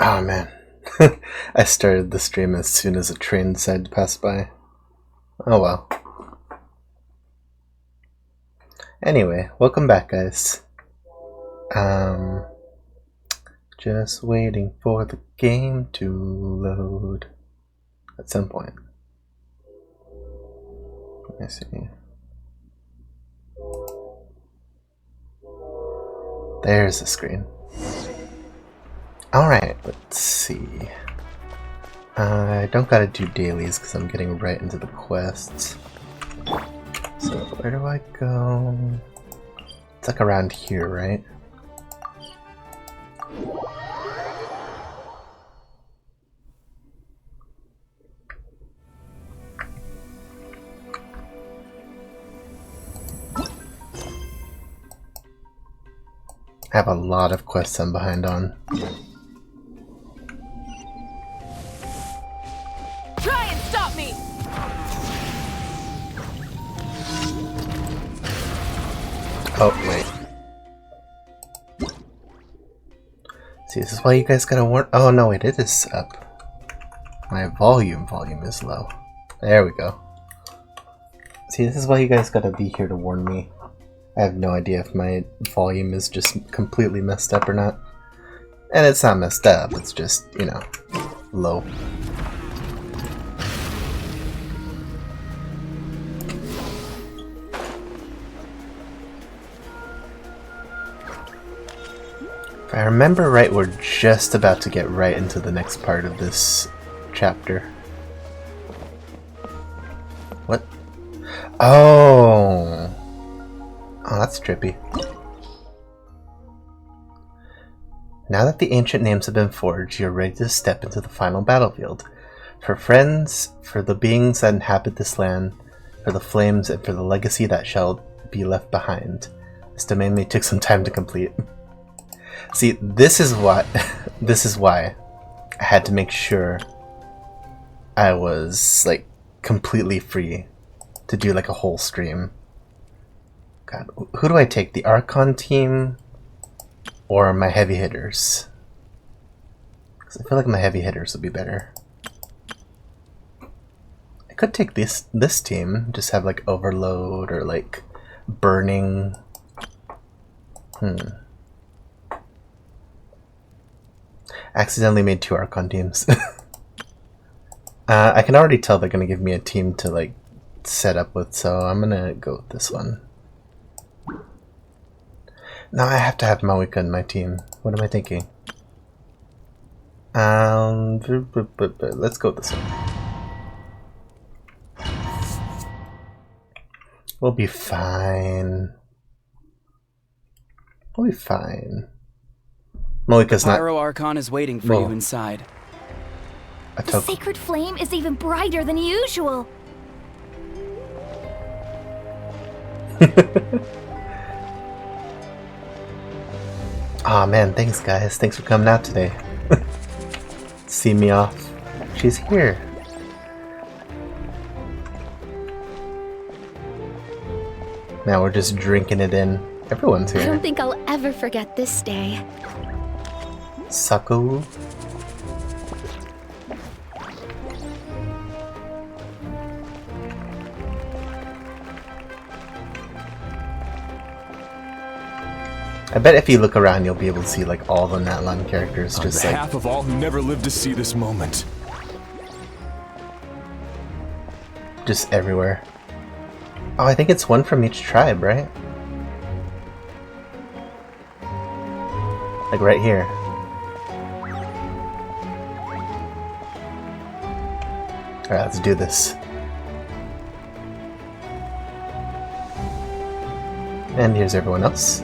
Oh man. I started the stream as soon as a train decided to pass by. Oh well. Anyway, welcome back, guys. Just waiting for the game to load at some point. Let me see. There's the screen. Alright, let's see. I don't gotta do dailies because I'm getting right into the quests. So, where do I go? It's like around here, right? I have a lot of quests I'm behind on. Try and stop me! Oh, wait. See, this is why you guys gotta warn. Oh, no, wait, it is up. My volume is low. There we go. See, this is why you guys gotta be here to warn me. I have no idea if my volume is just completely messed up or not. And it's not messed up, it's just, you know, low. If I remember right, we're just about to get right into the next part of this chapter. What? Oh! Oh, that's trippy. Now that the ancient names have been forged, you're ready to step into the final battlefield. For friends, for the beings that inhabit this land, for the flames, and for the legacy that shall be left behind. This domain may take some time to complete. See, this is why I had to make sure I was, like, completely free to do, like, a whole stream. God, who do I take? The Archon team or my heavy hitters? Because I feel like my heavy hitters would be better. I could take this team, just have like overload or like burning. Accidentally made 2 Archon teams. I can already tell they're gonna give me a team to like set up with, so I'm gonna go with this one. No, I have to have Mawika in my team. What am I thinking? Let's go with this one. We'll be fine. We'll be fine. Mawika's not. Pyro Archon is waiting for you inside. The sacred flame is even brighter than usual. Aw, man, thanks guys. Thanks for coming out today. See me off. She's here. Now we're just drinking it in. Everyone's here. I don't think I'll ever forget this day. Saku. I bet if you look around, you'll be able to see like all the Natlan characters just on behalf of all who never lived to see this moment. Just everywhere. Oh, I think it's one from each tribe, right? Like right here. Alright, let's do this. And here's everyone else.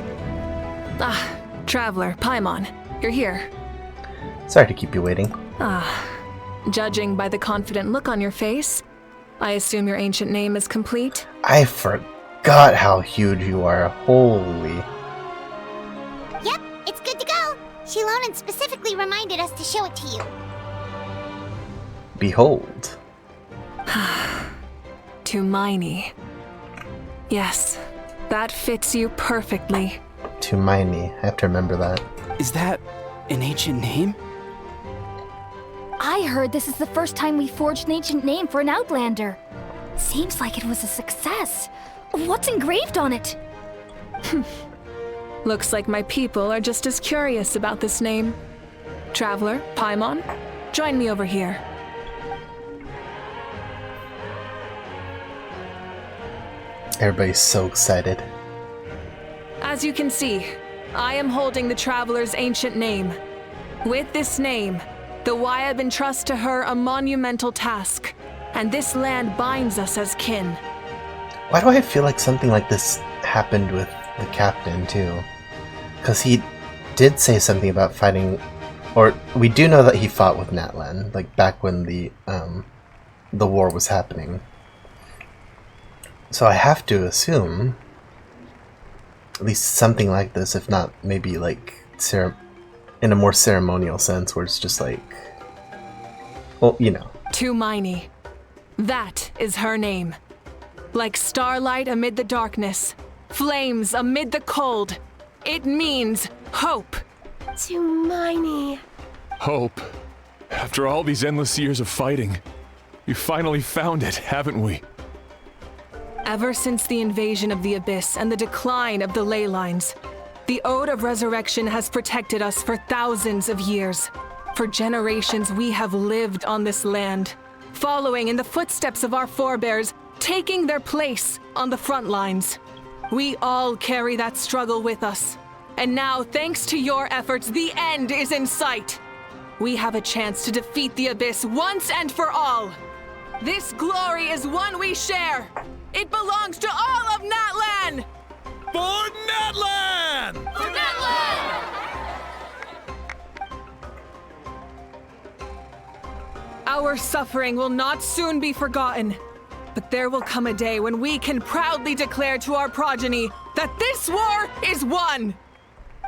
Ah, Traveler, Paimon, you're here. Sorry to keep you waiting. Judging by the confident look on your face, I assume your ancient name is complete? I forgot how huge you are. Holy. Yep, it's good to go. Shilonen specifically reminded us to show it to you. Behold. Tumaini. Yes, that fits you perfectly. Tumaini. I have to remember that. Is that an ancient name? I heard this is the first time we forged an ancient name for an Outlander. Seems like it was a success. What's engraved on it? Looks like my people are just as curious about this name. Traveler, Paimon, join me over here. Everybody's so excited. As you can see, I am holding the Traveler's ancient name. With this name, the Wyab entrust to her a monumental task, and this land binds us as kin. Why do I feel like something like this happened with the captain, too? Because he did say something about fighting, or we do know that he fought with Natlan, like back when the war was happening. So I have to assume at least something like this, if not maybe like in a more ceremonial sense, where it's just like, well, you know. Tumaini. That is her name. Like starlight amid the darkness, flames amid the cold. It means hope. Tumaini. Hope. After all these endless years of fighting, we finally found it, haven't we? Ever since the invasion of the Abyss and the decline of the ley lines, the Ode of Resurrection has protected us for thousands of years. For generations we have lived on this land, following in the footsteps of our forebears, taking their place on the front lines. We all carry that struggle with us. And now, thanks to your efforts, the end is in sight. We have a chance to defeat the Abyss once and for all. This glory is one we share. It belongs to all of Natlan! For Natlan! For Natlan! Our suffering will not soon be forgotten, but there will come a day when we can proudly declare to our progeny that this war is won!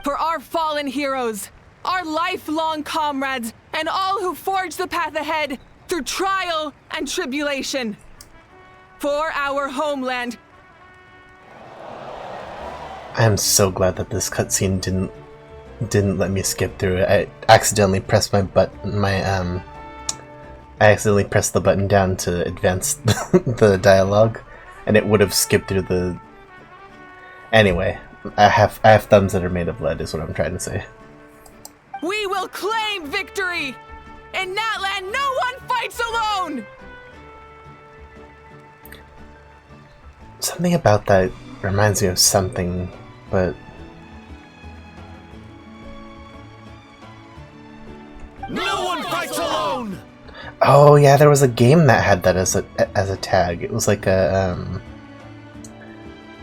For our fallen heroes, our lifelong comrades, and all who forge the path ahead through trial and tribulation. For our homeland. I am so glad that this cutscene didn't let me skip through it. I accidentally pressed I accidentally pressed the button down to advance the dialogue, and it would have skipped through the. Anyway, I have thumbs that are made of lead, is what I'm trying to say. We will claim victory! In Natlan, no one fights alone! Something about that reminds me of something, but... No one fights alone! Oh yeah, there was a game that had that as a tag. It was like a,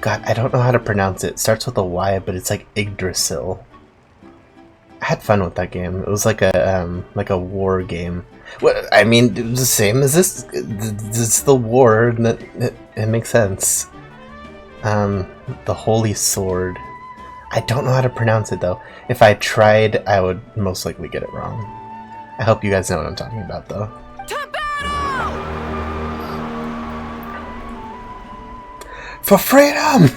God, I don't know how to pronounce it. It starts with a Y, but it's like Yggdrasil. I had fun with that game. It was like a war game. Well, I mean, it was the same as this. It's the war, and it makes sense. The Holy Sword. I don't know how to pronounce it though. If I tried, I would most likely get it wrong. I hope you guys know what I'm talking about though. To battle! For freedom!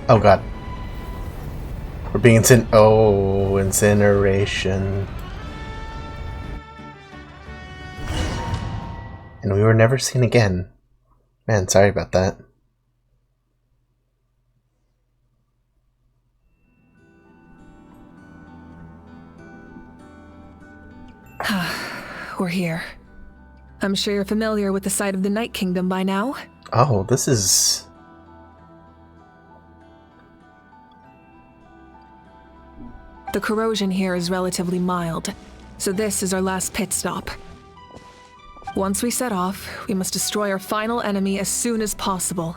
Oh god. We're being incineration. And we were never seen again. Man, sorry about that. We're here. I'm sure you're familiar with the site of the Night Kingdom by now. Oh, this is... The corrosion here is relatively mild, so this is our last pit stop. Once we set off, we must destroy our final enemy as soon as possible.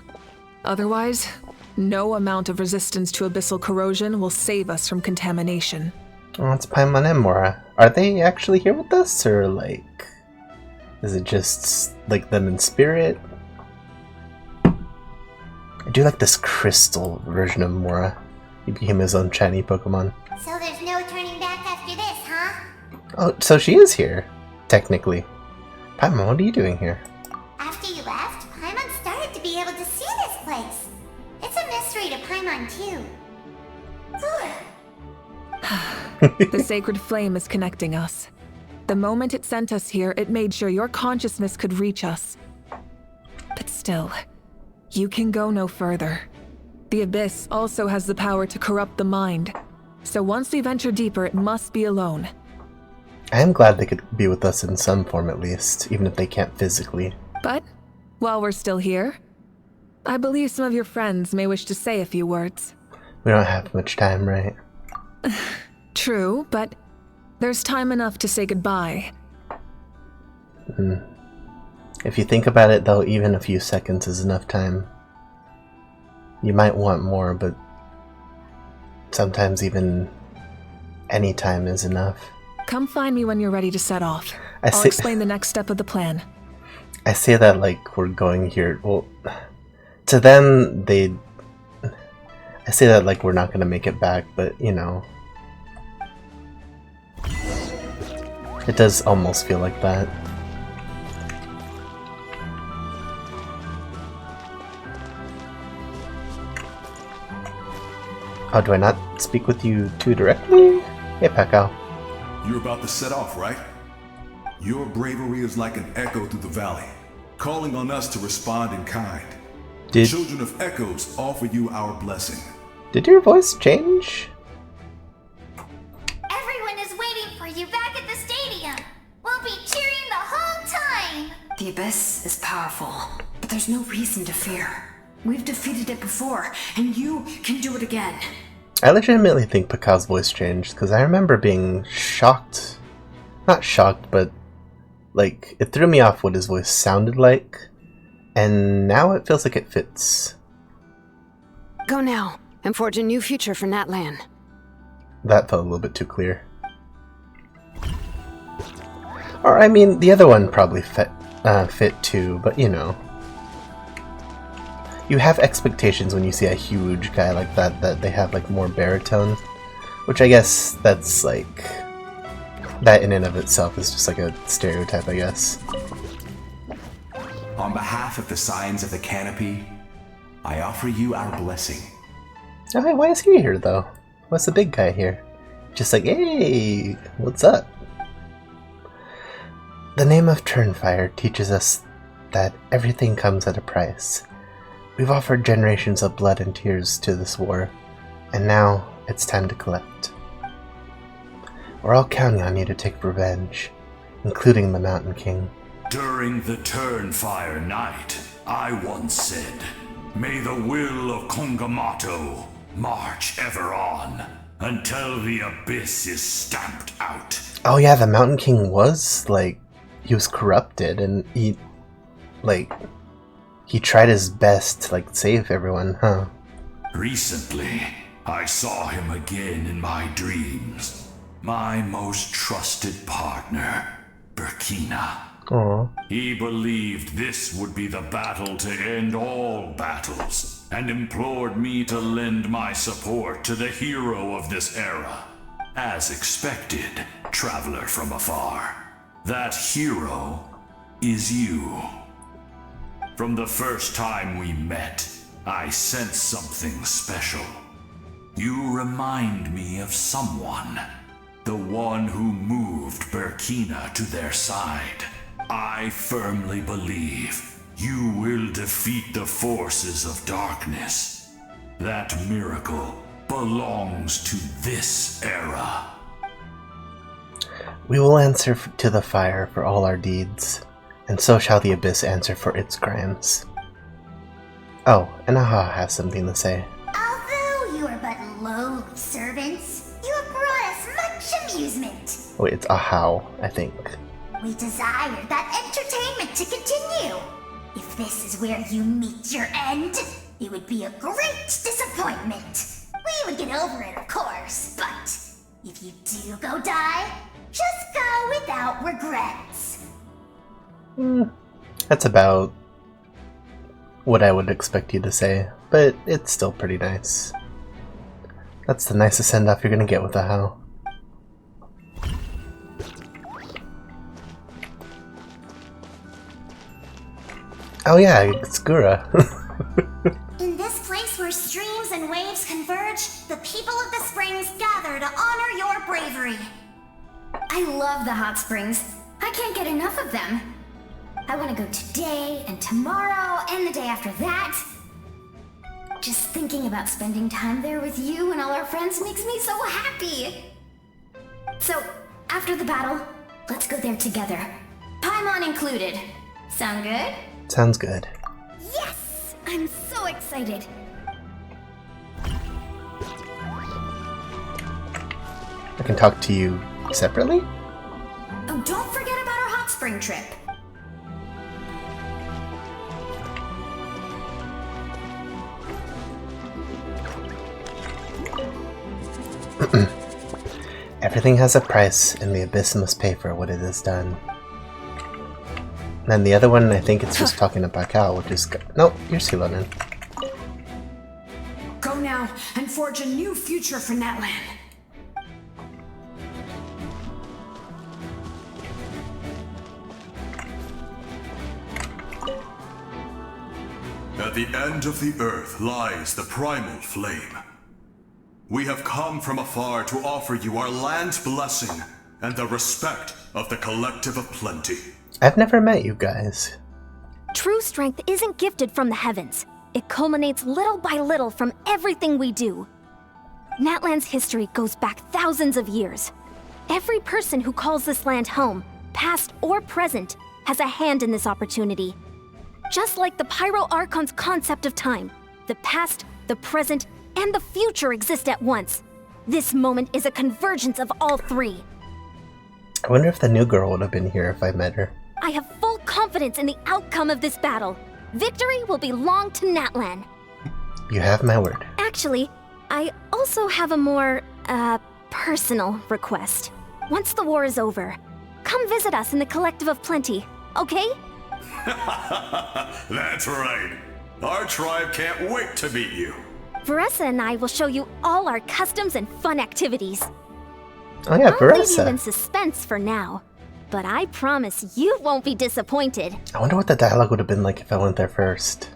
Otherwise, no amount of resistance to abyssal corrosion will save us from contamination. Oh, it's Paimon and Mora. Are they actually here with us, or like... is it just like them in spirit? I do like this crystal version of Mora. He became his own shiny Pokemon. So there's no turning back after this, huh? Oh, so she is here, technically. Paimon, what are you doing here? After you left, Paimon started to be able to see this place. It's a mystery to Paimon, too. The sacred flame is connecting us. The moment it sent us here, it made sure your consciousness could reach us. But still, you can go no further. The Abyss also has the power to corrupt the mind. So once we venture deeper, it must be alone. I am glad they could be with us in some form at least, even if they can't physically. But, while we're still here, I believe some of your friends may wish to say a few words. We don't have much time, right? True, but there's time enough to say goodbye. If you think about it, though, even a few seconds is enough time. You might want more, but sometimes even any time is enough. Come find me when you're ready to set off. I'll explain the next step of the plan. I say that like we're going here. Well, to them, I say that like we're not going to make it back, but, you know. It does almost feel like that. Oh, do I not speak with you too directly? Hey, Pekao. You're about to set off, right? Your bravery is like an echo through the valley, calling on us to respond in kind. The Children of Echoes offer you our blessing. Did your voice change? Everyone is waiting for you back at the stadium. We'll be cheering the whole time. The Abyss is powerful, but there's no reason to fear. We've defeated it before, and you can do it again. I legitimately think Pekao's voice changed, because I remember being shocked. Not shocked, but like, it threw me off what his voice sounded like, and now it feels like it fits. Go now, and forge a new future for Natlan. That felt a little bit too clear. Or, I mean, the other one probably fit too, but you know. You have expectations when you see a huge guy like that they have like more baritone, which I guess that's like, that in and of itself is just like a stereotype, I guess. On behalf of the Signs of the Canopy, I offer you our blessing. Oh, hey, why is he here though? What's the big guy here? Just like, hey, what's up? The name of Turnfire teaches us that everything comes at a price. We've offered generations of blood and tears to this war, and now it's time to collect. We're all counting on you to take revenge, including the Mountain King. During the Turnfire night, I once said, "May the will of Kongamato march ever on, until the Abyss is stamped out." Oh yeah, the Mountain King was, like, he was corrupted, and he tried his best to, like, save everyone, huh? Recently, I saw him again in my dreams. My most trusted partner, Burkina. Aww. He believed this would be the battle to end all battles, and implored me to lend my support to the hero of this era. As expected, traveler from afar. That hero is you. From the first time we met, I sensed something special. You remind me of someone. The one who moved Burkina to their side. I firmly believe you will defeat the forces of darkness. That miracle belongs to this era. We will answer to the fire for all our deeds, and so shall the Abyss answer for its crimes. Oh, and Aha has something to say. Although you are but lowly servants, you have brought us much amusement. Wait, it's Ahau, I think. We desire that entertainment to continue. If this is where you meet your end, it would be a great disappointment. We would get over it, of course, but if you do go die, just go without regrets. That's about what I would expect you to say, but it's still pretty nice. That's the nicest send-off you're gonna get with a how. Oh yeah, it's Gura. In this place where streams and waves converge, the people of the springs gather to honor your bravery. I love the hot springs. I can't get enough of them. I want to go today and tomorrow and the day after that. Just thinking about spending time there with you and all our friends makes me so happy. So, after the battle, let's go there together. Paimon included. Sound good? Sounds good. Yes! I'm so excited. I can talk to you separately? Oh, don't forget about our hot spring trip. Everything has a price, and the Abyss must pay for what it has done. And then the other one, I think it's just talking about Cal, which is... Nope, you're Silonin. Go now and forge a new future for Natlan. At the end of the earth lies the primal flame. We have come from afar to offer you our land's blessing and the respect of the Collective of Plenty. I've never met you guys. True strength isn't gifted from the heavens. It culminates little by little from everything we do. Natlan's history goes back thousands of years. Every person who calls this land home, past or present, has a hand in this opportunity. Just like the Pyro Archon's concept of time, the past, the present, and the future exist at once. This moment is a convergence of all three. I wonder if the new girl would have been here if I met her. I have full confidence in the outcome of this battle. Victory will belong to Natlan. You have my word. Actually, I also have a more, personal request. Once the war is over, come visit us in the Collective of Plenty, okay? That's right. Our tribe can't wait to meet you. Veressa and I will show you all our customs and fun activities. Oh yeah, I'll leave you Veressa. in suspense for now, but I promise you won't be disappointed. I wonder what the dialogue would have been like if I went there first.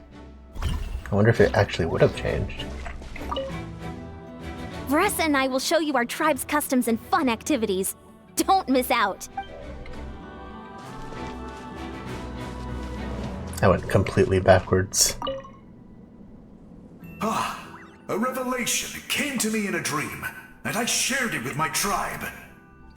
I wonder if it actually would have changed. Veressa and I will show you our tribe's customs and fun activities. Don't miss out. I went completely backwards. A revelation came to me in a dream, and I shared it with my tribe.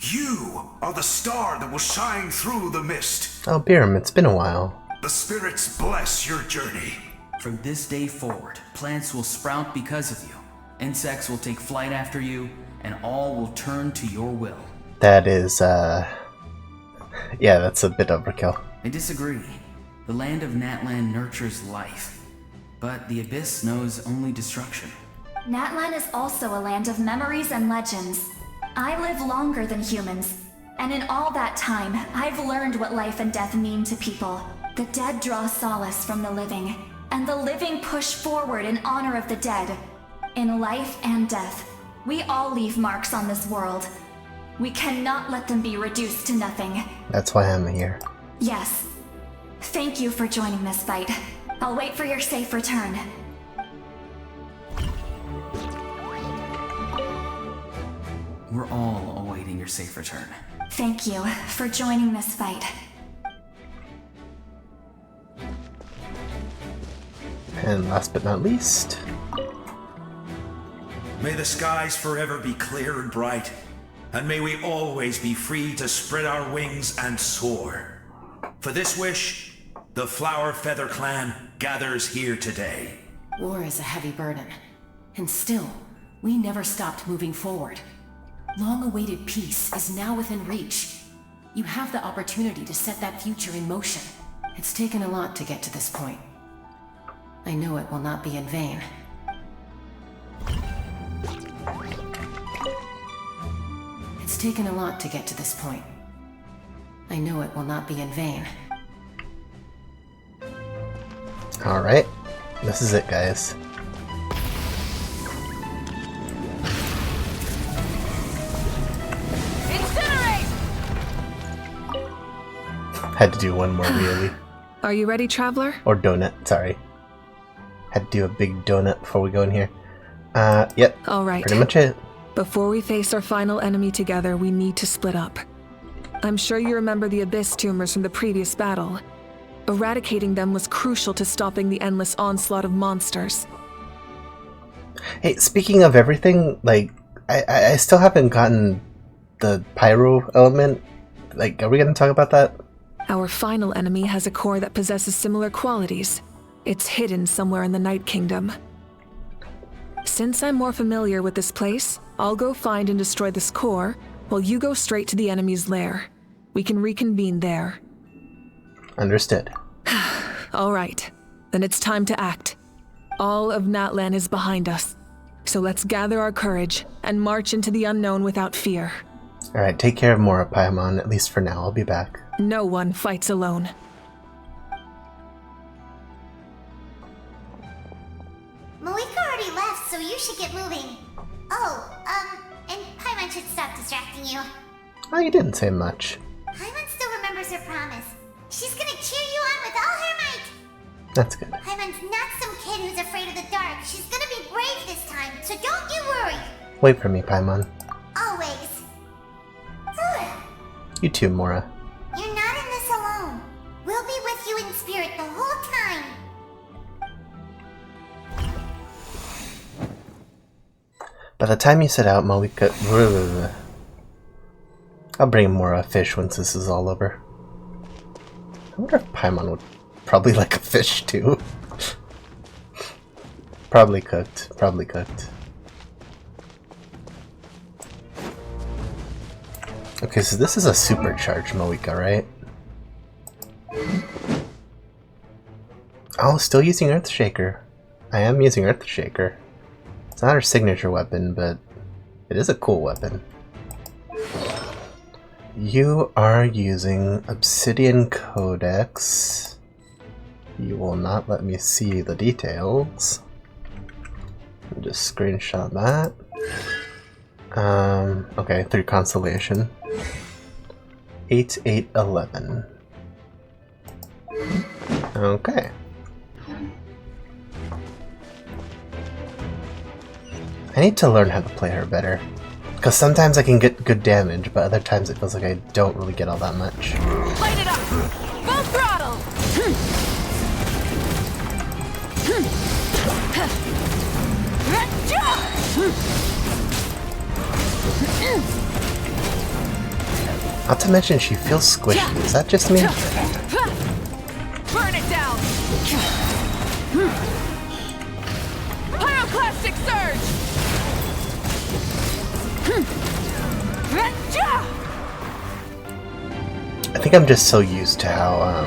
You are the star that will shine through the mist. Oh, Biram, it's been a while. The spirits bless your journey. From this day forward, plants will sprout because of you. Insects will take flight after you, and all will turn to your will. That is, yeah, that's a bit overkill. I disagree. The land of Natlan nurtures life, but the Abyss knows only destruction. Natlan is also a land of memories and legends. I live longer than humans, and in all that time, I've learned what life and death mean to people. The dead draw solace from the living, and the living push forward in honor of the dead. In life and death, we all leave marks on this world. We cannot let them be reduced to nothing. That's why I'm here. Yes. Thank you for joining this fight. I'll wait for your safe return. We're all awaiting your safe return. Thank you for joining this fight. And last but not least... May the skies forever be clear and bright, and may we always be free to spread our wings and soar. For this wish, the Flower Feather Clan gathers here today. War is a heavy burden, and still, we never stopped moving forward. Long-awaited peace is now within reach. You have the opportunity to set that future in motion. It's taken a lot to get to this point. I know it will not be in vain. It's taken a lot to get to this point. I know it will not be in vain. Alright, this is it, guys. Had to do one more really. Are you ready, traveler? Or donut, sorry. Had to do a big donut before we go in here. Yep. Alright. Pretty much it. Before we face our final enemy together, we need to split up. I'm sure you remember the Abyss tumors from the previous battle. Eradicating them was crucial to stopping the endless onslaught of monsters. Hey, speaking of everything, like, I still haven't gotten the pyro element. Like, are we gonna talk about that? Our final enemy has a core that possesses similar qualities. It's hidden somewhere in the Night Kingdom. Since I'm more familiar with this place, I'll go find and destroy this core, while you go straight to the enemy's lair. We can reconvene there. Understood. Alright, then it's time to act. All of Natlan is behind us. So let's gather our courage and march into the unknown without fear. Alright, take care of Mora, Paimon, at least for now. I'll be back. No one fights alone. Moika already left, so you should get moving. Oh, and Paimon should stop distracting you. Oh, you didn't say much. Paimon still remembers her promise. She's gonna cheer you on with all her might. That's good. Paimon's not some kid who's afraid of the dark. She's gonna be brave this time, so don't you worry. Wait for me, Paimon. Always. You too, Mora. You're not in this alone. We'll be with you in spirit the whole time. By the time you set out, Moika... I'll bring Mora a fish once this is all over. I wonder if Paimon would probably like a fish too. Probably cooked. Probably cooked. Okay, so this is a supercharged Moika, right? Oh, still using Earthshaker. I am using Earthshaker. It's not her signature weapon, but it is a cool weapon. You are using Obsidian Codex. You will not let me see the details. I'll just screenshot that. Okay, through Constellation. 8811. Okay. I need to learn how to play her better. Because sometimes I can get good damage, but other times it feels like I don't really get all that much. Light it up! Full throttle! Not to mention she feels squishy. Is that just me? Burn it down! Pyroclastic surge! I think I'm just so used to how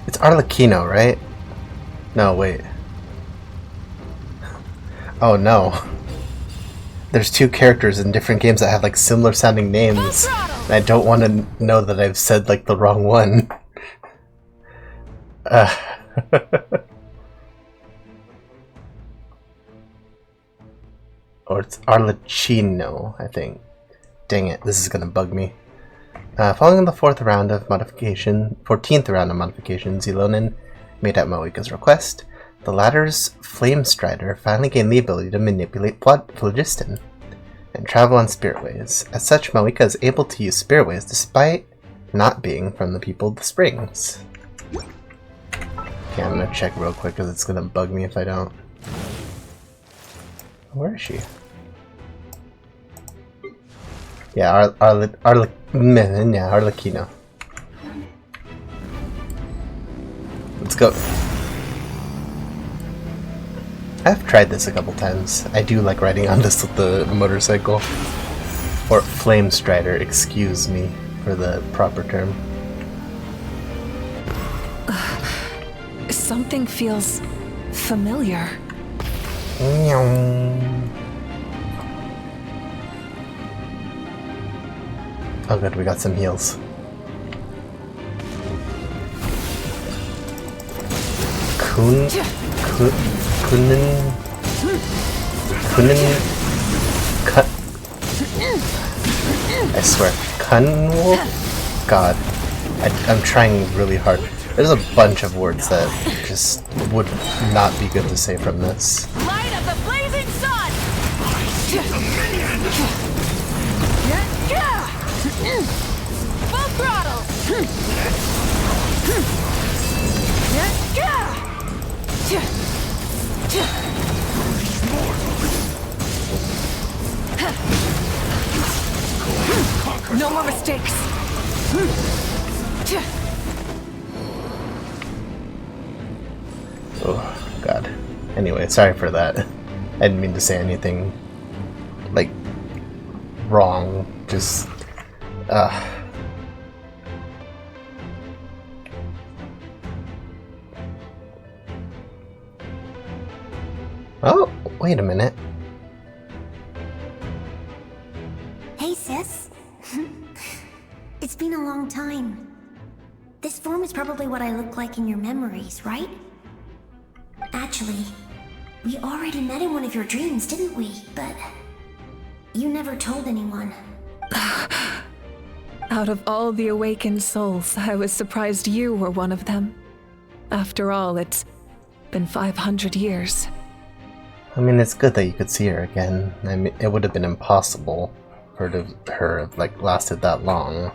it's Arlecchino, right? No, wait. Oh no. There's two characters in different games that have like similar sounding names, and I don't want to know that I've said like the wrong one. Or it's Arlecchino, I think. Dang it, this is gonna bug me. Following the 14th round of modification, Zilonin made at Moika's request. The latter's Flame Strider finally gained the ability to manipulate phlogiston and travel on spiritways. As such, Moika is able to use spiritways despite not being from the people of the springs. Okay, I'm gonna check real quick because it's gonna bug me if I don't. Where is she? Yeah, Arlecchino. Let's go. I've tried this a couple times. I do like riding on this with the motorcycle. Or Flame Strider, excuse me for the proper term. Something feels familiar. Oh good, we got some heals. I swear. Kunwolf? God. I'm trying really hard. There's a bunch of words that just would not be good to say from this. Light of the blazing sun! Full throttle! No more mistakes! Oh, God. Anyway, sorry for that. I didn't mean to say anything, like, wrong. Just, Oh, wait a minute. Hey, sis. It's been a long time. This form is probably what I look like in your memories, right? Actually, we already met in one of your dreams, didn't we? But you never told anyone. Out of all the awakened souls, I was surprised you were one of them. After all, it's been 500 years. I mean, it's good that you could see her again. I mean, it would have been impossible for her have, like, lasted that long.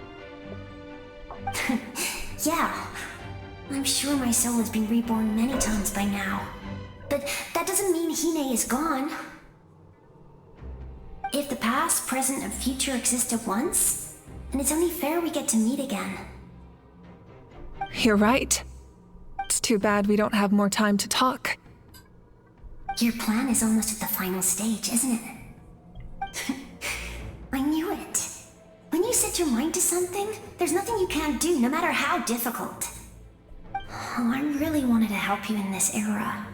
Yeah. I'm sure my soul has been reborn many times by now. But that doesn't mean Hine is gone. If the past, present, and future exist at once, then it's only fair we get to meet again. You're right. It's too bad we don't have more time to talk. Your plan is almost at the final stage, isn't it? I knew it. When you set your mind to something, there's nothing you can't do, no matter how difficult. Oh, I really wanted to help you in this era,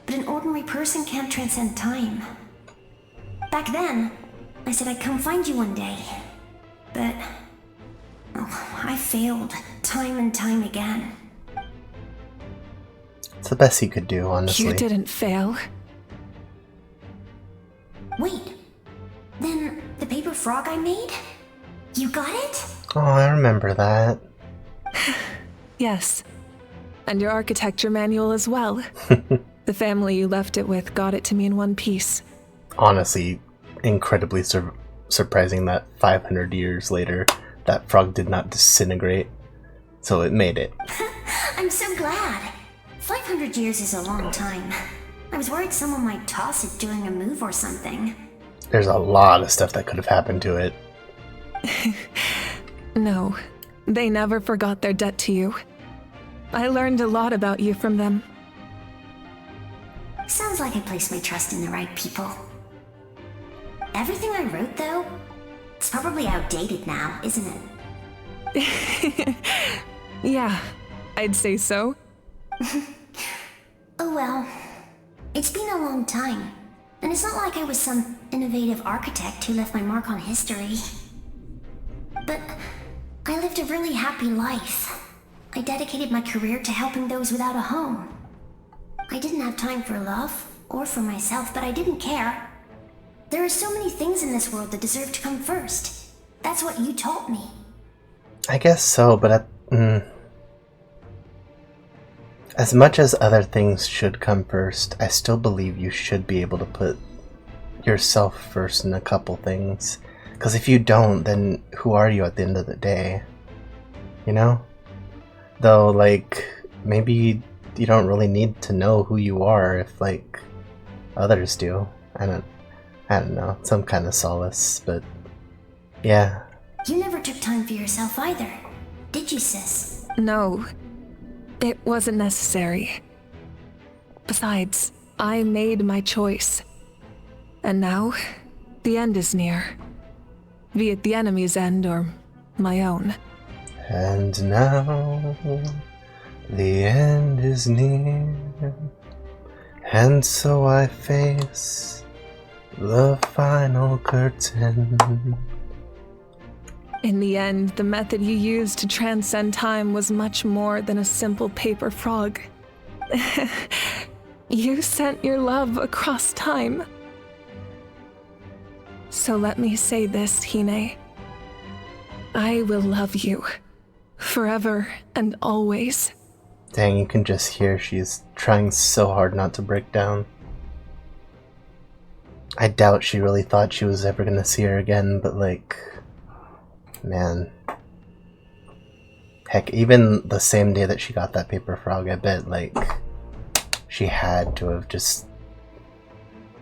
but an ordinary person can't transcend time. Back then, I said I'd come find you one day, but I failed time and time again. It's the best he could do, honestly. You didn't fail. Wait, then the paper frog I made? You got it? Oh, I remember that. Yes. And your architecture manual as well. The family you left it with got it to me in one piece. Honestly, incredibly surprising that 500 years later, that frog did not disintegrate. So it made it. I'm so glad. 500 years is a long time. I was worried someone might toss it during a move or something. There's a lot of stuff that could have happened to it. No, they never forgot their debt to you. I learned a lot about you from them. Sounds like I placed my trust in the right people. Everything I wrote, though, it's probably outdated now, isn't it? Yeah, I'd say so. Oh well. It's been a long time, and it's not like I was some innovative architect who left my mark on history. But I lived a really happy life. I dedicated my career to helping those without a home. I didn't have time for love, or for myself, but I didn't care. There are so many things in this world that deserve to come first. That's what you taught me. I guess so, but as much as other things should come first, I still believe you should be able to put yourself first in a couple things. Because if you don't, then who are you at the end of the day? You know? Though, like, maybe you don't really need to know who you are if, like, others do. I don't know. Some kind of solace, but yeah. You never took time for yourself either, did you, sis? No, it wasn't necessary. Besides, I made my choice. And now, the end is near. Be it the enemy's end or my own. And now, the end is near. And so I face the final curtain. In the end, the method you used to transcend time was much more than a simple paper frog. You sent your love across time. So let me say this, Hine. I will love you. Forever and always. Dang, you can just hear she's trying so hard not to break down. I doubt she really thought she was ever gonna see her again, but like, man. Heck, even the same day that she got that paper frog, I bet, like, she had to have just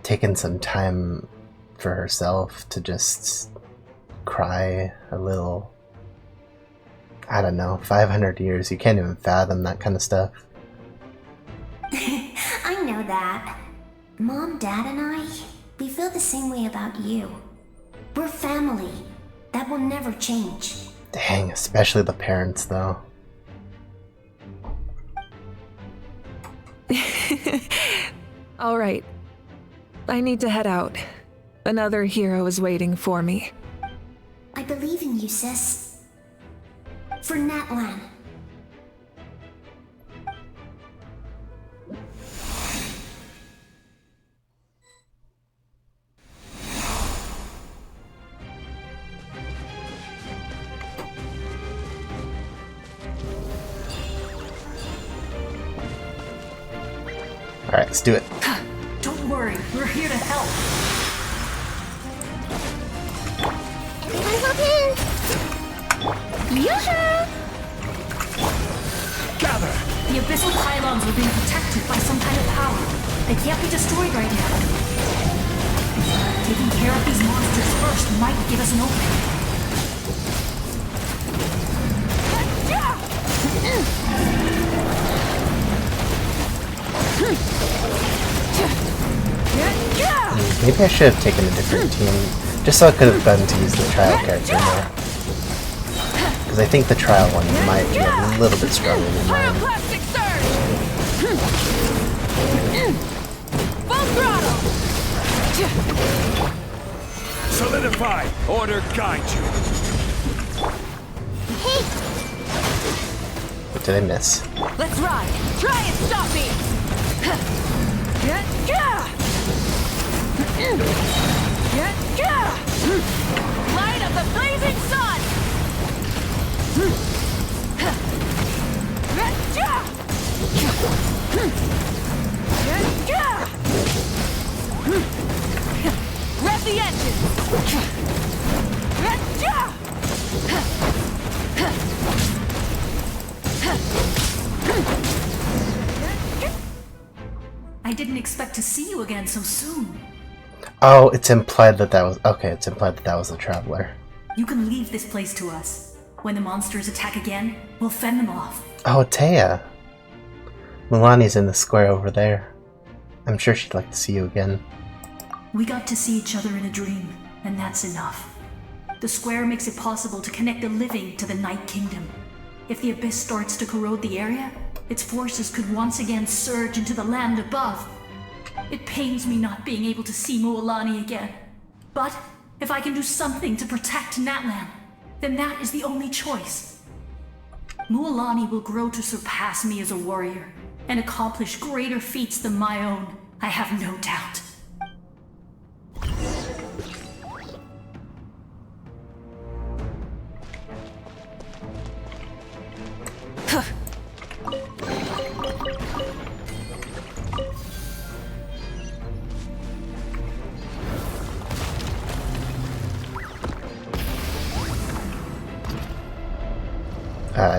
taken some time for herself to just cry a little. I don't know, 500 years, you can't even fathom that kind of stuff. I know that. Mom, Dad, and I, we feel the same way about you. We're family. That will never change. Dang, especially the parents, though. Alright. I need to head out. Another hero is waiting for me. I believe in you, sis. For Natlan. Alright, let's do it. Don't worry, we're here to help. Everyone hop in! Yoo-hoo! Gather! The abyssal pylons are being protected by some kind of power. They can't be destroyed right now. Taking care of these monsters first might give us an opening. Maybe I should have taken a different team, just so I could have gotten to use the trial character more. Because I think the trial one might be a little bit stronger than mine. Pyroclastic surge! Full throttle! Solidify! Order guide you! What did I miss? Let's ride! Try and stop me! Light of the blazing sun! Rev the engine! I didn't expect to see you again so soon. Oh, it's implied that that was... Okay, it's implied that that was the Traveler. You can leave this place to us. When the monsters attack again, we'll fend them off. Oh, Taya! Milani's in the square over there. I'm sure she'd like to see you again. We got to see each other in a dream, and that's enough. The square makes it possible to connect the living to the Night Kingdom. If the abyss starts to corrode the area, its forces could once again surge into the land above. It pains me not being able to see Mualani again. But if I can do something to protect Natlan, then that is the only choice. Mualani will grow to surpass me as a warrior, and accomplish greater feats than my own, I have no doubt.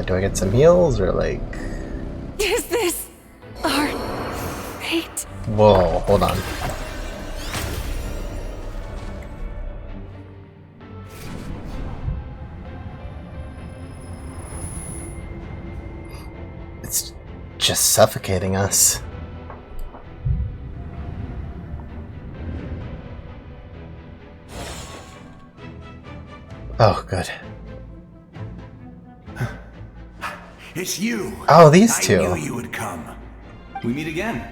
Do I get some heals, or like... Is this our fate? Whoa, hold on. It's just suffocating us. Oh, good. It's you. Oh, these two. I knew you would come. We meet again.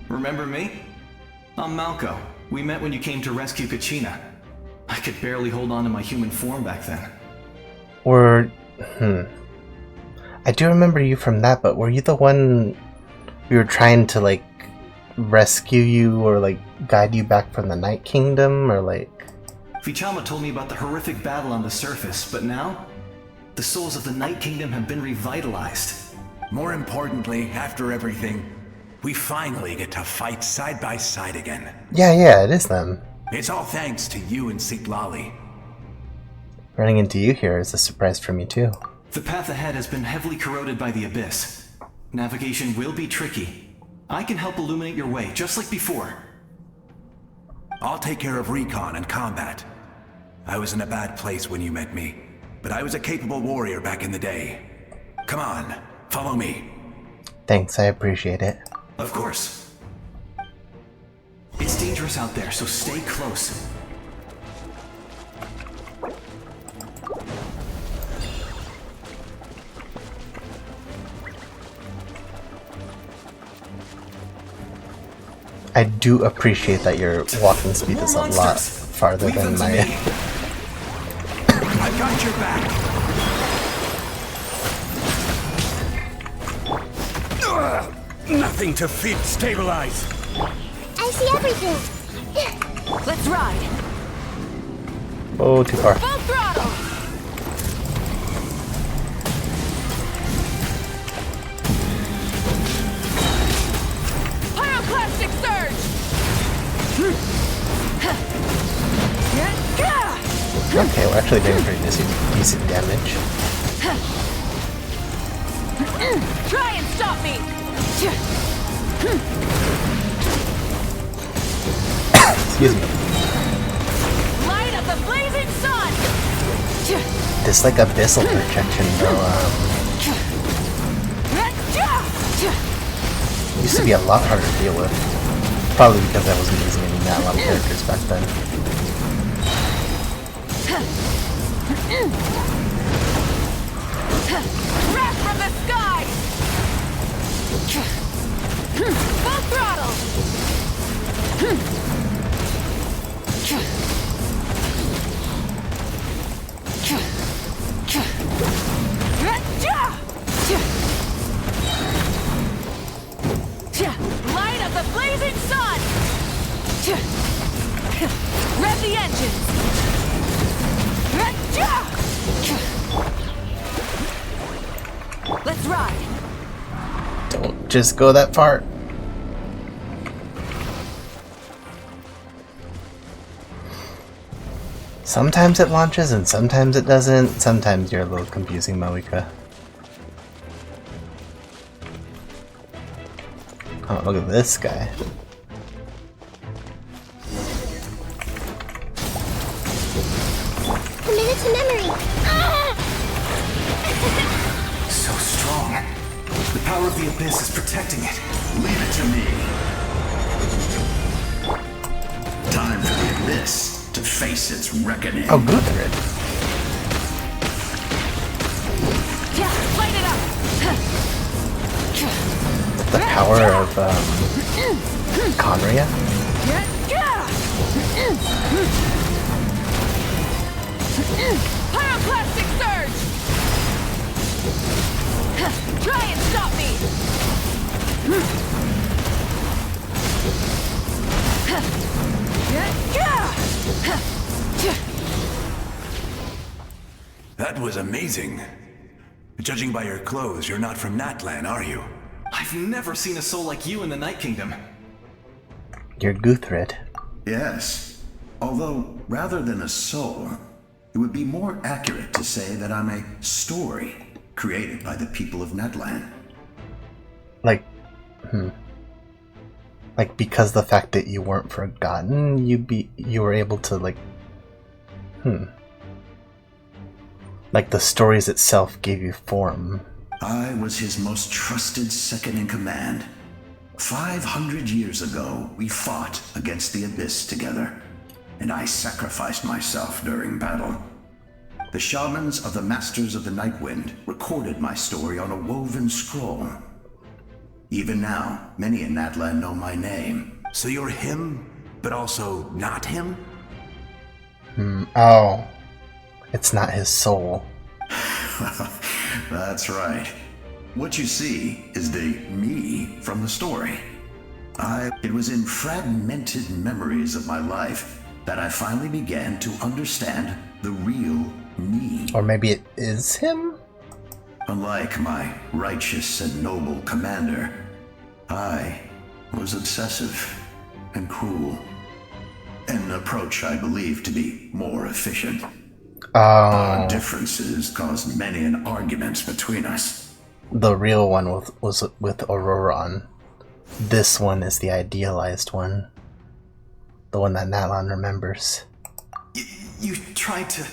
Remember me? I'm Malco. We met when you came to rescue Kachina. I could barely hold on to my human form back then. I do remember you from that, but were you the one we were trying to, like, rescue you or, like, guide you back from the Night Kingdom, or, like... Vichama told me about the horrific battle on the surface, but now, The souls of the Night Kingdom have been revitalized. More importantly, after everything, we finally get to fight side by side again. Yeah, it is them. It's all thanks to you and Sitlali. Running into you here is a surprise for me too. The path ahead has been heavily corroded by the Abyss. Navigation will be tricky. I can help illuminate your way, just like before. I'll take care of recon and combat. I was in a bad place when you met me, but I was a capable warrior back in the day. Come on, follow me. Thanks, I appreciate it. Of course. It's dangerous out there, so stay close. I do appreciate that your walking speed is a lot farther than my... I've got your back. Nothing to feed. Stabilize. I see everything. Let's ride. Oh, too far. Full throttle. Pyroclastic surge. Okay, we're actually doing pretty decent damage. Try and stop me. Excuse me. Light of the blazing sun. This like abyssal projection though, used to be a lot harder to deal with. Probably because I wasn't using any Natlan characters back then. Wrath from the sky. Full throttle. Light of the blazing sun. Rev the engines. Let's ride. Don't just go that far. Sometimes it launches and sometimes it doesn't. Sometimes you're a little confusing, Moika. Oh, look at this guy. Commit it to memory. So strong. The power of the Abyss is protecting it. Leave it to me. Time for the Abyss to face its reckoning. Oh, Guthrid. Light it up. The power of Conria? Pyroclastic surge. Try and stop me. That was amazing. Judging by your clothes, you're not from Natlan, are you? I've never seen a soul like you in the Night Kingdom. You're Guthrid. Yes. Although, rather than a soul, it would be more accurate to say that I'm a story created by the people of Natlan. Like, like because the fact that you weren't forgotten, you were able to like, like the stories itself gave you form. I was his most trusted second-in-command. 500 years ago, we fought against the Abyss together, and I sacrificed myself during battle. The shamans of the Masters of the Nightwind recorded my story on a woven scroll. Even now, many in Natlan know my name. So you're him, but also not him? Oh. It's not his soul. That's right. What you see is the me from the story. It was in fragmented memories of my life that I finally began to understand the real me. Or maybe it is him? Unlike my righteous and noble commander, I was obsessive and cruel. An approach I believe to be more efficient. Our differences caused many an arguments between us. The real one was with Auroron. This one is the idealized one. The one that Natlan remembers. You tried to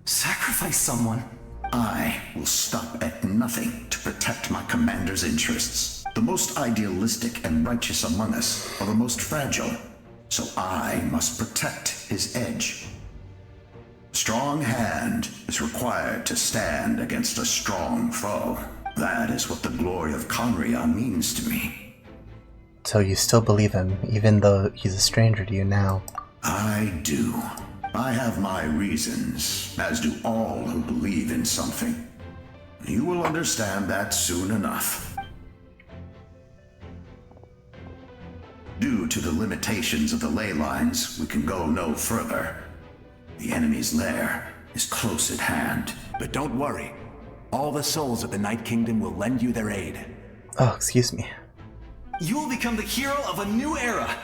sacrifice someone. I will stop at nothing to protect my commander's interests. The most idealistic and righteous among us are the most fragile, so I must protect his edge. A strong hand is required to stand against a strong foe. That is what the glory of Conria means to me. So you still believe him, even though he's a stranger to you now? I do. I have my reasons, as do all who believe in something. You will understand that soon enough. Due to the limitations of the ley lines, we can go no further. The enemy's lair is close at hand. But don't worry. All the souls of the Night Kingdom will lend you their aid. Oh, excuse me. You will become the hero of a new era.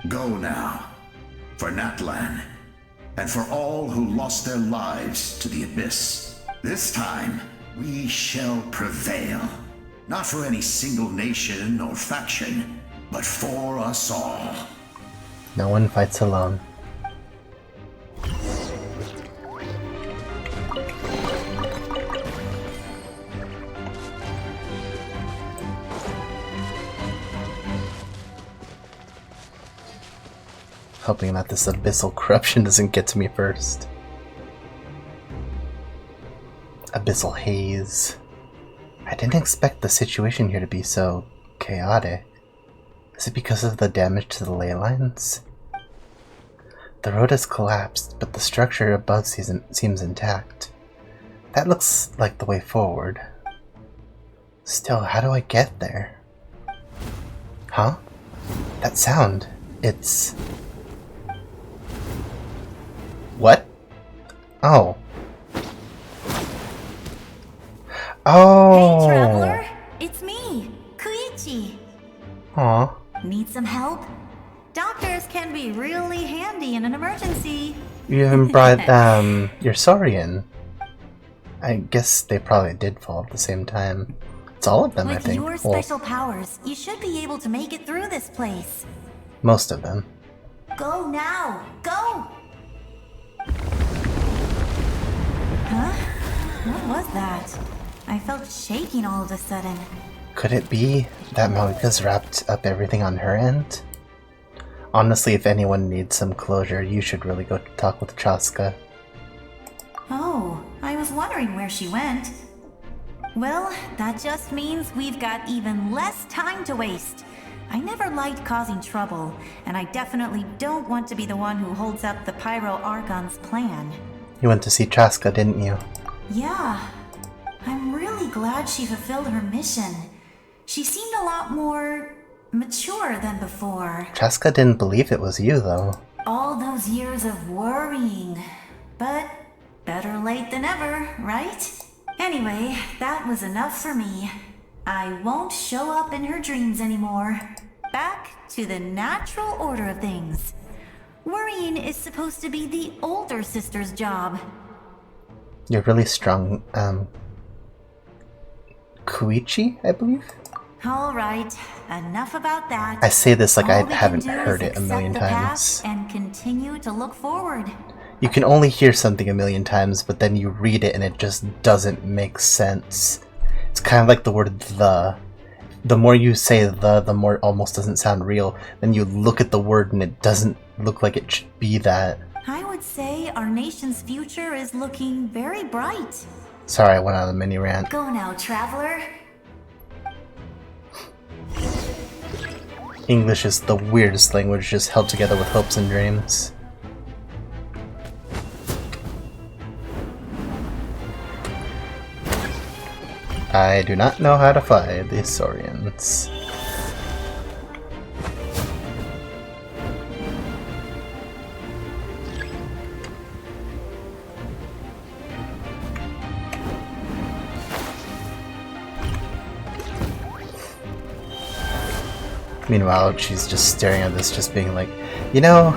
Go now. For Natlan. And for all who lost their lives to the Abyss. This time, we shall prevail. Not for any single nation or faction, but for us all. No one fights alone. Hoping that this abyssal corruption doesn't get to me first. Abyssal haze. I didn't expect the situation here to be so chaotic. Is it because of the damage to the ley lines? The road has collapsed, but the structure above seems intact. That looks like the way forward. Still, how do I get there? Huh? That sound. It's... What? Oh. Oh. Hey, traveler. It's me, Koichi. Aw. Need some help? Doctors can be really handy in an emergency. You even brought, your Saurian. I guess they probably did fall at the same time. It's all of them, I think. With your special powers, you should be able to make it through this place. Most of them. Go now! Go! Huh? What was that? I felt shaking all of a sudden. Could it be that Malika's wrapped up everything on her end? Honestly, if anyone needs some closure, you should really go talk with Chaska. Oh, I was wondering where she went. Well, that just means we've got even less time to waste. I never liked causing trouble, and I definitely don't want to be the one who holds up the Pyro Archon's plan. You went to see Chaska, didn't you? Yeah. I'm really glad she fulfilled her mission. She seemed a lot more mature than before. Chaska didn't believe it was you, though. All those years of worrying. But better late than ever, right? Anyway, that was enough for me. I won't show up in her dreams anymore. Back to the natural order of things. Worrying is supposed to be the older sister's job. You're really strong, Koichi, I believe? Alright, enough about that. I say this like I All we haven't can do heard is it a million accept the times. past and continue to look forward. You can only hear something a million times, but then you read it and it just doesn't make sense. It's kind of like the word the. The more you say the more it almost doesn't sound real. Then you look at the word and it doesn't look like it should be that. I would say our nation's future is looking very bright. Sorry, I went on a mini rant. Go now, traveler. English is the weirdest language, just held together with hopes and dreams. I do not know how to fight the Saurians. Meanwhile, she's just staring at this, just being like, you know,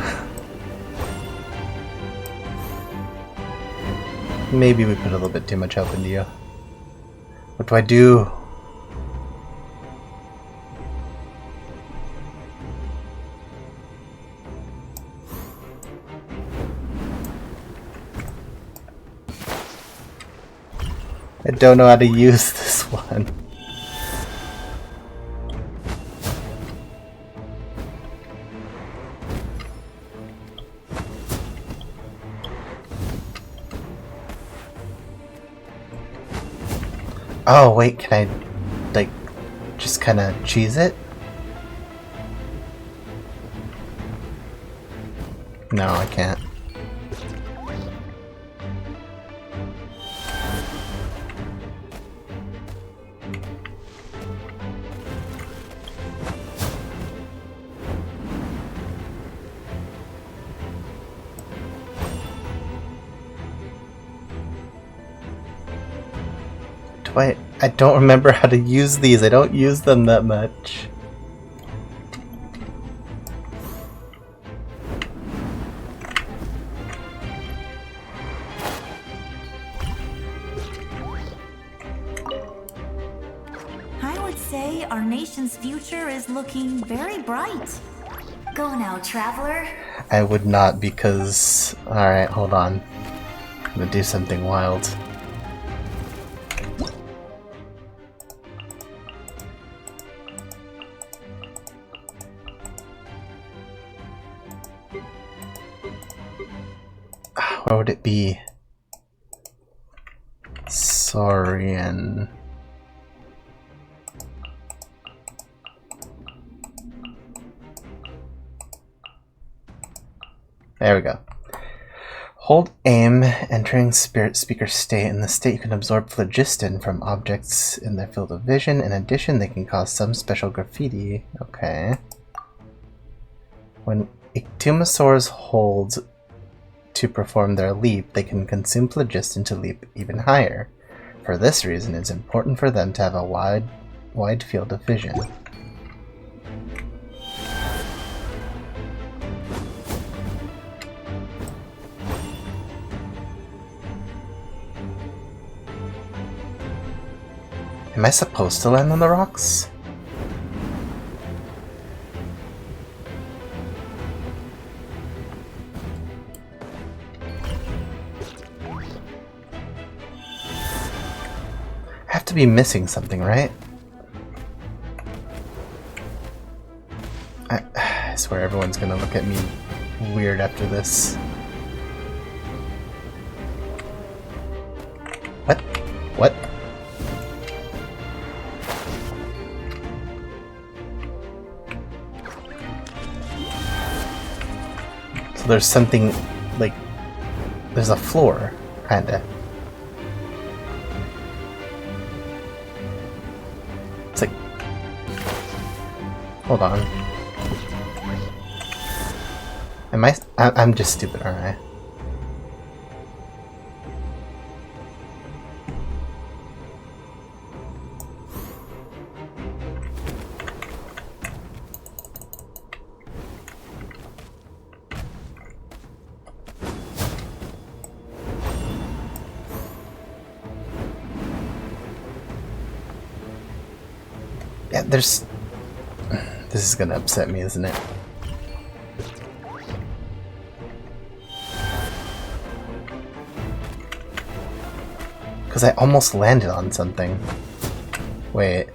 maybe we put a little bit too much hope into you. What do I do? I don't know how to use this one. Oh wait, can I, like, just kind of cheese it? No, I can't. I don't remember how to use these. I don't use them that much. I would say our nation's future is looking very bright. Go now, traveler. I would not, because... Alright, hold on. I'm gonna do something wild. Where would it be? Saurian. There we go. Hold aim, entering spirit speaker state. In the state you can absorb phlogiston from objects in their field of vision. In addition, they can cause some special graffiti. Okay. When ictumosaurs hold to perform their leap, they can consume phlogiston to leap even higher. For this reason, it's important for them to have a wide field of vision. Am I supposed to land on the rocks? I have to be missing something, right? I swear everyone's gonna look at me weird after this. What? What? So there's something, like, there's a floor, kinda. It's like, hold on. Am I'm just stupid, aren't I? Yeah, there's... This is gonna upset me, isn't it? Because I almost landed on something. Wait.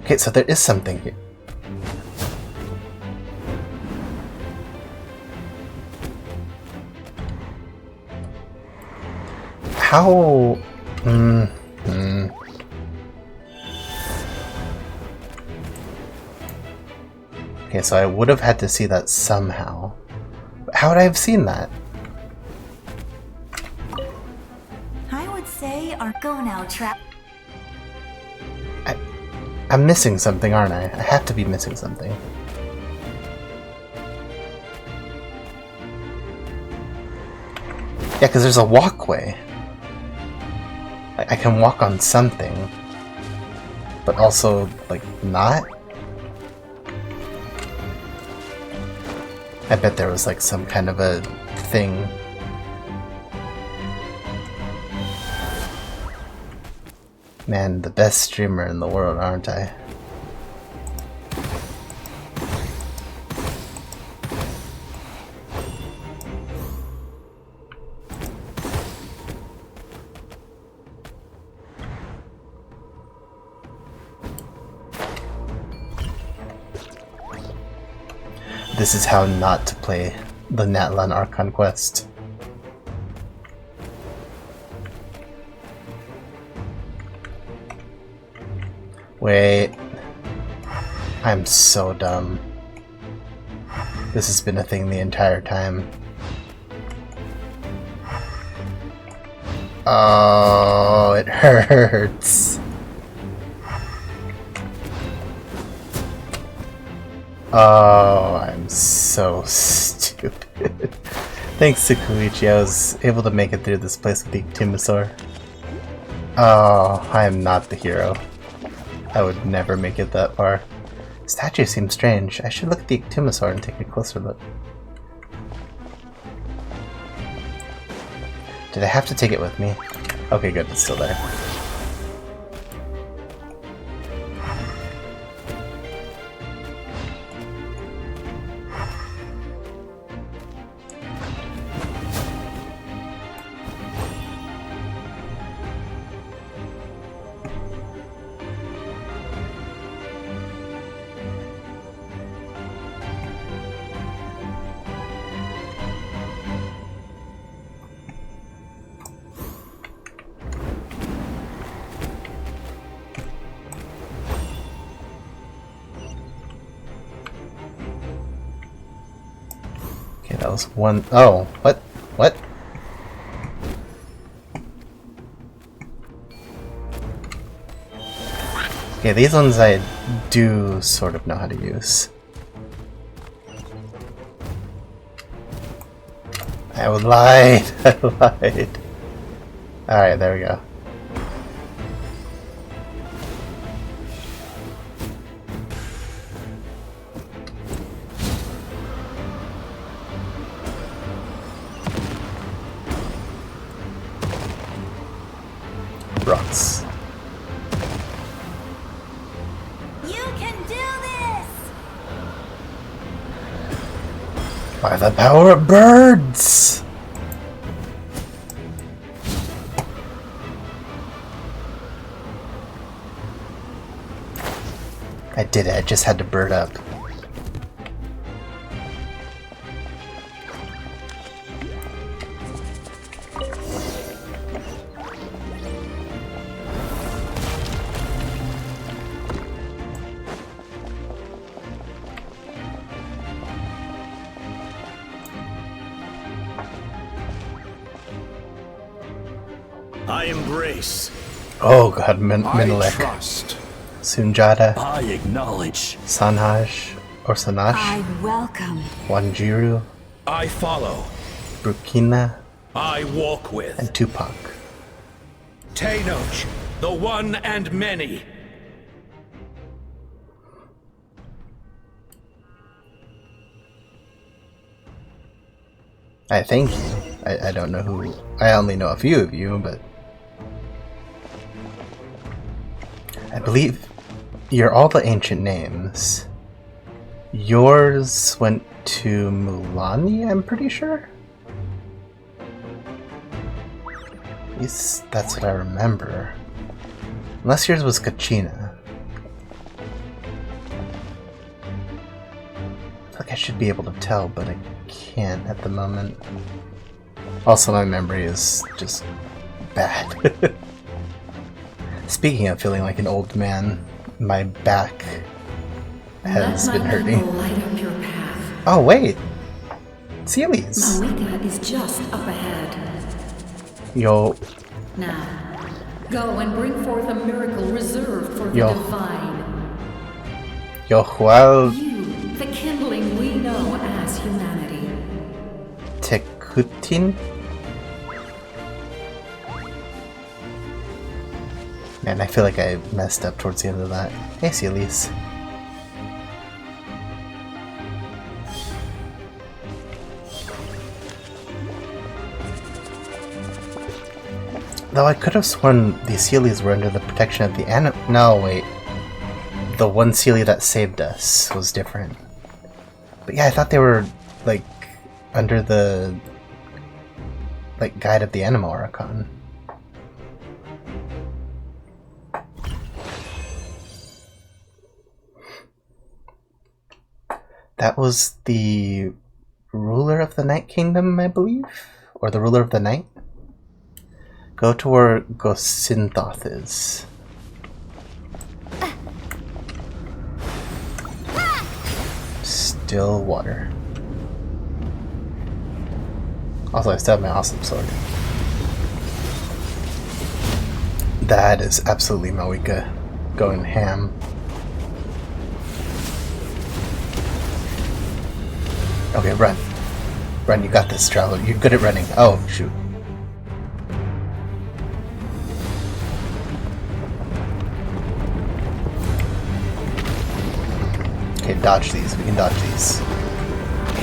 Okay, so there is something here. How... Okay, so I would have had to see that somehow. But how would I have seen that? I would say our go now trap. I'm missing something, aren't I? I have to be missing something. Yeah, because there's a walkway. I can walk on something, but also, like, not? I bet there was, like, some kind of a thing. Man, the best streamer in the world, aren't I? This is how not to play the Natlan Archon quest. Wait. I'm so dumb. This has been a thing the entire time. Oh, it hurts. Oh, I'm so stupid. Thanks to Koichi, I was able to make it through this place with the Ictimosaur. Oh, I am not the hero. I would never make it that far. Statue seems strange. I should look at the Ictimosaur and take a closer look. Did I have to take it with me? Okay, good, it's still there. That was one. Oh, what? What? Okay, these ones I do sort of know how to use. I lied. I lied. Alright, there we go. Rocks. You can do this! By the power of birds! I did it, I just had to bird up. I embrace. Oh god, Menelek. I trust. Sunjata. I acknowledge. Sanhaj or Sanash. I welcome. Wanjiru. I follow. Brukina. I walk with. And Tupac. Tenoch, the one and many. I thank you. I don't know who. I only know a few of you, but I believe you're all the ancient names. Yours went to Mulani, I'm pretty sure? At least that's what I remember. Unless yours was Kachina. I feel like I should be able to tell, but I can't at the moment. Also, my memory is just bad. Speaking of feeling like an old man, my back has been hurting. Oh wait! Sealies! Mawika is just up ahead. Yo. Now, go and bring forth a miracle reserved for the Yo. divine. Yo, Jual You, the kindling we know as humanity. Tekutin? And I feel like I messed up towards the end of that. Hey, Sealies. Though I could have sworn the Sealies were under the protection of the No, wait. The one Sealy that saved us was different. But yeah, I thought they were, like, under the, like, guide of the Anima Archon. That was the ruler of the Night Kingdom, I believe? Or the ruler of the night? Go to where Gosinthoth is. Still water. Also, I still have my awesome sword. That is absolutely Mawika going ham. Okay, run. Run, you got this, Traveler. You're good at running. Oh, shoot. Okay, dodge these. We can dodge these.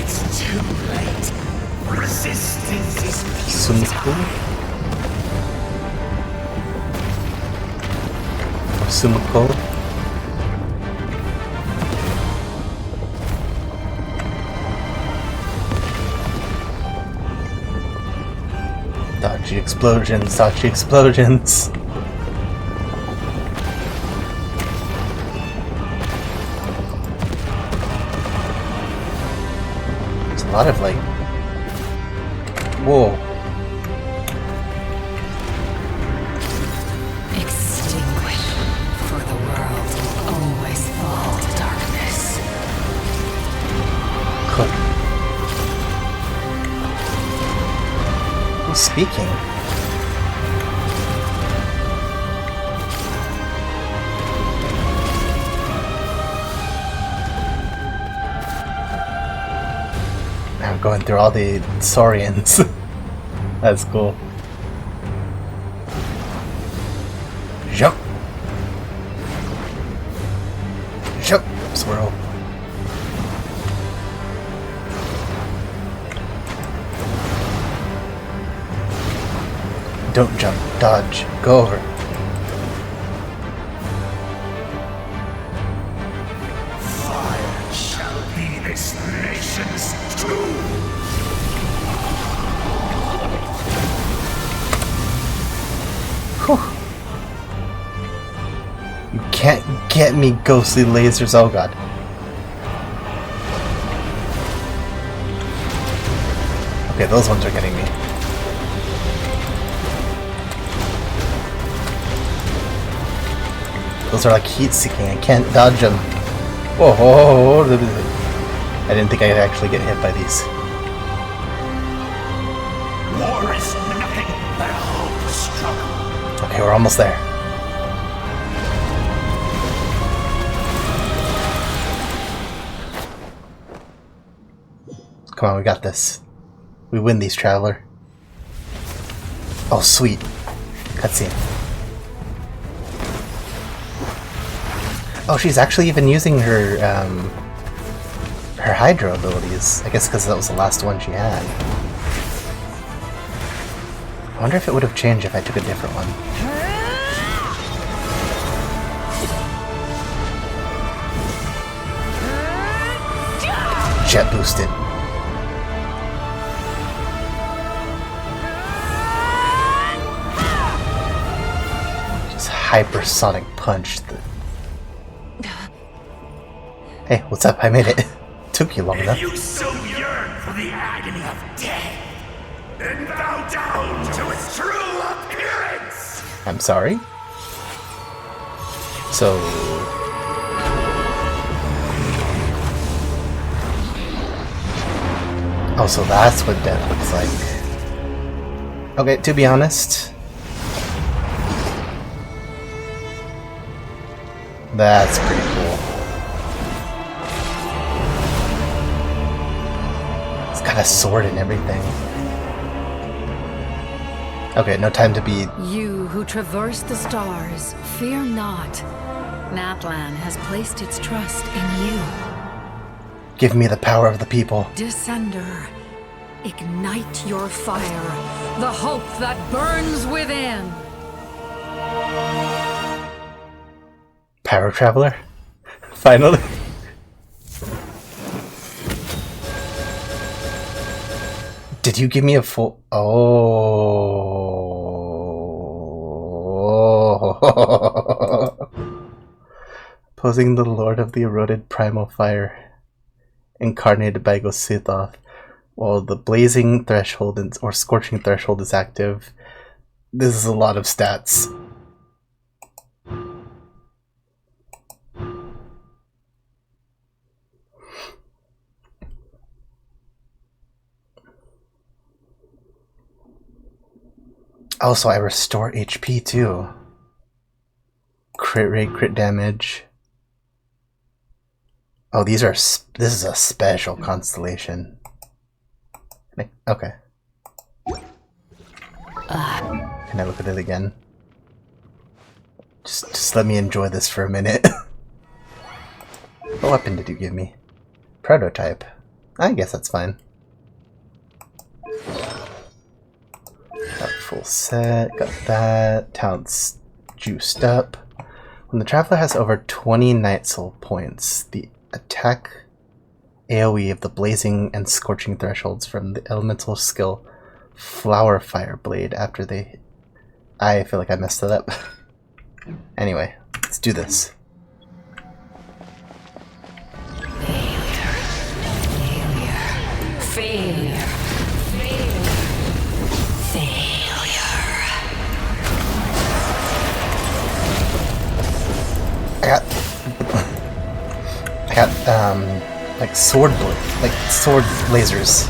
It's too late. Resistance is Sumikul? Or Sumikul? Dodgy explosions, dodgy explosions. There's a lot of like... Whoa. Extinguish, for the world will always fall to darkness. Cook. Who's speaking? I'm going through all the Saurians. That's cool. Jump! Jump! Swirl. Don't jump. Dodge. Go over. Fire shall be this nation's tomb. Whew. You can't get me, ghostly lasers. Oh god. Okay, those ones are getting me. Those are like heat-seeking. I can't dodge them. Whoa, whoa, whoa. I didn't think I'd actually get hit by these. War is nothing but a hopeless struggle. Okay, we're almost there. Come on, we got this. We win these, Traveler. Oh, sweet. Cutscene. Oh, she's actually even using her, her Hydro abilities. I guess because that was the last one she had. I wonder if it would have changed if I took a different one. Jet boosted. Just hypersonic punch. Hey, what's up? I made it. Took you long enough. You so yearn for the agony of death, then bow down to its true appearance. I'm sorry? So... Oh, so that's what death looks like. Okay, to be honest... That's pretty cool. It's got a sword and everything. Okay, no time to be... You who traverse the stars, fear not. Natlan has placed its trust in you. Give me the power of the people. Descender, ignite your fire, the hope that burns within. Power Traveler? Finally. Did you give me a full... Oh. Posing the Lord of the Eroded Primal Fire, incarnated by Gosithoth, while the Blazing Threshold or Scorching Threshold is active. This is a lot of stats. Also, I restore HP too. Crit rate, crit damage. Oh, this is a special constellation. Okay. Can I look at it again? Just let me enjoy this for a minute. What weapon did you give me? Prototype. I guess that's fine. Got full set, got that. Talent's juiced up. When the Traveler has over 20 Night Soul points, the attack AoE of the Blazing and Scorching Thresholds from the elemental skill Flower Fire Blade after they... I feel like I messed it up. Anyway, let's do this. Failure. I got like sword lasers.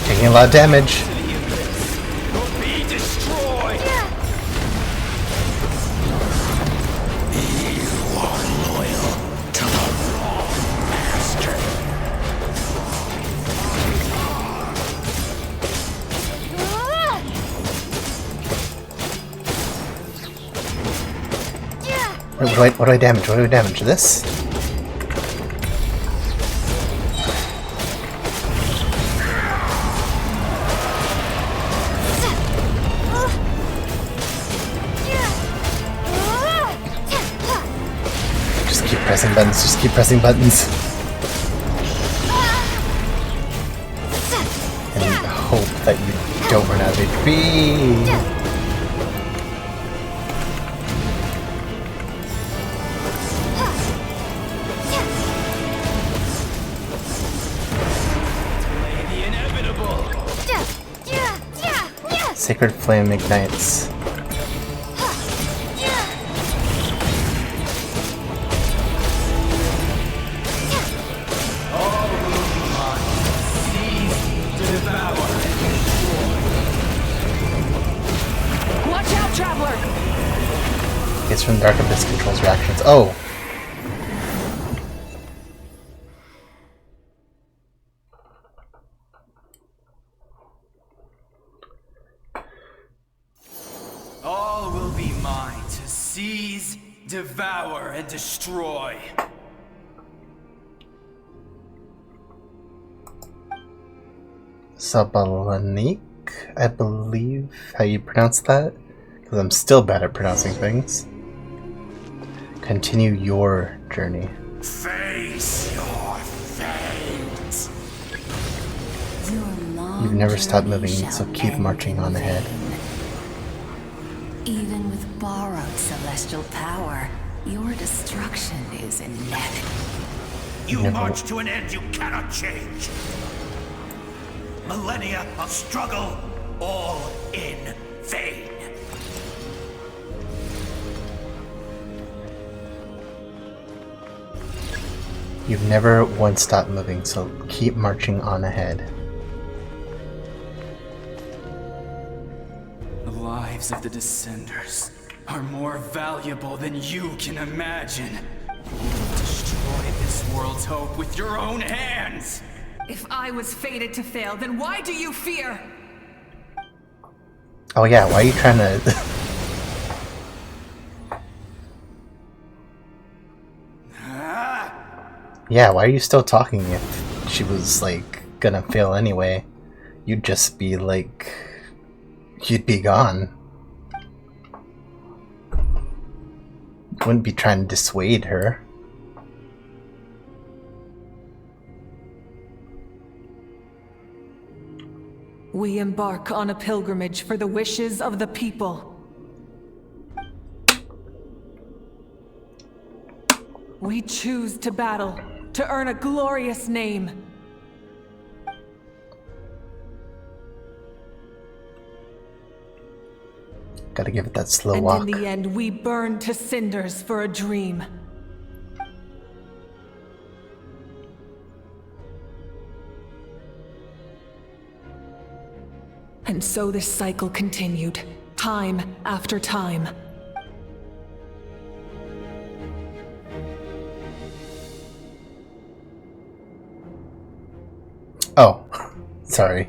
Taking a lot of damage. Be destroyed. You are loyal to the wrong master. What do I damage? What do I damage? This? Just keep pressing buttons, just keep pressing buttons. And hope that you don't run out of HP. Sacred Flame ignites. Watch out, Traveler! It's from Dark Abyss controls reactions. Oh! All will be mine to seize, devour, and destroy. Sabalanik, I believe how you pronounce that, because I'm still bad at pronouncing things. Continue your journey. Face your fate. You've never stopped moving, so keep marching on ahead. Even with borrowed celestial power, your destruction is inevitable. You march to an end you cannot change. Millennia of struggle, all in vain. You've never once stopped moving, so keep marching on ahead. The lives of the Descenders are more valuable than you can imagine. You will destroy this world's hope with your own hands! If I was fated to fail, then why do you fear? Oh yeah, why are you trying to... Yeah, why are you still talking if she was, like, gonna fail anyway? You'd just be, like... You'd be gone. Wouldn't be trying to dissuade her. We embark on a pilgrimage for the wishes of the people. We choose to battle, to earn a glorious name. Gotta give it that slow and walk. In the end, we burn to cinders for a dream. And so this cycle continued, time after time. Oh, sorry.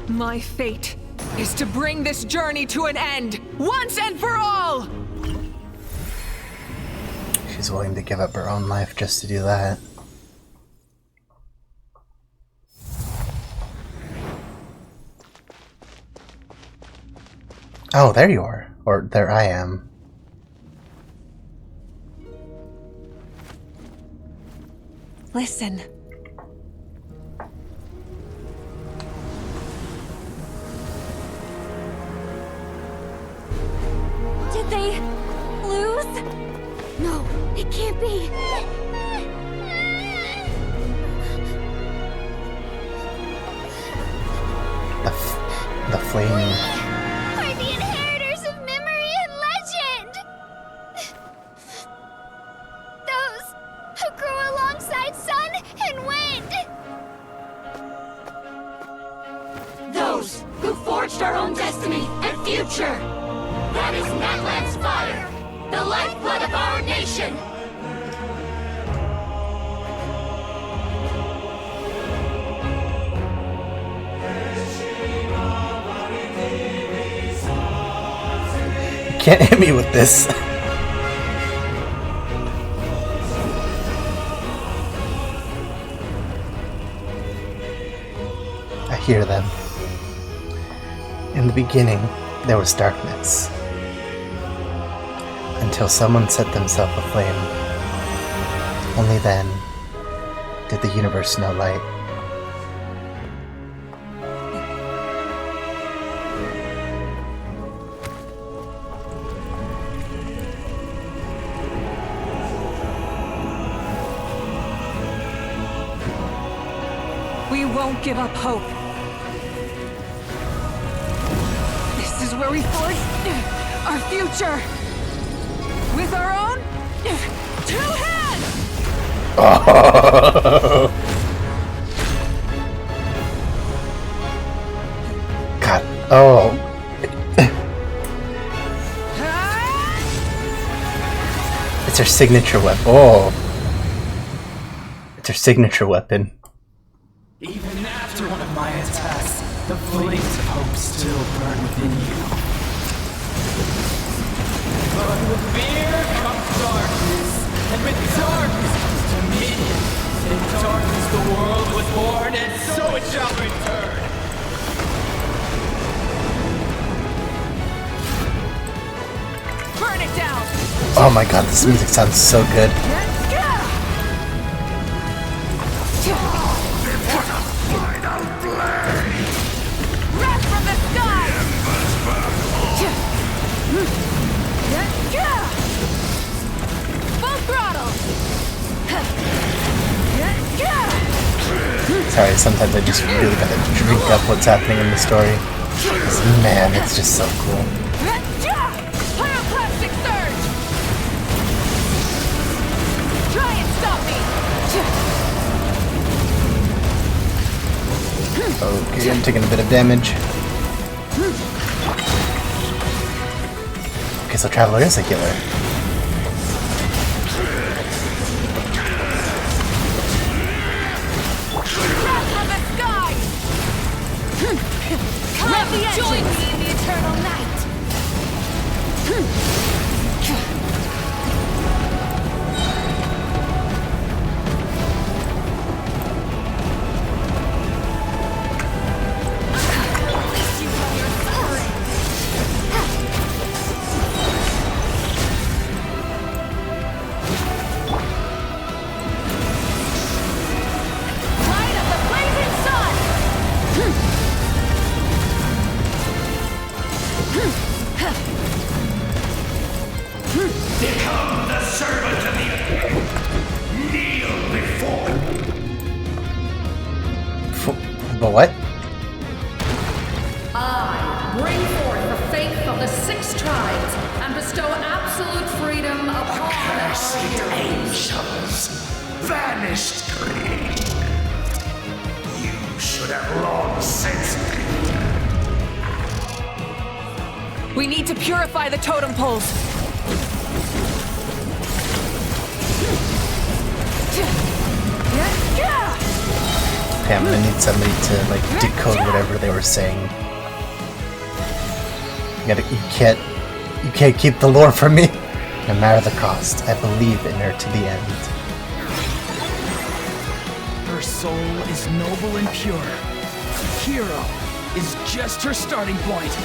My fate is to bring this journey to an end, once and for all! She's willing to give up her own life just to do that. Oh, there you are. Or there I am. Listen. Did they lose? No, it can't be. The flame. We're the inheritors of memory and legend! Those who grew alongside sun and wind! Those who forged our own destiny and future! That is Natlan's fire, the lifeblood of our nation! You can't hit me with this. I hear them. In the beginning, there was darkness. Until someone set themselves aflame. Only then did the universe know light. We won't give up hope. This is where we forge our future. With our own 2 hands! God. Oh. It's her signature weapon. Oh. It's her signature weapon. Even after one of my attacks, the flames of hope still burn within you. But with fear comes darkness, and with darkness comes dominion. In darkness the world was born, and so it shall return. Burn it down! Oh my god, this music sounds so good. Wrath from the sky! Full throttle! Sorry, sometimes I just really gotta drink up what's happening in the story. 'Cause, man, it's just so cool. Pyroclastic surge! Try and stop me! Okay, I'm taking a bit of damage. Okay, so Traveler is a killer. Come join me in the eternal night! Become the servant of the earth. Kneel before. But what? I bring forth the faith of the 6 tribes and bestow absolute freedom upon Accursed our angels, vanished greed. You should have long since been. We need to purify the totem poles. Okay, I'm gonna need somebody to like decode whatever they were saying. You can't keep the lore from me, no matter the cost. I believe in her to the end. Her soul is noble and pure. Hero is just her starting point.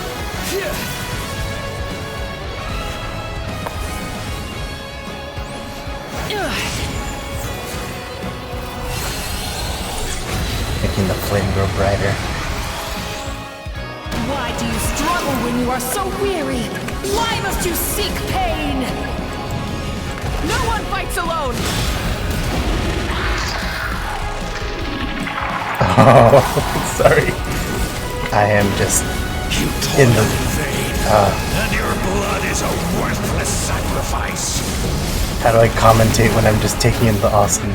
Making the flame grow brighter. Why do you struggle when you are so weary? Why must you seek pain? No one fights alone! Oh, sorry. I am just in the... And your blood is a worthless sacrifice. How do I commentate when I'm just taking in the awesome?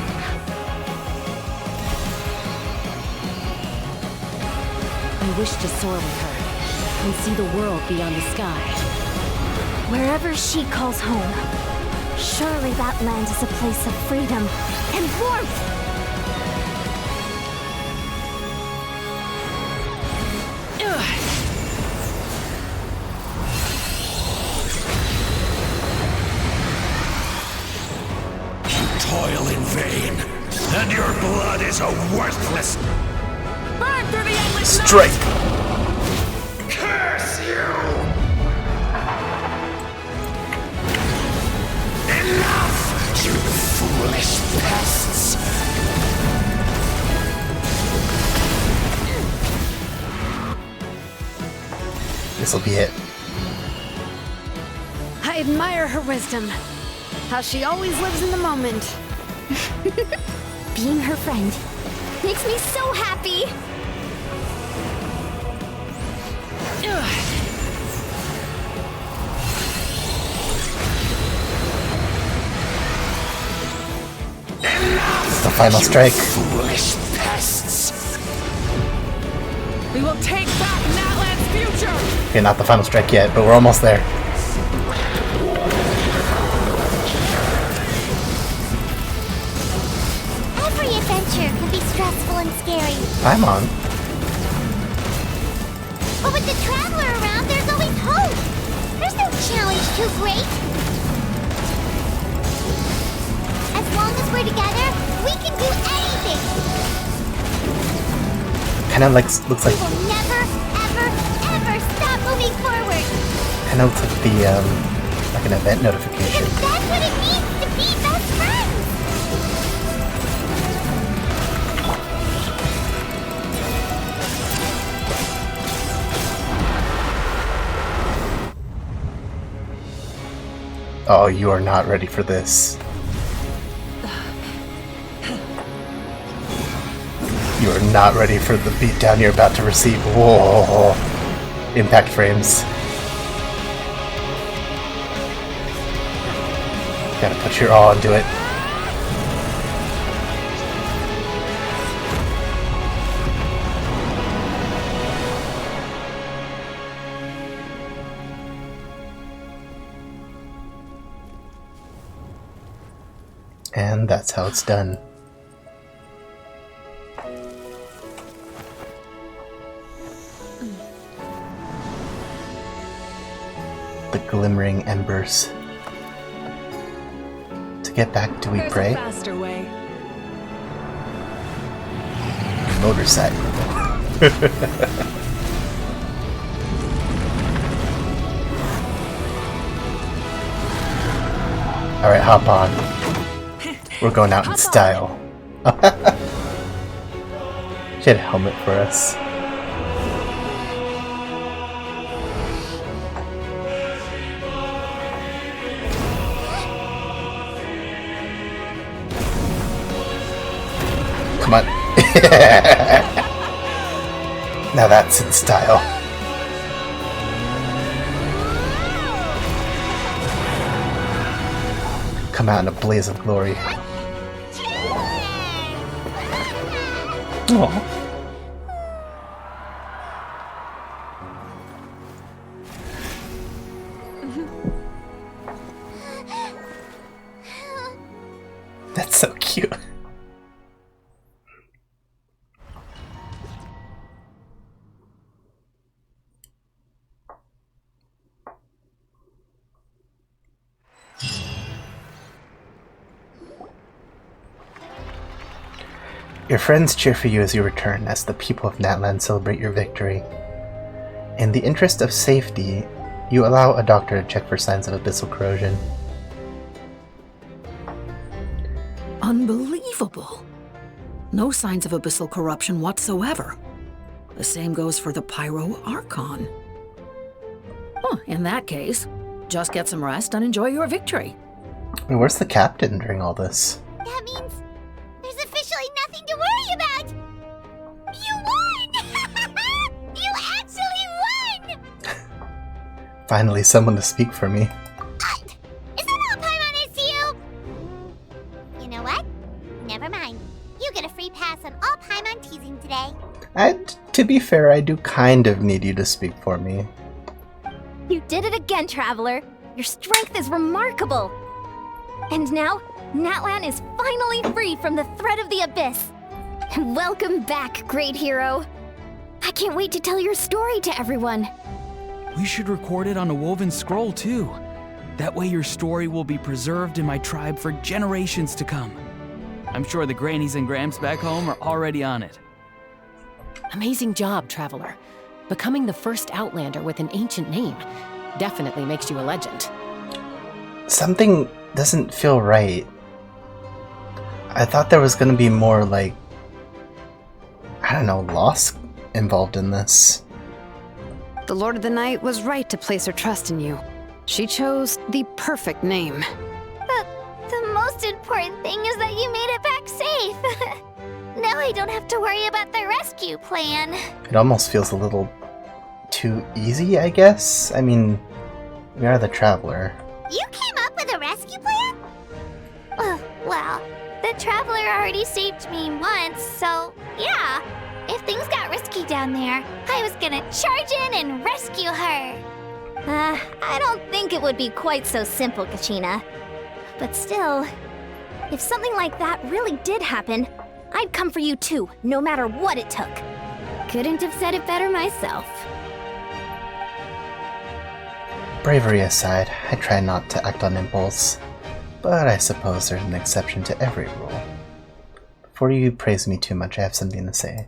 I wish to soar with her and see the world beyond the sky. Wherever she calls home, surely that land is a place of freedom and warmth. Toil in vain, and your blood is a worthless. Burn through the endless strike. Curse you! Enough, you foolish pests! This'll be it. I admire her wisdom. How she always lives in the moment. Being her friend makes me so happy. The final strike. Foolish pests! We will take back Natlan's future! Okay, not the final strike yet, but we're almost there. Every adventure can be stressful and scary. I'm on. But with the Traveler around, there's always hope. There's no challenge too great. As long as we're together, we can do anything. Kind of like looks like. We will never, ever, ever stop moving forward. Kind of looks like the like an event notification. Because that's what it means to be best friends. Oh, you are not ready for this. You are not ready for the beatdown you're about to receive. Whoa. Impact frames. Gotta put your all into it. And that's how it's done. The glimmering embers. To get back, do we pray? There's a faster way. Motorcycle. Alright, hop on. We're going out in style. She had a helmet for us. Come on. Now that's in style. Come out in a blaze of glory. Aww. That's so cute. Your friends cheer for you as you return, as the people of Natlan celebrate your victory. In the interest of safety, you allow a doctor to check for signs of abyssal corrosion. Unbelievable. No signs of abyssal corruption whatsoever. The same goes for the Pyro Archon. Oh, in that case, just get some rest and enjoy your victory. Where's the captain during all this? That means there's officially nothing to worry about! You won! You actually won! Finally, someone to speak for me. Is that all Paimon is to you? You know what? Never mind. You get a free pass on all Paimon teasing today. To be fair, I do kind of need you to speak for me. You did it again, Traveler. Your strength is remarkable. And now, Natlan is finally free from the threat of the abyss. Welcome back, great hero. I can't wait to tell your story to everyone. We should record it on a woven scroll, too. That way your story will be preserved in my tribe for generations to come. I'm sure the grannies and gramps back home are already on it. Amazing job, Traveler. Becoming the first Outlander with an ancient name definitely makes you a legend. Something doesn't feel right. I thought there was gonna be more, like, I don't know, loss involved in this. The Lord of the Night was right to place her trust in you. She chose the perfect name. The most important thing is that you made it back safe. Now I don't have to worry about the rescue plan. It almost feels a little too easy, I guess? I mean, we are the Traveler. You came up with a rescue plan? Well, the Traveler already saved me once, so yeah. If things got risky down there, I was gonna charge in and rescue her. I don't think it would be quite so simple, Kachina. But still, if something like that really did happen, I'd come for you too, no matter what it took. Couldn't have said it better myself. Bravery aside, I try not to act on impulse, but I suppose there's an exception to every rule. Before you praise me too much, I have something to say.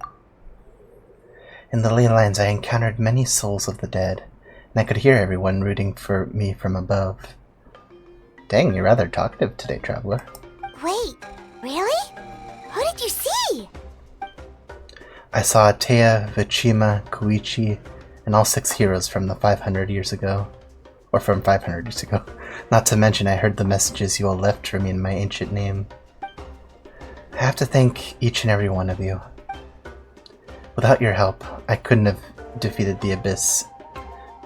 In the ley lines, I encountered many souls of the dead, and I could hear everyone rooting for me from above. Dang, you're rather talkative today, Traveler. Wait, really? Who did you see? I saw Atea, Vichima, Koichi, and all 6 heroes from the 500 years ago. Or from 500 years ago. Not to mention I heard the messages you all left for me in my ancient name. I have to thank each and every one of you. Without your help, I couldn't have defeated the Abyss.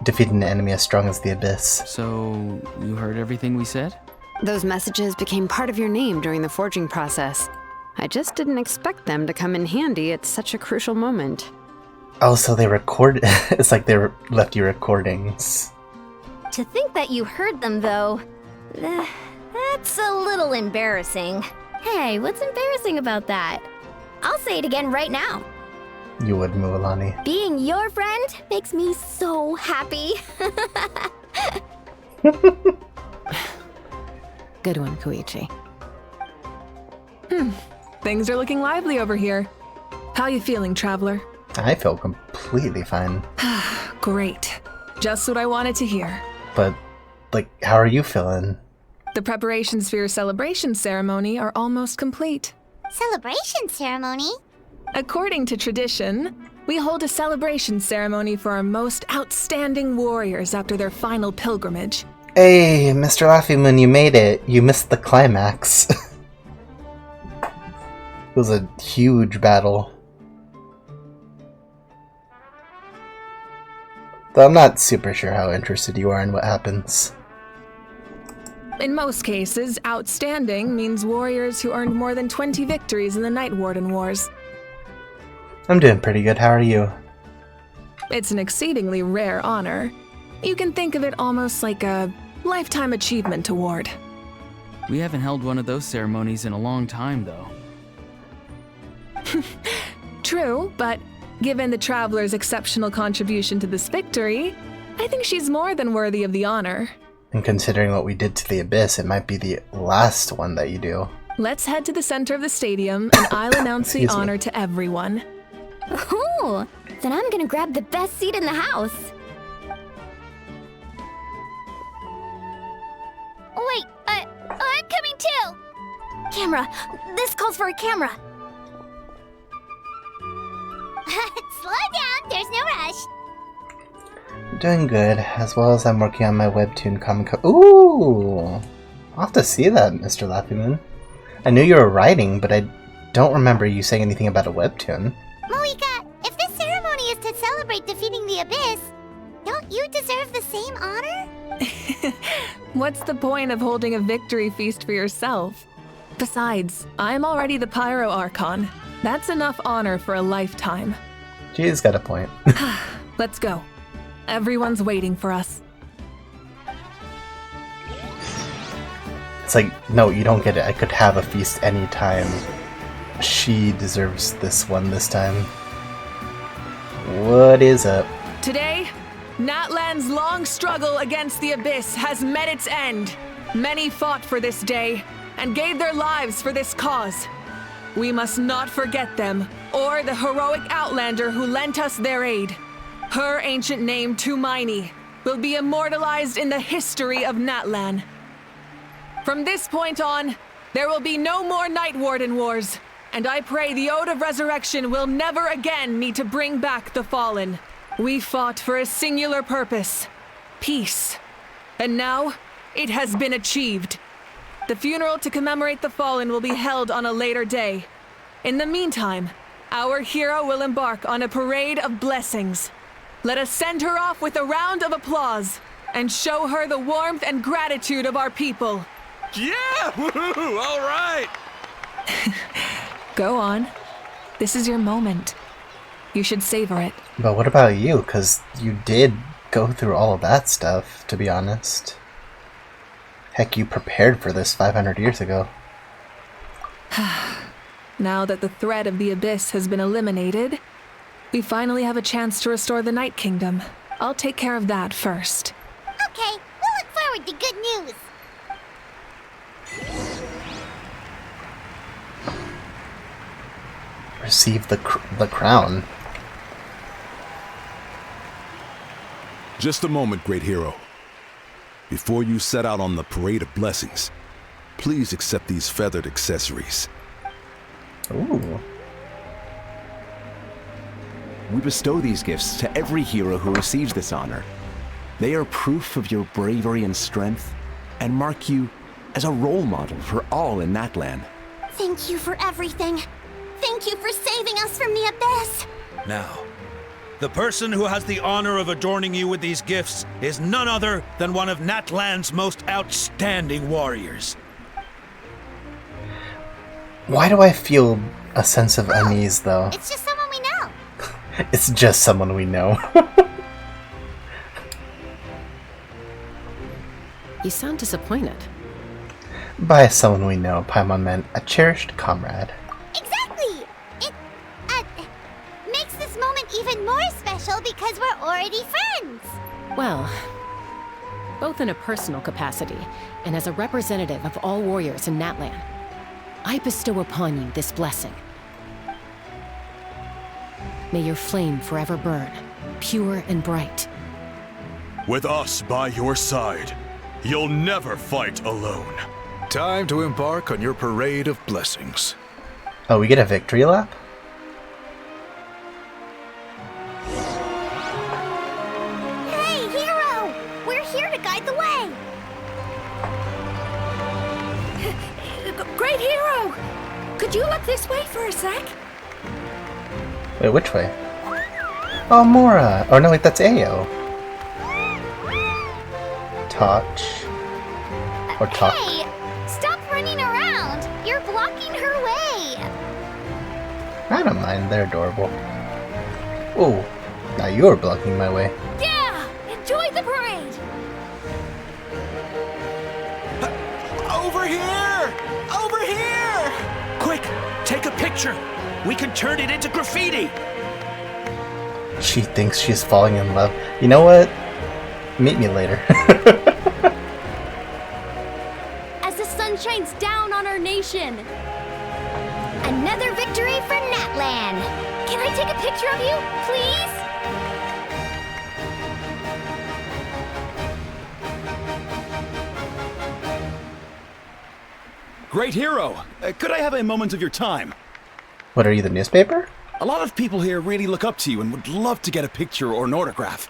Defeated an enemy as strong as the Abyss. So, you heard everything we said? Those messages became part of your name during the forging process. I just didn't expect them to come in handy at such a crucial moment. Oh, so they recorded. It's like they left you recordings. To think that you heard them, though, that's a little embarrassing. Hey, what's embarrassing about that? I'll say it again right now. You would, Mualani. Being your friend makes me so happy. Good one, Koichi. Things are looking lively over here. How you feeling, Traveler? I feel completely fine. Great. Just what I wanted to hear. But, like, how are you feeling? The preparations for your celebration ceremony are almost complete. Celebration ceremony? According to tradition, we hold a celebration ceremony for our most outstanding warriors after their final pilgrimage. Hey, Mr. Laffymoon, you made it. You missed the climax. It was a huge battle. Though I'm not super sure how interested you are in what happens. In most cases, outstanding means warriors who earned more than 20 victories in the Night Warden Wars. I'm doing pretty good. How are you? It's an exceedingly rare honor. You can think of it almost like a lifetime achievement award. We haven't held one of those ceremonies in a long time, though. True, but given the Traveler's exceptional contribution to this victory, I think she's more than worthy of the honor. And considering what we did to the Abyss, it might be the last one that you do. Let's head to the center of the stadium, and I'll announce the honor to everyone. Ooh, then I'm gonna grab the best seat in the house. Wait, I'm coming too! Camera! This calls for a camera! Slow down, there's no rush. Doing good, as well as I'm working on my webtoon comic. Ooh! I'll have to see that, Mr. Laffymoon. I knew you were writing, but I don't remember you saying anything about a webtoon. Moika, if this ceremony is to celebrate defeating the Abyss, don't you deserve the same honor? What's the point of holding a victory feast for yourself? Besides, I'm already the Pyro Archon. That's enough honor for a lifetime. She's got a point. Let's go. Everyone's waiting for us. It's like, no, you don't get it. I could have a feast anytime. She deserves this one this time. What is up? Today, Natlan's long struggle against the Abyss has met its end. Many fought for this day and gave their lives for this cause. We must not forget them, or the heroic Outlander who lent us their aid. Her ancient name, Tumaini, will be immortalized in the history of Natlan. From this point on, there will be no more Night Warden Wars, and I pray the Ode of Resurrection will never again need to bring back the Fallen. We fought for a singular purpose, peace, and now it has been achieved. The funeral to commemorate the Fallen will be held on a later day. In the meantime, our hero will embark on a parade of blessings. Let us send her off with a round of applause and show her the warmth and gratitude of our people. Yeah! Woohoo! All right! Go on. This is your moment. You should savor it. But what about you? Because you did go through all of that stuff, to be honest. Heck, you prepared for this 500 years ago. Now that the threat of the Abyss has been eliminated, we finally have a chance to restore the Night Kingdom. I'll take care of that first. Okay, we'll look forward to good news. Receive the crown. Just a moment, great hero. Before you set out on the parade of blessings, please accept these feathered accessories. Ooh. We bestow these gifts to every hero who receives this honor. They are proof of your bravery and strength, and mark you as a role model for all in Natlan. Thank you for everything. Thank you for saving us from the Abyss. Now, the person who has the honor of adorning you with these gifts is none other than one of Natlan's most outstanding warriors. Why do I feel a sense of unease, though? It's just someone we know. It's just someone we know. You sound disappointed. By someone we know, Paimon meant a cherished comrade. Exactly! It makes this moment even more special because we're already friends. Well, both in a personal capacity and as a representative of all warriors in Natlan, I bestow upon you this blessing. May your flame forever burn, pure and bright. With us by your side, you'll never fight alone. Time to embark on your parade of blessings. Oh, we get a victory lap? Hey, hero! We're here to guide the way. Great hero! Could you look this way for a sec? Wait, which way? Oh, Mora! Oh no, wait, that's Ayo. Touch. Or talk. Hey! Stop running around! You're blocking her way! I don't mind, they're adorable. Oh, now you're blocking my way. Yeah! Enjoy the parade! Over here! Over here! Quick, take a picture. We can turn it into graffiti. She thinks she's falling in love. You know what? Meet me later. As the sun shines down on our nation. Another victory for Natlan. Can I take a picture of you, please? Great hero! Could I have a moment of your time? What, are you the newspaper? A lot of people here really look up to you and would love to get a picture or an autograph.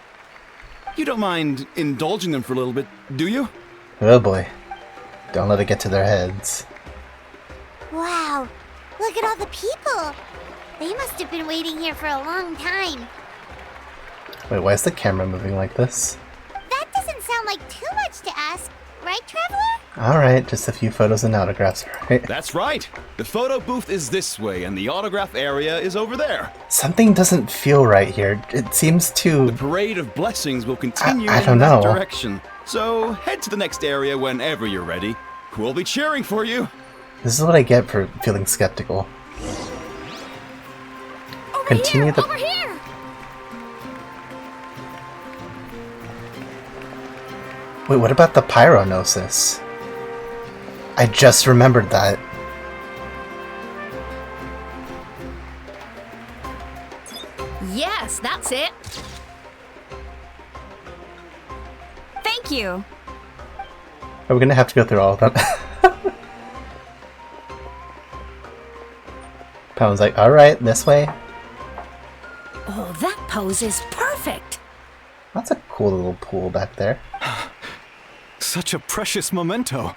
You don't mind indulging them for a little bit, do you? Oh boy. Don't let it get to their heads. Wow, look at all the people. They must have been waiting here for a long time. Wait, why is the camera moving like this? That doesn't sound like too much to ask, right, Traveler? Alright, just a few photos and autographs, right? That's right! The photo booth is this way and the autograph area is over there. Something doesn't feel right here. It seems to... The parade of blessings will continue I in don't that know. direction. So head to the next area whenever you're ready. We'll be cheering for you. This is what I get for feeling skeptical. Continue the... Over here! Wait, what about the pyronosis? I just remembered that. Yes, that's it. Thank you. Are we gonna have to go through all of them? Pound's like, alright, this way. Oh, that pose is perfect. That's a cool little pool back there. Such a precious memento.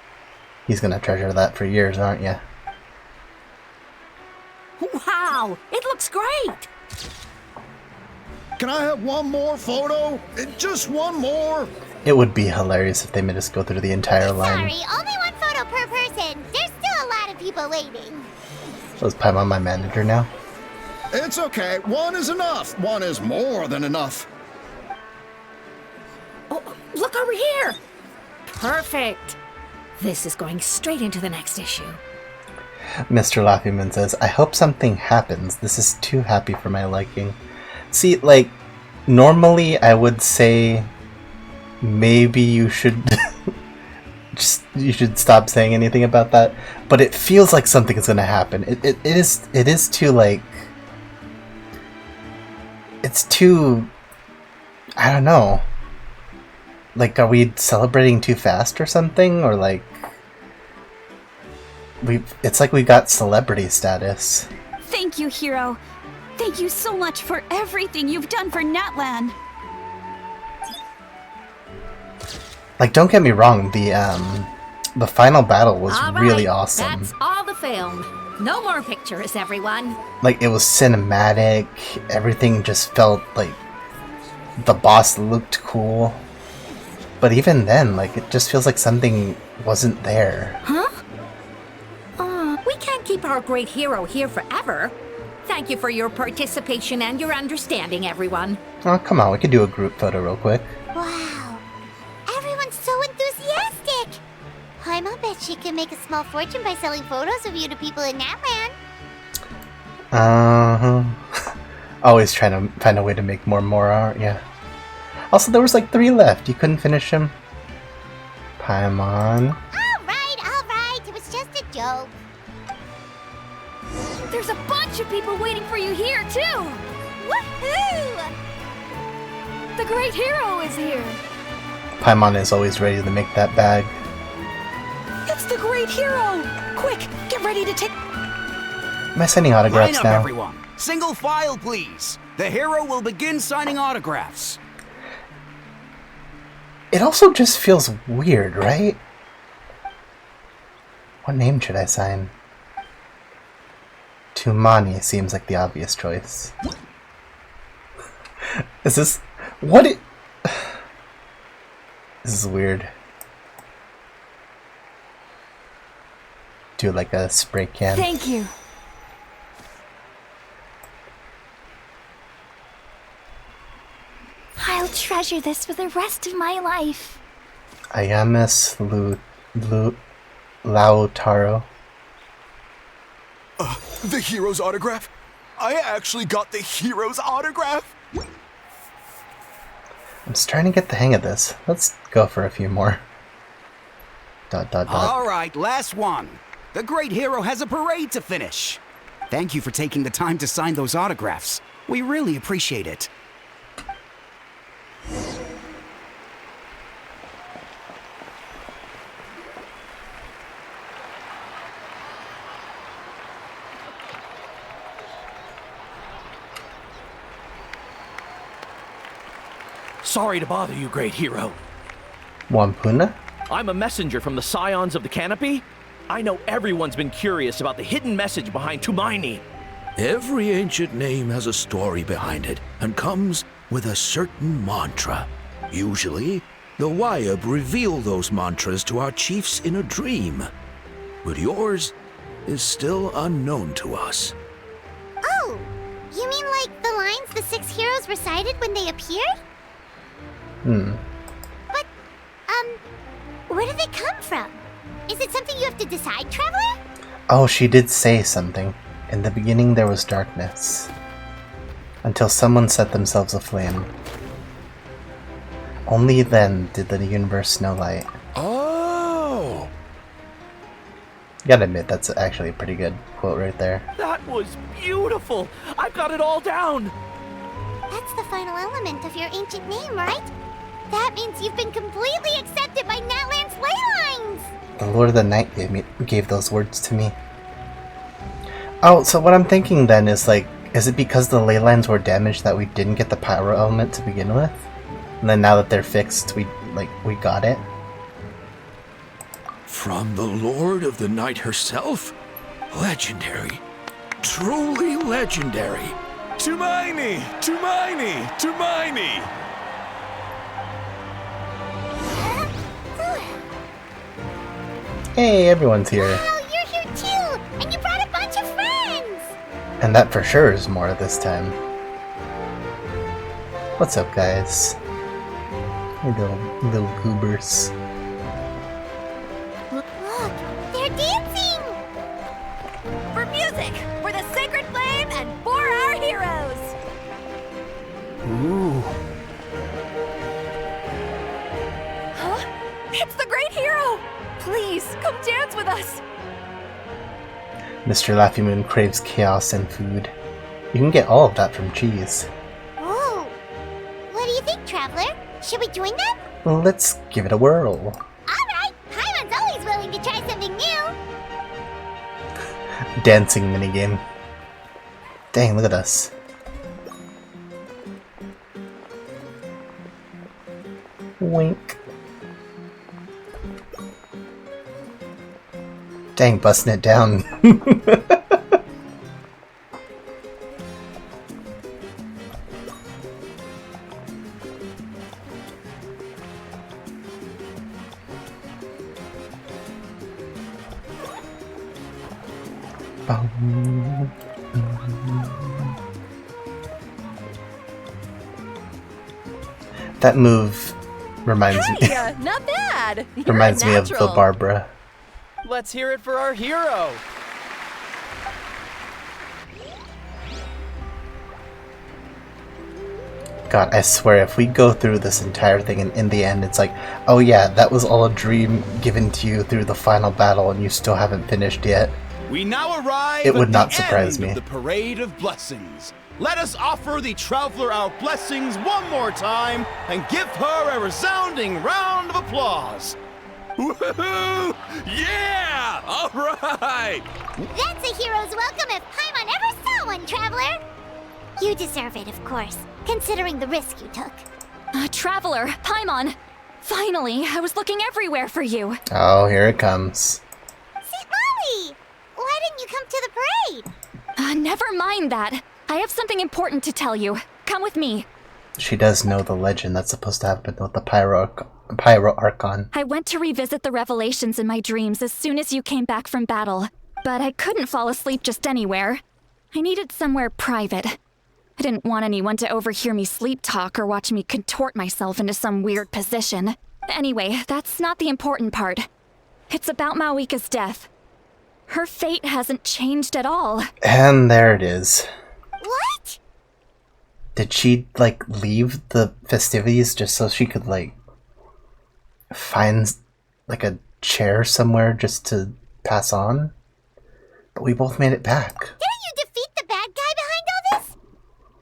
He's gonna treasure that for years, aren't you? Wow, it looks great. Can I have one more photo? Just one more? It would be hilarious if they made us go through the entire line. Sorry, only one photo per person. There's still a lot of people waiting. So is Paimon my manager now? It's okay. One is enough. One is more than enough. Oh, look over here. Perfect. This is going straight into the next issue. Mr. Laffyman says, I hope something happens. This is too happy for my liking. See, like, normally I would say maybe you should you should stop saying anything about that, but it feels like something is gonna happen. It is too, like, it's too, I don't know. Like, are we celebrating too fast or something? Or like, it's like we got celebrity status. Thank you, hero. Thank you so much for everything you've done for Natlan. Like, don't get me wrong, the final battle was All right, really awesome. That's all the film. No more pictures, everyone. Like, it was cinematic. Everything just felt like the boss looked cool. But even then, like, it just feels like something wasn't there. Huh? We can't keep our great hero here forever. Thank you for your participation and your understanding, everyone. Oh, come on, we could do a group photo real quick. Wow. Everyone's so enthusiastic. Paimon bet she can make a small fortune by selling photos of you to people in Natlan. Always trying to find a way to make more art, yeah. Also, there was like 3 left. You couldn't finish them? Paimon. Alright. It was just a joke. There's a bunch of people waiting for you here, too! Woohoo! The great hero is here! Paimon is always ready to make that bag. It's the great hero! Quick, get ready to take... Am I signing autographs Line up, now? everyone. Single file, please. The hero will begin signing autographs. It also just feels weird, right? What name should I sign? Tumani seems like the obvious choice. Is this... What it... This is weird. Do like a spray can. Thank you. I'll treasure this for the rest of my life. Ayamis Lautaro. The hero's autograph? I actually got the hero's autograph? I'm starting to get the hang of this. Let's go for a few more. ... All right, last one. The great hero has a parade to finish. Thank you for taking the time to sign those autographs. We really appreciate it. Sorry to bother you, great hero. Wampuna? I'm a messenger from the Scions of the Canopy. I know everyone's been curious about the hidden message behind Tumaini. Every ancient name has a story behind it and comes with a certain mantra. Usually, the Wayab reveal those mantras to our chiefs in a dream. But yours is still unknown to us. Oh, you mean like the lines the 6 heroes recited when they appeared? But, where do they come from? Is it something you have to decide, Traveler? Oh, she did say something. In the beginning there was darkness. Until someone set themselves aflame. Only then did the universe know light. Oh! Gotta admit, that's actually a pretty good quote right there. That was beautiful! I've got it all down! That's the final element of your ancient name, right? That means you've been completely accepted by Natlan's ley lines! The Lord of the Night gave those words to me. Oh, so what I'm thinking then is like, is it because the ley lines were damaged that we didn't get the pyro element to begin with? And then now that they're fixed, we got it? From the Lord of the Night herself? Legendary. Truly legendary. Tumaini! Tumaini! Tumaini! Hey, everyone's here. Wow, you're here too! And you brought a bunch of friends! And that for sure is more this time. What's up, guys? Hey, little goobers. Look, they're dancing! For music, for the sacred flame, and for our heroes! Ooh. Huh? It's the great hero! Please, come dance with us! Mr. Laffy Moon craves chaos and food. You can get all of that from cheese. Oh! What do you think, Traveler? Should we join them? Let's give it a whirl. Alright! Paimon's always willing to try something new! Dancing minigame. Dang, look at us. Wink. Dang, busting it down. That move reminds me. Hey, not bad. You're reminds a me of the natural. Barbara. Let's hear it for our hero. God, I swear, if we go through this entire thing and in the end it's like, oh yeah, that was all a dream given to you through the final battle and you still haven't finished yet. We now arrive It would at not the surprise end me. of the Parade of Blessings. Let us offer the traveler our blessings one more time and give her a resounding round of applause. Woohoo! Yeah! All right! That's a hero's welcome if Paimon ever saw one, Traveler! You deserve it, of course, considering the risk you took. Traveler, Paimon! Finally, I was looking everywhere for you. Oh, here it comes. St. Molly! Why didn't you come to the parade? Never mind that. I have something important to tell you. Come with me. She does know the legend that's supposed to happen with the Pyro Archon. I went to revisit the revelations in my dreams as soon as you came back from battle, but I couldn't fall asleep just anywhere. I needed somewhere private. I didn't want anyone to overhear me sleep talk or watch me contort myself into some weird position. Anyway, that's not the important part. It's about Mawika's death. Her fate hasn't changed at all. And there it is. What? Did she, like, leave the festivities just so she could, like, find, like, a chair somewhere just to pass on? But we both made it back. Didn't you defeat the bad guy behind all this?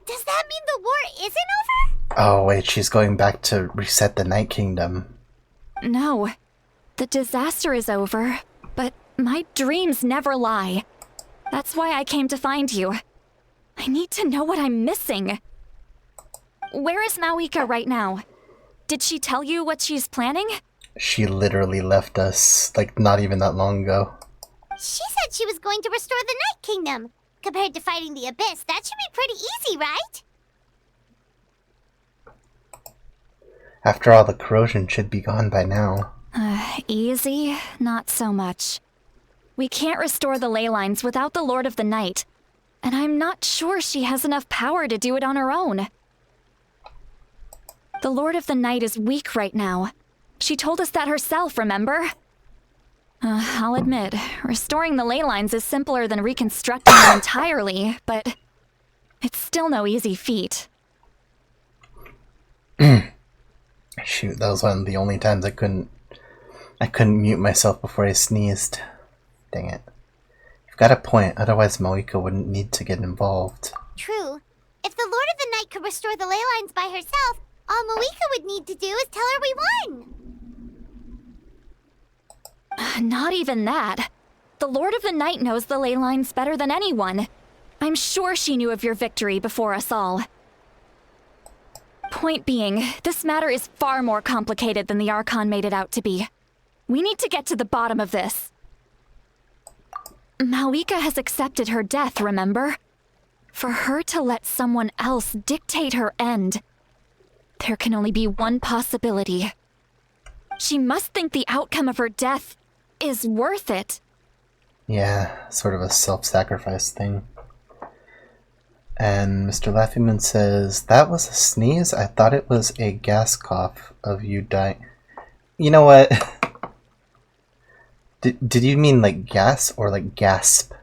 Does that mean the war isn't over? Oh, wait, she's going back to reset the Night Kingdom. No. The disaster is over, but my dreams never lie. That's why I came to find you. I need to know what I'm missing. Where is Mawika right now? Did she tell you what she's planning? She literally left us, like, not even that long ago. She said she was going to restore the Night Kingdom. Compared to fighting the Abyss, that should be pretty easy, right? After all, the corrosion should be gone by now. Easy? Not so much. We can't restore the ley lines without the Lord of the Night, and I'm not sure she has enough power to do it on her own. The Lord of the Night is weak right now. She told us that herself, remember? I'll admit, restoring the ley lines is simpler than reconstructing them entirely, but it's still no easy feat. Shoot, that was one of the only times I couldn't mute myself before I sneezed. Dang it. You've got a point, otherwise Mawika wouldn't need to get involved. True. If the Lord of the Night could restore the ley lines by herself, all Mawika would need to do is tell her we won. Not even that. The Lord of the Night knows the ley lines better than anyone. I'm sure she knew of your victory before us all. Point being, this matter is far more complicated than the Archon made it out to be. We need to get to the bottom of this. Mawika has accepted her death, remember? For her to let someone else dictate her end, there can only be one possibility. She must think the outcome of her death is worth it. Yeah, sort of a self-sacrifice thing. And Mr. Laughingman says, that was a sneeze? I thought it was a gas cough of you dying. You know what? Did you mean like gas or like gasp?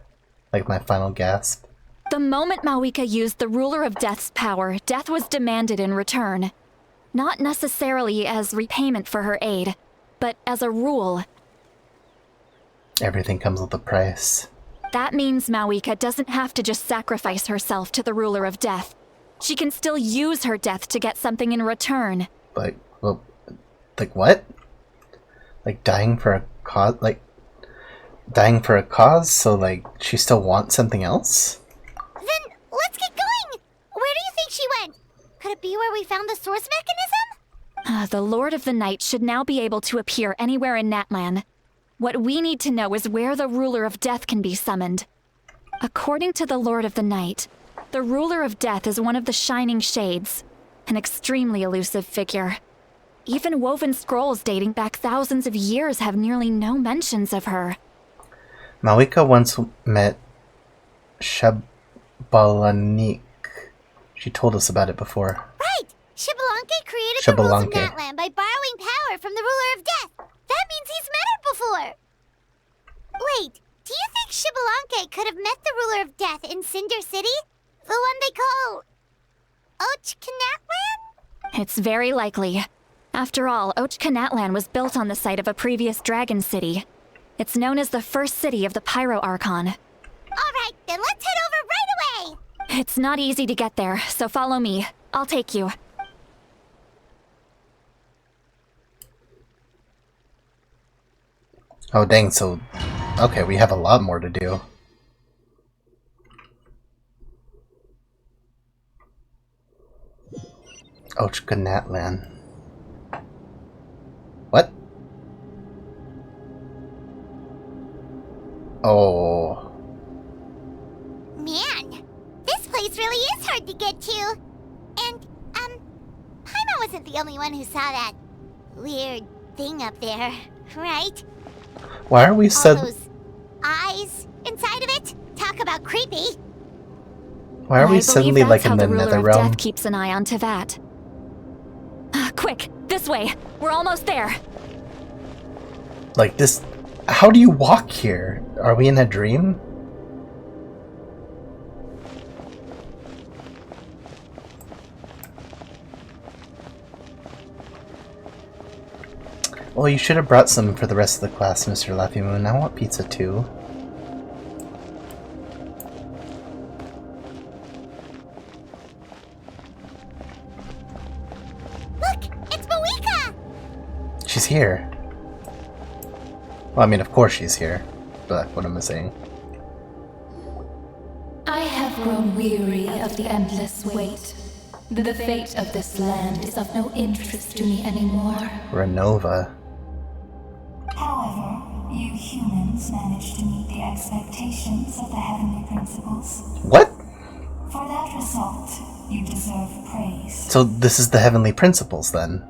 Like my final gasp? The moment Mawika used the Ruler of Death's power, death was demanded in return. Not necessarily as repayment for her aid, but as a rule. Everything comes with a price. That means Mawika doesn't have to just sacrifice herself to the Ruler of Death. She can still use her death to get something in return. Like, well, like what? Like dying for a cause? Like, dying for a cause? So, like, she still wants something else? Then, let's get going! Where do you think she went? Could it be where we found the source mechanism? The Lord of the Night should now be able to appear anywhere in Natlan. What we need to know is where the Ruler of Death can be summoned. According to the Lord of the Night, the Ruler of Death is one of the Shining Shades, an extremely elusive figure. Even woven scrolls dating back thousands of years have nearly no mentions of her. Mawika once met Shabalanik. She told us about it before. Right! Xbalanque created the rules of Xbalanque. Natlan by borrowing power from the ruler of death. That means he's met it before. Wait, do you think Xbalanque could have met the ruler of death in Cinder City? The one they call... Natlan? It's very likely. After all, Natlan was built on the site of a previous dragon city. It's known as the first city of the Pyro Archon. Alright, then let's head over right away! It's not easy to get there, so follow me. I'll take you. Oh dang, so... Okay, we have a lot more to do. Natlan. What? Oh. Man, this place really is hard to get to. And, Paimon wasn't the only one who saw that weird thing up there, right? Why are we All those eyes inside of it? Talk about creepy. Why are we suddenly like in the Nether realm? Death keeps an eye on Teyvat. Quick, this way. We're almost there. Like this... How do you walk here? Are we in a dream? Well, you should have brought some for the rest of the class, Mr. Laffy Moon. I want pizza too. Look, it's Mawika! She's here. Well, I mean, of course she's here. But what am I saying? I have grown weary of the endless wait. The fate of this land is of no interest to me anymore. Renova. However, you humans managed to meet the expectations of the heavenly principles. What? For that result, you deserve praise. So this is the heavenly principles, then?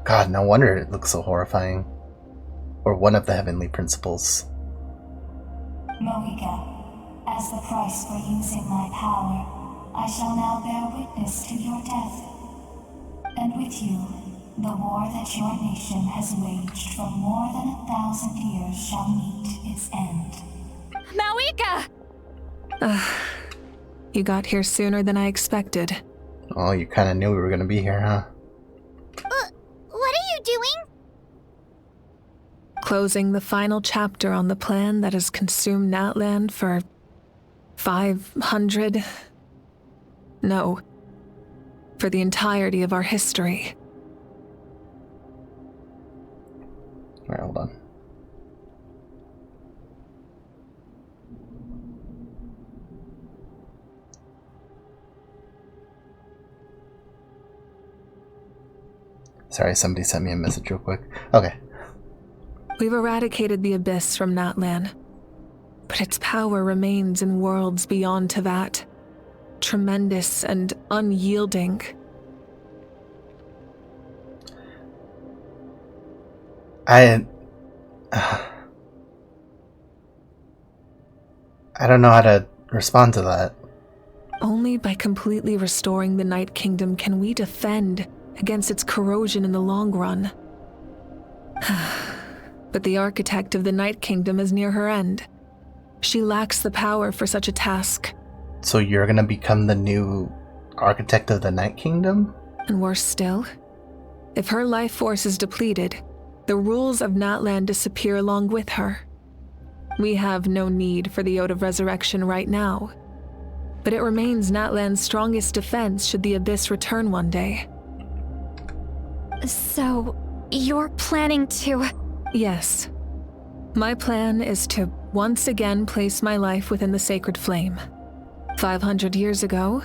God, no wonder it looks so horrifying. Or one of the heavenly principles. Mohica, as the price for using my power, I shall now bear witness to your death. And with you, the war that your nation has waged for more than 1,000 years shall meet its end. Mawika! You got here sooner than I expected. Oh, you kind of knew we were going to be here, huh? What are you doing? Closing the final chapter on the plan that has consumed Natlan for 500... No. For the entirety of our history. Alright, hold on. Sorry, somebody sent me a message real quick. Okay. We've eradicated the Abyss from Natlan, but its power remains in worlds beyond Teyvat. Tremendous and unyielding. I don't know how to respond to that. Only by completely restoring the Night Kingdom can we defend against its corrosion in the long run. But the architect of the Night Kingdom is near her end. She lacks the power for such a task. So you're gonna become the new architect of the Night Kingdom? And worse still, if her life force is depleted, the rules of Natlan disappear along with her. We have no need for the Ode of Resurrection right now, but it remains Natlan's strongest defense should the Abyss return one day. So, you're planning to... Yes. My plan is to once again place my life within the sacred flame. 500 years ago,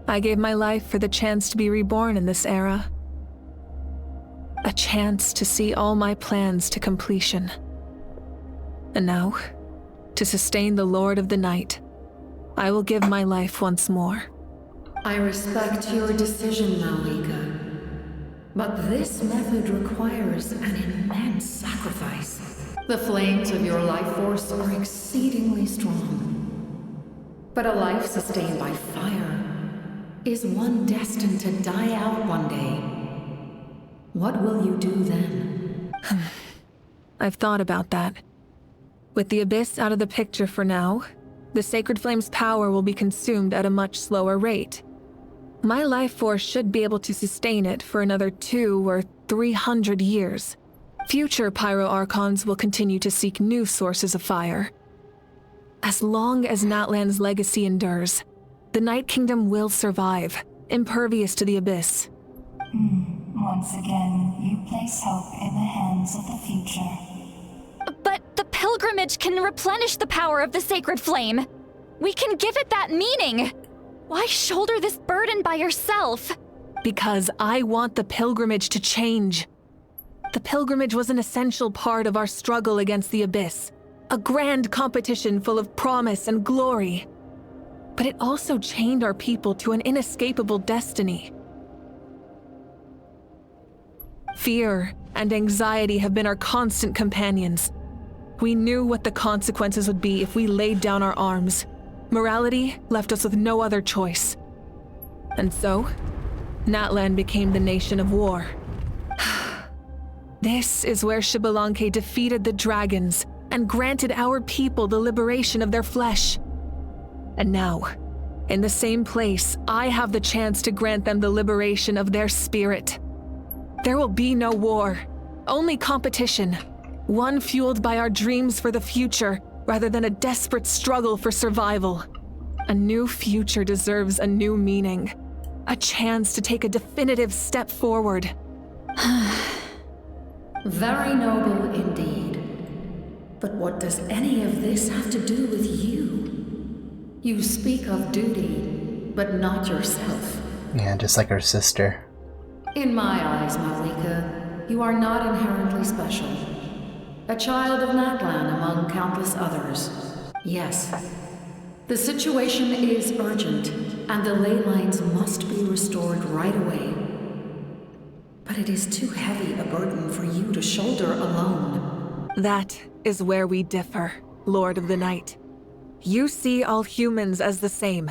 I gave my life for the chance to be reborn in this era. A chance to see all my plans to completion. And now, to sustain the Lord of the Night, I will give my life once more. I respect your decision, Malika. But this method requires an immense sacrifice. The flames of your life force are exceedingly strong. But a life sustained by fire is one destined to die out one day. What will you do then? I've thought about that. With the Abyss out of the picture for now, the Sacred Flame's power will be consumed at a much slower rate. My life force should be able to sustain it for another 200 or 300 years. Future Pyro Archons will continue to seek new sources of fire. As long as Natlan's legacy endures, the Night Kingdom will survive, impervious to the Abyss. Once again, you place hope in the hands of the future. But the pilgrimage can replenish the power of the Sacred Flame. We can give it that meaning. Why shoulder this burden by yourself? Because I want the pilgrimage to change. The pilgrimage was an essential part of our struggle against the Abyss, a grand competition full of promise and glory. But it also chained our people to an inescapable destiny. Fear and anxiety have been our constant companions. We knew what the consequences would be if we laid down our arms. Morality left us with no other choice. And so, Natlan became the nation of war. This is where Xbalanque defeated the dragons and granted our people the liberation of their flesh. And now, in the same place, I have the chance to grant them the liberation of their spirit. There will be no war, only competition, one fueled by our dreams for the future rather than a desperate struggle for survival. A new future deserves a new meaning, a chance to take a definitive step forward. Very noble indeed. But what does any of this have to do with you? You speak of duty, but not yourself. Yeah, just like her sister. In my eyes, Malika, you are not inherently special. A child of Natlan among countless others. Yes, the situation is urgent, and the ley lines must be restored right away. But it is too heavy a burden for you to shoulder alone. That is where we differ, Lord of the Night. You see all humans as the same,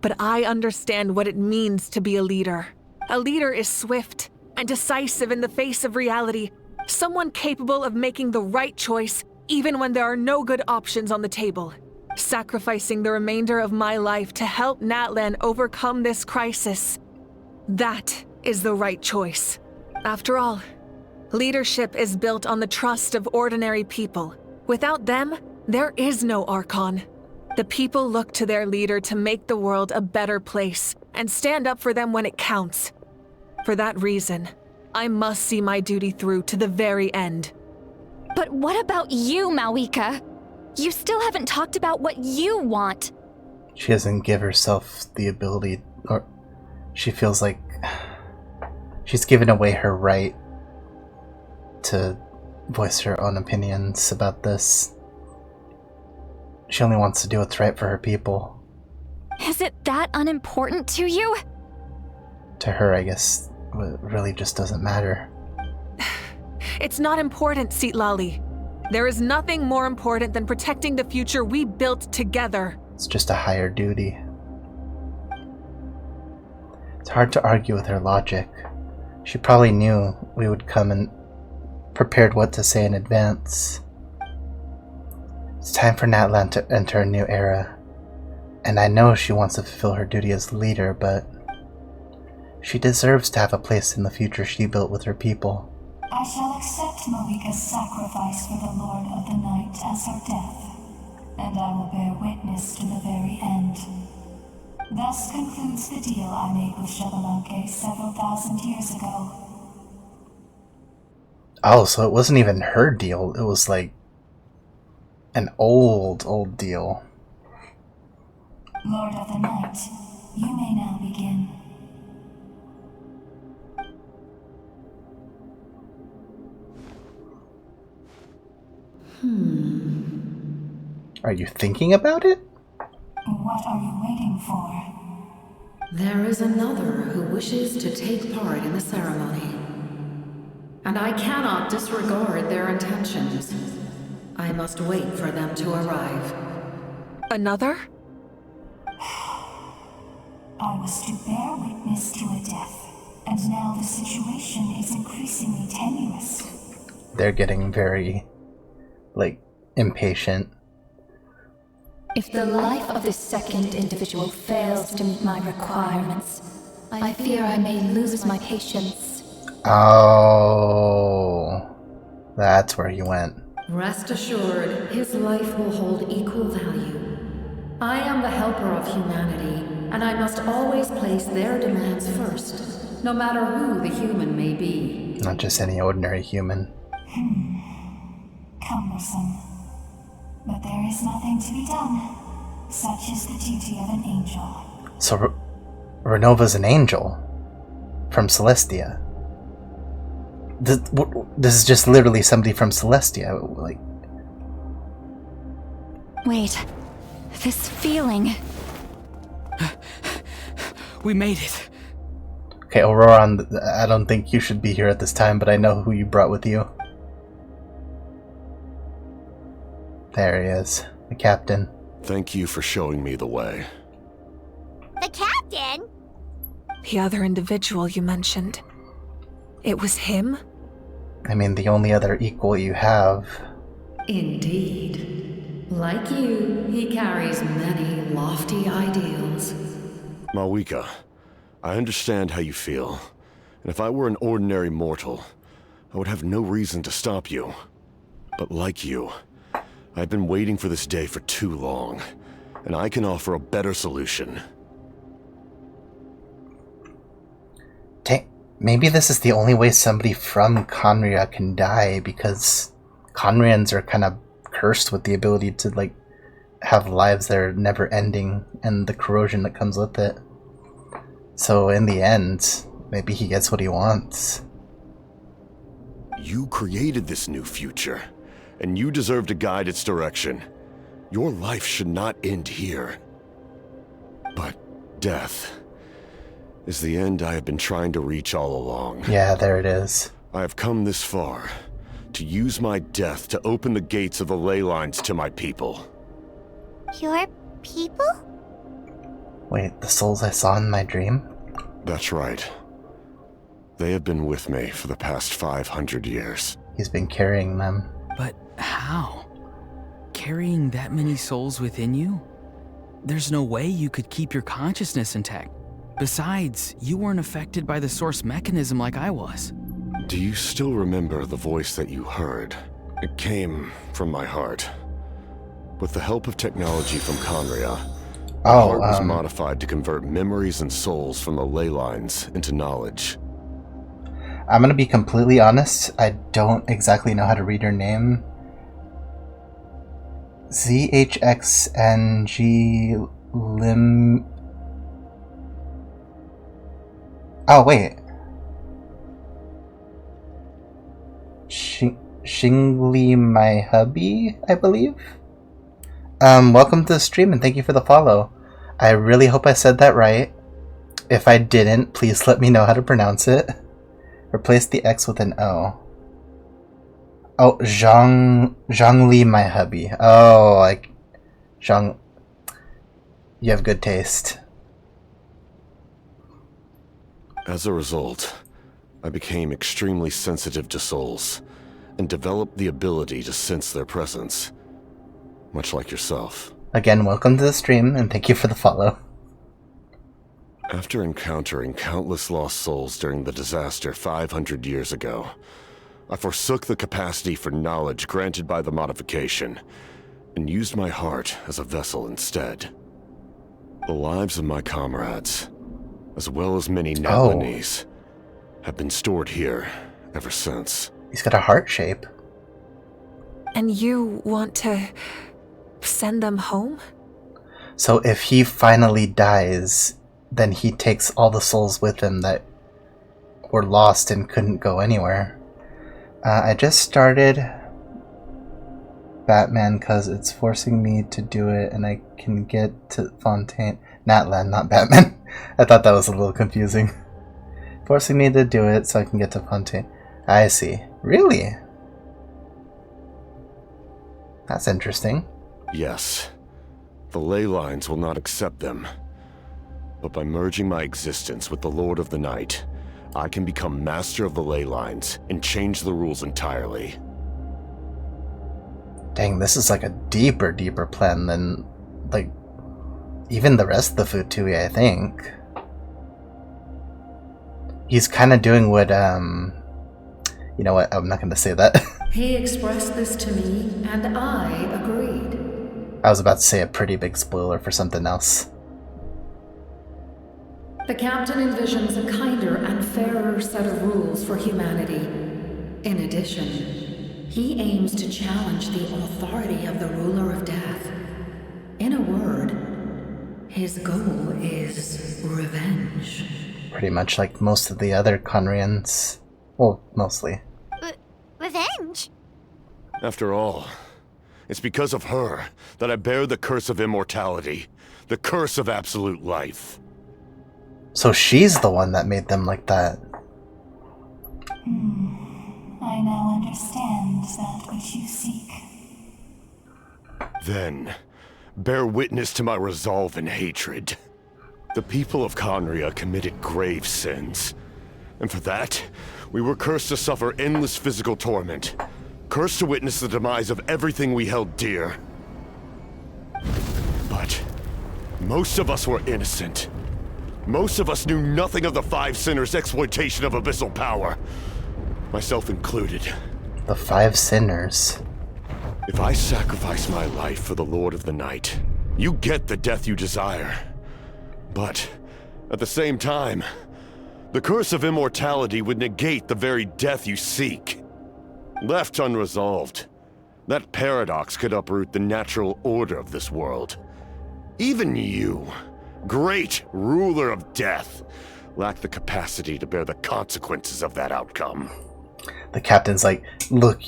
but I understand what it means to be a leader. A leader is swift and decisive in the face of reality, someone capable of making the right choice even when there are no good options on the table. Sacrificing the remainder of my life to help Natlan overcome this crisis. That is the right choice. After all, leadership is built on the trust of ordinary people. Without them, there is no Archon. The people look to their leader to make the world a better place and stand up for them when it counts. For that reason, I must see my duty through to the very end. But what about you, Malika? You still haven't talked about what you want. She doesn't give herself the ability, or she feels like she's given away her right to voice her own opinions about this. She only wants to do what's right for her people. Is it that unimportant to you? To her, I guess, it really just doesn't matter. It's not important, Citlali. There is nothing more important than protecting the future we built together. It's just a higher duty. It's hard to argue with her logic. She probably knew we would come and prepared what to say in advance. It's time for Natlan to enter a new era. And I know she wants to fulfill her duty as leader, but she deserves to have a place in the future she built with her people. I shall accept Malika's sacrifice for the Lord of the Night as her death, and I will bear witness to the very end. Thus concludes the deal I made with Xbalanque several thousand years ago. Oh, so it wasn't even her deal, it was like an old deal. Lord of the Night, you may now begin. Are you thinking about it? What are you waiting for? There is another who wishes to take part in the ceremony. And I cannot disregard their intentions. I must wait for them to arrive. Another? I was to bear witness to a death, and now the situation is increasingly tenuous. They're getting very, impatient. If the life of this second individual fails to meet my requirements, I fear I may lose my patience. Oh, that's where he went. Rest assured, his life will hold equal value. I am the helper of humanity, and I must always place their demands first, no matter who the human may be. Not just any ordinary human. Cumbersome. But there is nothing to be done. Such is the duty of an angel. So, Renova's an angel from Celestia. This is just literally somebody from Celestia. Wait. This feeling. We made it. Okay, Aurora, I don't think you should be here at this time, but I know who you brought with you. There he is, the captain. Thank you for showing me the way. The captain? The other individual you mentioned. It was him? I mean, the only other equal you have. Indeed. Like you, he carries many lofty ideals. Malwika, I understand how you feel. And if I were an ordinary mortal, I would have no reason to stop you. But like you, I've been waiting for this day for too long, and I can offer a better solution. Maybe this is the only way somebody from Conria can die, because Conrians are kind of cursed with the ability to, have lives that are never ending, and the corrosion that comes with it. So in the end, maybe he gets what he wants. You created this new future, and you deserve to guide its direction. Your life should not end here. But death is the end I have been trying to reach all along. Yeah, there it is. I have come this far to use my death to open the gates of the ley lines to my people. Your people? Wait, the souls I saw in my dream? That's right. They have been with me for the past 500 years. He's been carrying them. But how? Carrying that many souls within you? There's no way you could keep your consciousness intact. Besides, you weren't affected by the source mechanism like I was. Do you still remember the voice that you heard? It came from my heart. With the help of technology from Conria, my heart was modified to convert memories and souls from the ley lines into knowledge. I'm gonna be completely honest, I don't exactly know how to read her name. ZHXNG Lim... Oh, wait. Shingli my hubby, I believe? Welcome to the stream and thank you for the follow. I really hope I said that right. If I didn't, please let me know how to pronounce it. Replace the X with an O. Oh, Zhongli my hubby. Oh, like... Zhong... You have good taste. As a result, I became extremely sensitive to souls, and developed the ability to sense their presence. Much like yourself. Again, welcome to the stream, and thank you for the follow. After encountering countless lost souls during the disaster 500 years ago, I forsook the capacity for knowledge granted by the modification, and used my heart as a vessel instead. The lives of my comrades, as well as many Natlanese, have been stored here ever since. He's got a heart shape. And you want to send them home? So if he finally dies, then he takes all the souls with him that were lost and couldn't go anywhere. I just started Batman because it's forcing me to do it and I can get to Fontaine. Natlan, not Batman. I thought that was a little confusing. Forcing me to do it so I can get to Fontaine. I see. Really? That's interesting. Yes. The ley lines will not accept them. But by merging my existence with the Lord of the Night, I can become master of the ley lines and change the rules entirely. Dang, this is like a deeper plan than, like, even the rest of the Futui, I think. He's kind of doing what, you know what, I'm not going to say that. He expressed this to me, and I agreed. I was about to say a pretty big spoiler for something else. The captain envisions a kinder and fairer set of rules for humanity. In addition, he aims to challenge the authority of the ruler of death. In a word, his goal is revenge. Pretty much like most of the other Conrians. Well, mostly. Revenge? After all, it's because of her that I bear the curse of immortality, the curse of absolute life. So she's the one that made them like that. I now understand that which you seek. Then, bear witness to my resolve and hatred. The people of Conria committed grave sins. And for that, we were cursed to suffer endless physical torment. Cursed to witness the demise of everything we held dear. But most of us were innocent. Most of us knew nothing of the Five Sinners' exploitation of abyssal power. Myself included. The Five Sinners. If I sacrifice my life for the Lord of the Night, you get the death you desire. But, at the same time, the curse of immortality would negate the very death you seek. Left unresolved, that paradox could uproot the natural order of this world. Even you, great ruler of death, lack the capacity to bear the consequences of that outcome. The captain's like, look.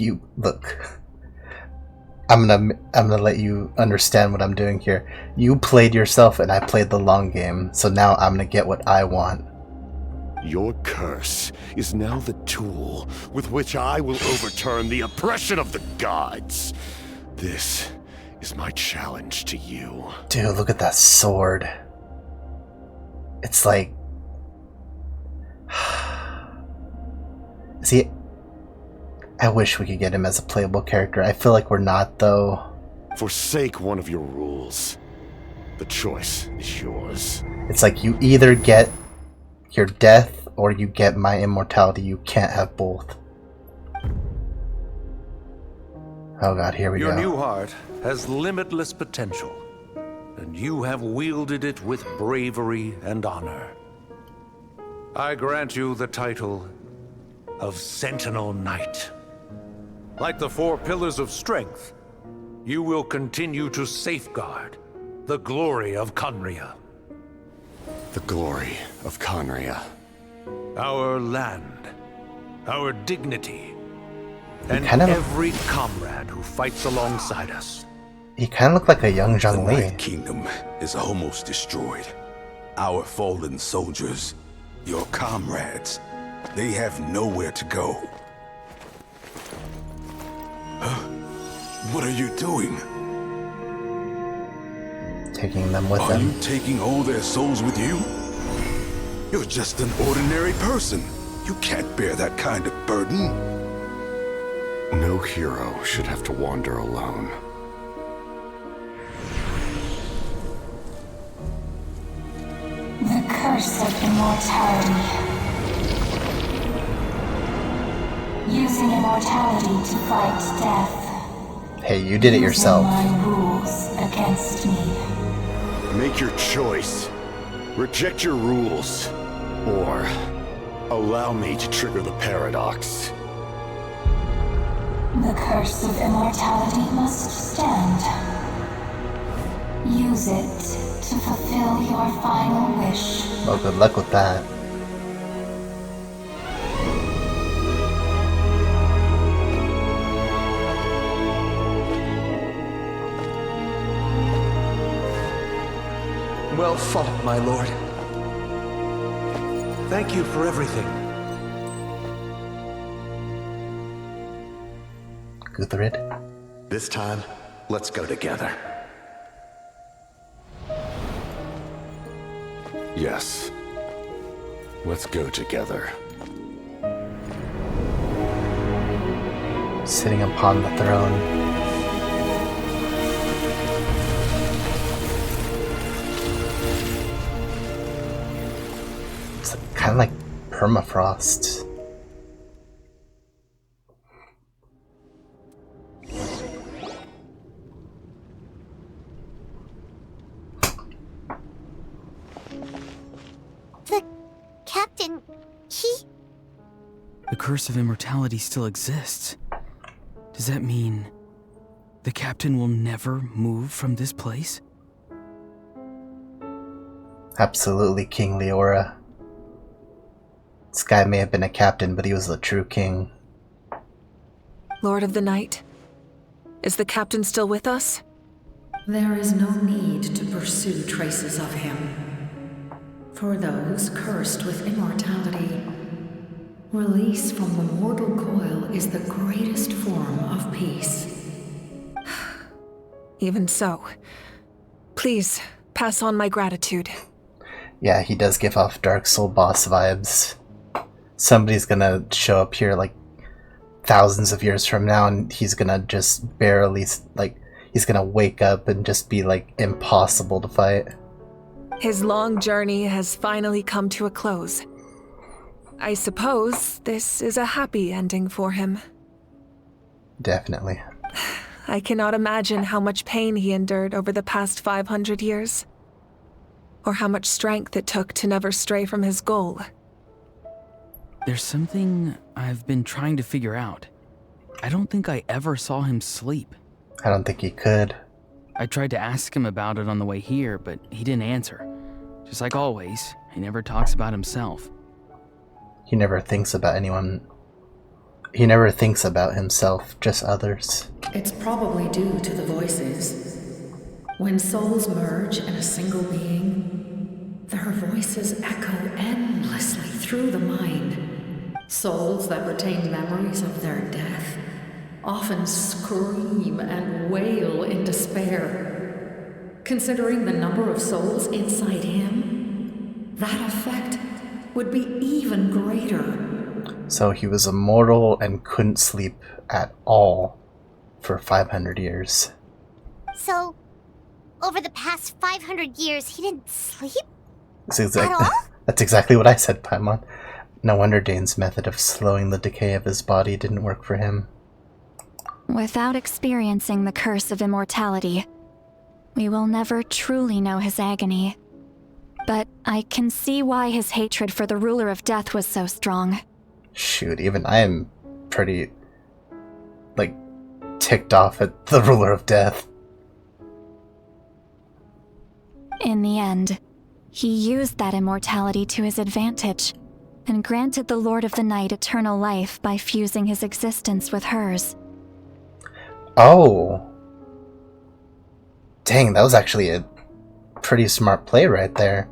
I'm gonna let you understand what I'm doing here. You played yourself and I played the long game, so now I'm gonna get what I want. Your curse is now the tool with which I will overturn the oppression of the gods. This is my challenge to you. Dude, look at that sword. It's like... See, I wish we could get him as a playable character. I feel like we're not, though. Forsake one of your rules. The choice is yours. It's like you either get your death or you get my immortality. You can't have both. Oh god, here we go. Your new heart has limitless potential, and you have wielded it with bravery and honor. I grant you the title of Sentinel Knight. Like the four pillars of strength, you will continue to safeguard the glory of Conria. The glory of Conria. Our land, our dignity, and kind of, every comrade who fights alongside us. He kind of looked like a young Zhang Li. The Night Kingdom is almost destroyed. Our fallen soldiers, your comrades, they have nowhere to go. What are you doing? Taking them with Are him. you taking all their souls with you? You're just an ordinary person. You can't bear that kind of burden. No hero should have to wander alone. The curse of immortality. Using immortality to fight death. Hey, you did it yourself. Using my rules against me. Make your choice. Reject your rules. Or allow me to trigger the paradox. The curse of immortality must stand. Use it to fulfill your final wish. Well, good luck with that. Well fought, my lord. Thank you for everything. Guthrid. This time, let's go together. Yes. Let's go together. Sitting upon the throne. It's kind of like permafrost. The captain, The curse of immortality still exists. Does that mean the captain will never move from this place? Absolutely, King Leora. This guy may have been a captain, but he was the true king. Lord of the Night, is the captain still with us? There is no need to pursue traces of him. For those cursed with immortality, release from the mortal coil is the greatest form of peace. Even so, please pass on my gratitude. Yeah, he does give off Dark Soul boss vibes. Somebody's gonna show up here like thousands of years from now, and he's gonna just barely, like, he's gonna wake up and just be like impossible to fight. His long journey has finally come to a close. I suppose this is a happy ending for him. Definitely. I cannot imagine how much pain he endured over the past 500 years, or how much strength it took to never stray from his goal. There's something I've been trying to figure out. I don't think I ever saw him sleep. I don't think he could. I tried to ask him about it on the way here, but he didn't answer. Just like always, he never talks about himself. He never thinks about anyone. He never thinks about himself, just others. It's probably due to the voices. When souls merge in a single being, their voices echo endlessly through the mind. Souls that retain memories of their death often scream and wail in despair. Considering the number of souls inside him, that effect would be even greater. So he was immortal and couldn't sleep at all for 500 years. So, over the past 500 years, he didn't sleep? That's exactly what I said, Paimon. No wonder Dane's method of slowing the decay of his body didn't work for him. Without experiencing the curse of immortality, we will never truly know his agony. But I can see why his hatred for the ruler of death was so strong. Shoot, even I am pretty, like, ticked off at the ruler of death. In the end, he used that immortality to his advantage, and granted the Lord of the Night eternal life by fusing his existence with hers. Oh. Dang, that was actually a pretty smart play right there.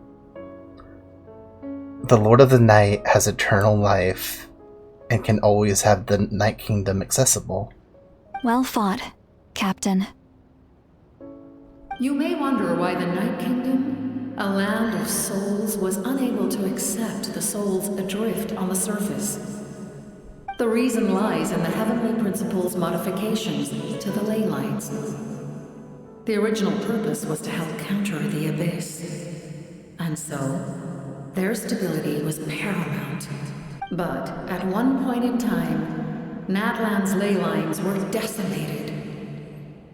The Lord of the Night has eternal life and can always have the Night Kingdom accessible. Well fought, Captain. You may wonder why the Night Kingdom, a land of souls, was unable to accept the souls adrift on the surface. The reason lies in the Heavenly Principle's modifications to the ley lines. The original purpose was to help counter the Abyss. And so, their stability was paramount. But at one point in time, Natlan's ley lines were decimated.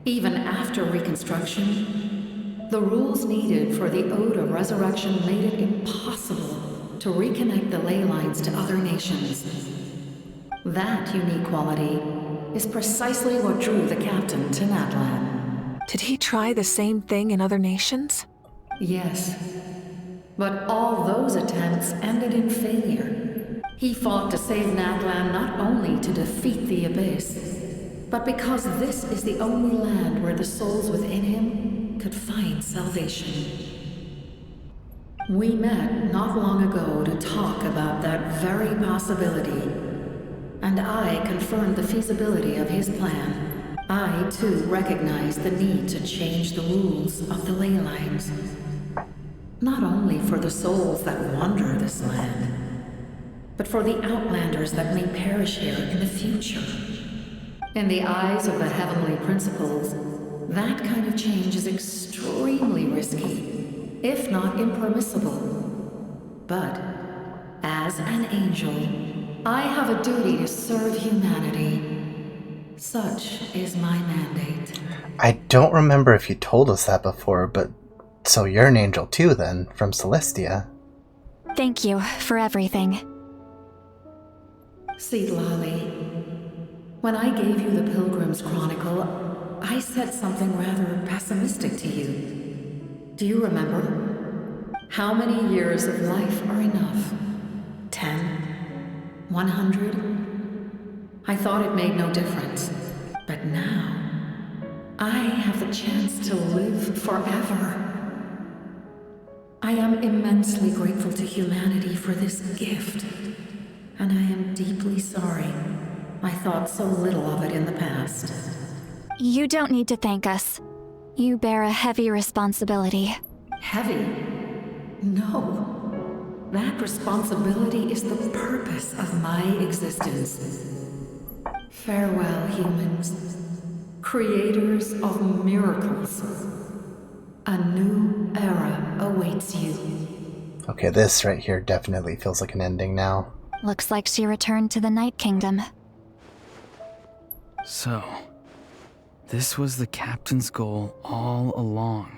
Even after reconstruction, the rules needed for the Ode of Resurrection made it impossible to reconnect the ley lines to other nations. That unique quality is precisely what drew the captain to Natlan. Did he try the same thing in other nations? Yes. But all those attempts ended in failure. He fought to save Natlan not only to defeat the Abyss, but because this is the only land where the souls within him could find salvation. We met not long ago to talk about that very possibility, and I confirmed the feasibility of his plan. I, too, recognized the need to change the rules of the ley lines. not only for the souls that wander this land, but for the outlanders that may perish here in the future. In the eyes of the heavenly principles, that kind of change is extremely risky, if not impermissible. But, as an angel, I have a duty to serve humanity. Such is my mandate. I don't remember if you told us that before, but so you're an angel too then, from Celestia. Thank you for everything. See, Lolly, when I gave you the Pilgrim's Chronicle, I said something rather pessimistic to you. Do you remember? How many years of life are enough? 10? 100? I thought it made no difference. But now, I have the chance to live forever. I am immensely grateful to humanity for this gift. And I am deeply sorry I thought so little of it in the past. You don't need to thank us. You bear a heavy responsibility. Heavy? No. That responsibility is the purpose of my existence. Farewell, humans. Creators of miracles. A new era awaits you. Okay, this right here definitely feels like an ending now. Looks like she returned to the Night Kingdom. So, this was the captain's goal all along.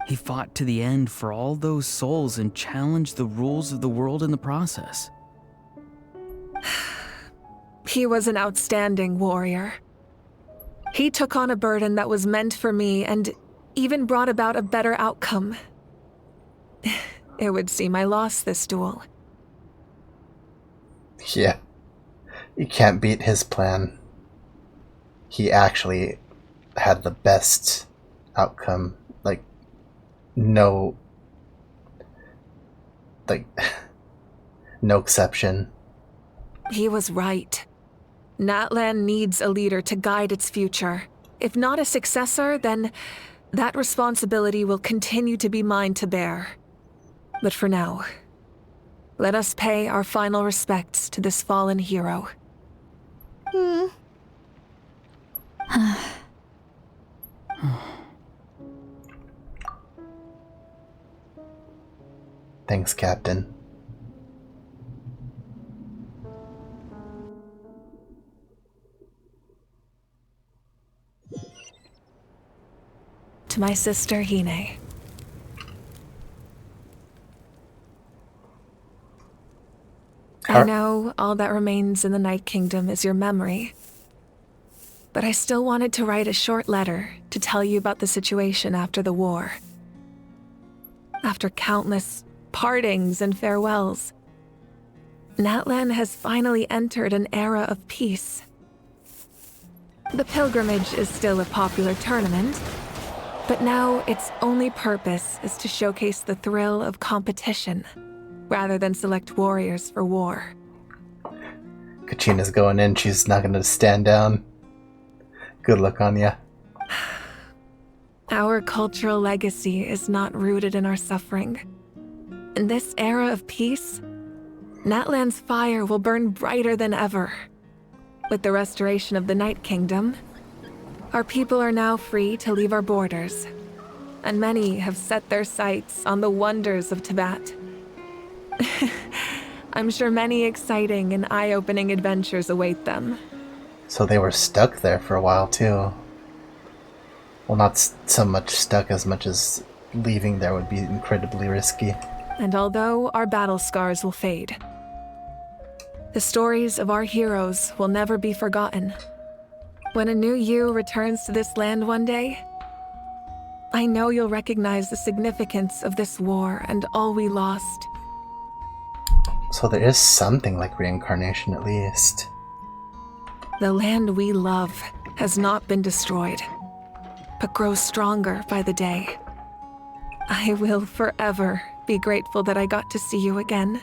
He fought to the end for all those souls and challenged the rules of the world in the process. He was an outstanding warrior. He took on a burden that was meant for me and even brought about a better outcome. It would seem I lost this duel. Yeah. You can't beat his plan. He actually had the best outcome. Like, no exception. He was right. Natlan needs a leader to guide its future. If not a successor, then that responsibility will continue to be mine to bear. But for now, let us pay our final respects to this fallen hero. Thanks, Captain. To my sister, Hine. I know all that remains in the Night Kingdom is your memory, but I still wanted to write a short letter to tell you about the situation after the war. After countless partings and farewells, Natlan has finally entered an era of peace. The pilgrimage is still a popular tournament, but now its only purpose is to showcase the thrill of competition, rather than select warriors for war. Kachina's going in, she's not gonna stand down. Good luck on ya. Our cultural legacy is not rooted in our suffering. In this era of peace, Natlan's fire will burn brighter than ever. With the restoration of the Night Kingdom, our people are now free to leave our borders, and many have set their sights on the wonders of Tibet. I'm sure many exciting and eye-opening adventures await them. So they were stuck there for a while too. Well, not so much stuck as much as leaving there would be incredibly risky. And although our battle scars will fade, the stories of our heroes will never be forgotten. When a new you returns to this land one day, I know you'll recognize the significance of this war and all we lost. So there is something like reincarnation at least. The land we love has not been destroyed, but grows stronger by the day. I will forever be grateful that I got to see you again.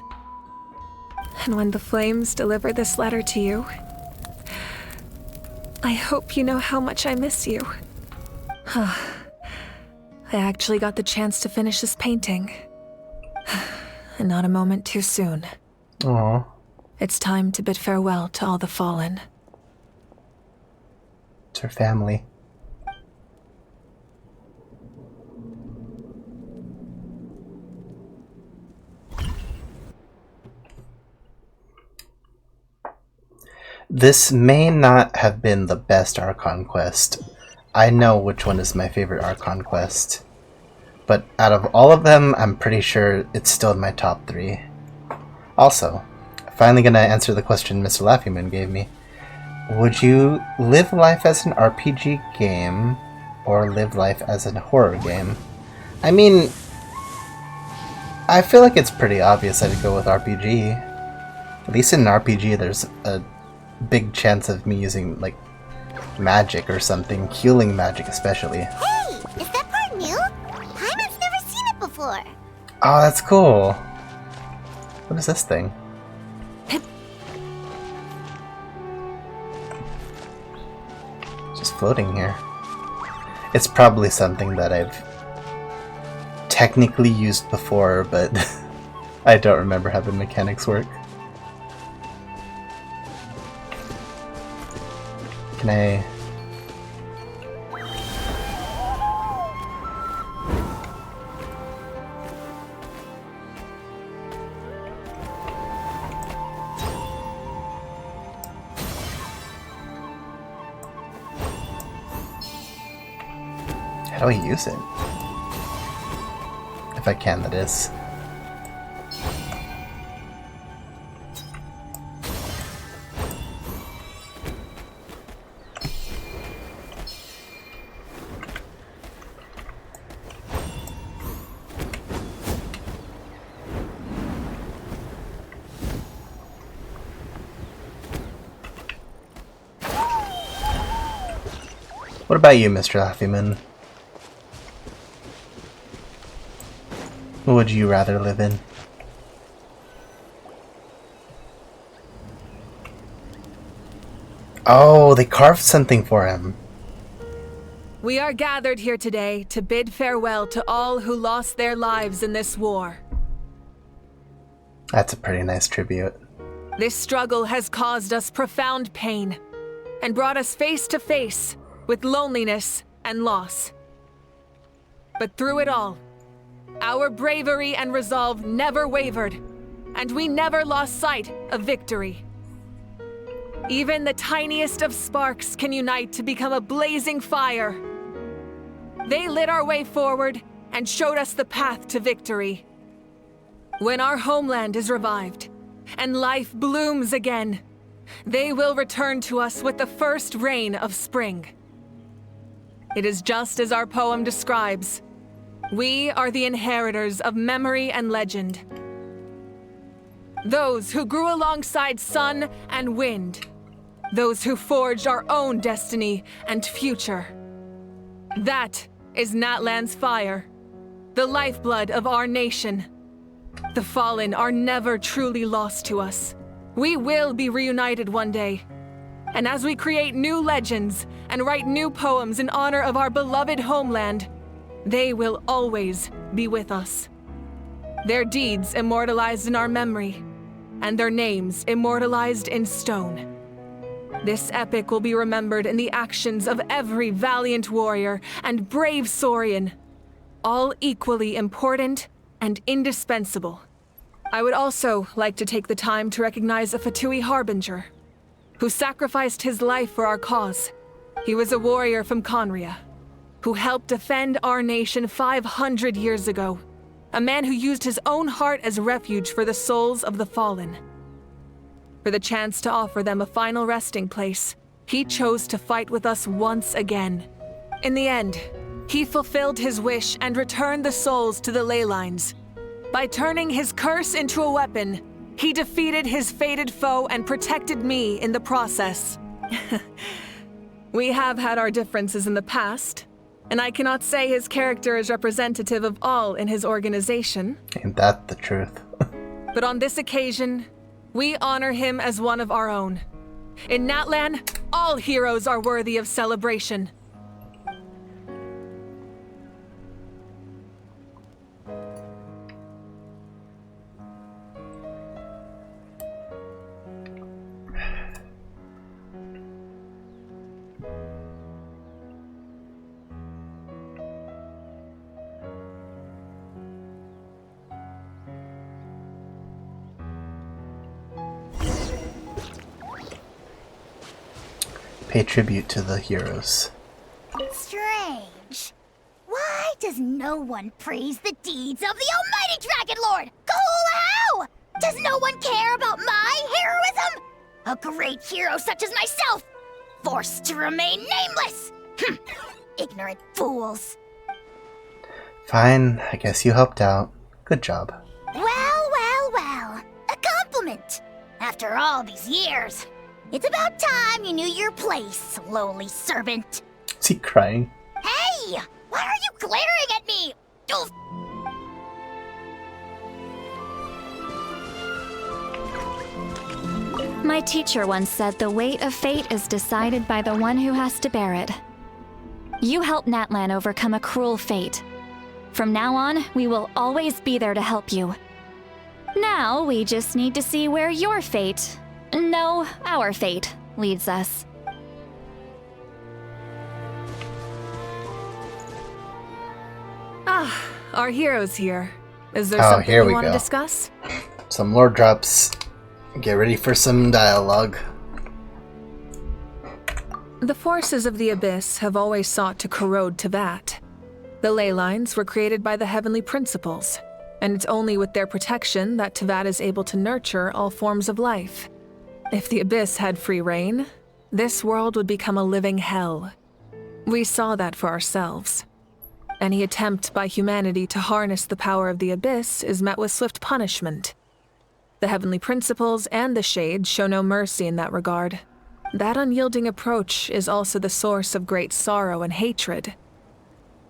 And when the flames deliver this letter to you, I hope you know how much I miss you. I I actually got the chance to finish this painting. And not a moment too soon. Aww. It's time to bid farewell to all the fallen. It's her family. This may not have been the best Archon quest. I know which one is my favorite Archon quest. But out of all of them, I'm pretty sure it's still in my top 3. Also, finally gonna answer the question Mr. Laffyman gave me. Would you live life as an RPG game or live life as a horror game? I mean, I feel like it's pretty obvious I'd go with RPG. At least in an RPG, there's a big chance of me using, like, magic or something. Healing magic, especially. Hey! Is that part new? Paimon's never seen it before. Oh, that's cool. What is this thing? Just floating here. It's probably something that I've technically used before, but I don't remember how the mechanics work. Can I... How do I use it? If I can, that is. What about you, Mr. Laffyman? What would you rather live in? Oh, they carved something for him. We are gathered here today to bid farewell to all who lost their lives in this war. That's a pretty nice tribute. This struggle has caused us profound pain and brought us face to face with loneliness and loss. But through it all, our bravery and resolve never wavered, and we never lost sight of victory. Even the tiniest of sparks can unite to become a blazing fire. They lit our way forward and showed us the path to victory. When our homeland is revived and life blooms again, they will return to us with the first rain of spring. It is just as our poem describes. We are the inheritors of memory and legend. Those who grew alongside sun and wind. Those who forged our own destiny and future. That is Natlan's fire, the lifeblood of our nation. The fallen are never truly lost to us. We will be reunited one day. And as we create new legends and write new poems in honor of our beloved homeland, they will always be with us. Their deeds immortalized in our memory, and their names immortalized in stone. This epic will be remembered in the actions of every valiant warrior and brave Saurian, all equally important and indispensable. I would also like to take the time to recognize a Fatui Harbinger, who sacrificed his life for our cause. He was a warrior from Conria, who helped defend our nation 500 years ago. A man who used his own heart as refuge for the souls of the fallen. For the chance to offer them a final resting place, he chose to fight with us once again. In the end, he fulfilled his wish and returned the souls to the ley lines. By turning his curse into a weapon, he defeated his fated foe and protected me in the process. We have had our differences in the past, and I cannot say his character is representative of all in his organization. Ain't that the truth? But on this occasion, we honor him as one of our own. In Natlan, all heroes are worthy of celebration. pay tribute to the heroes. Strange. Why does no one praise the deeds of the almighty Dragon Lord? How? Does no one care about my heroism? A great hero such as myself, forced to remain nameless. Ignorant fools. Fine, I guess you helped out. Good job. Well. A compliment. After all these years, it's about time you knew your place, lowly servant. Is he crying? Hey! Why are you glaring at me? Oof. My teacher once said the weight of fate is decided by the one who has to bear it. You helped Natlan overcome a cruel fate. From now on, we will always be there to help you. Now, we just need to see where your fate, no, our fate, leads us. Ah, our hero's here. Is there Oh, something here you we want to go. discuss? Some lore drops. Get ready for some dialogue. The forces of the Abyss have always sought to corrode Tevat. The ley lines were created by the heavenly principles, and it's only with their protection that Tevat is able to nurture all forms of life. If the Abyss had free reign, this world would become a living hell. We saw that for ourselves. Any attempt by humanity to harness the power of the Abyss is met with swift punishment. The heavenly principles and the Shades show no mercy in that regard. That unyielding approach is also the source of great sorrow and hatred.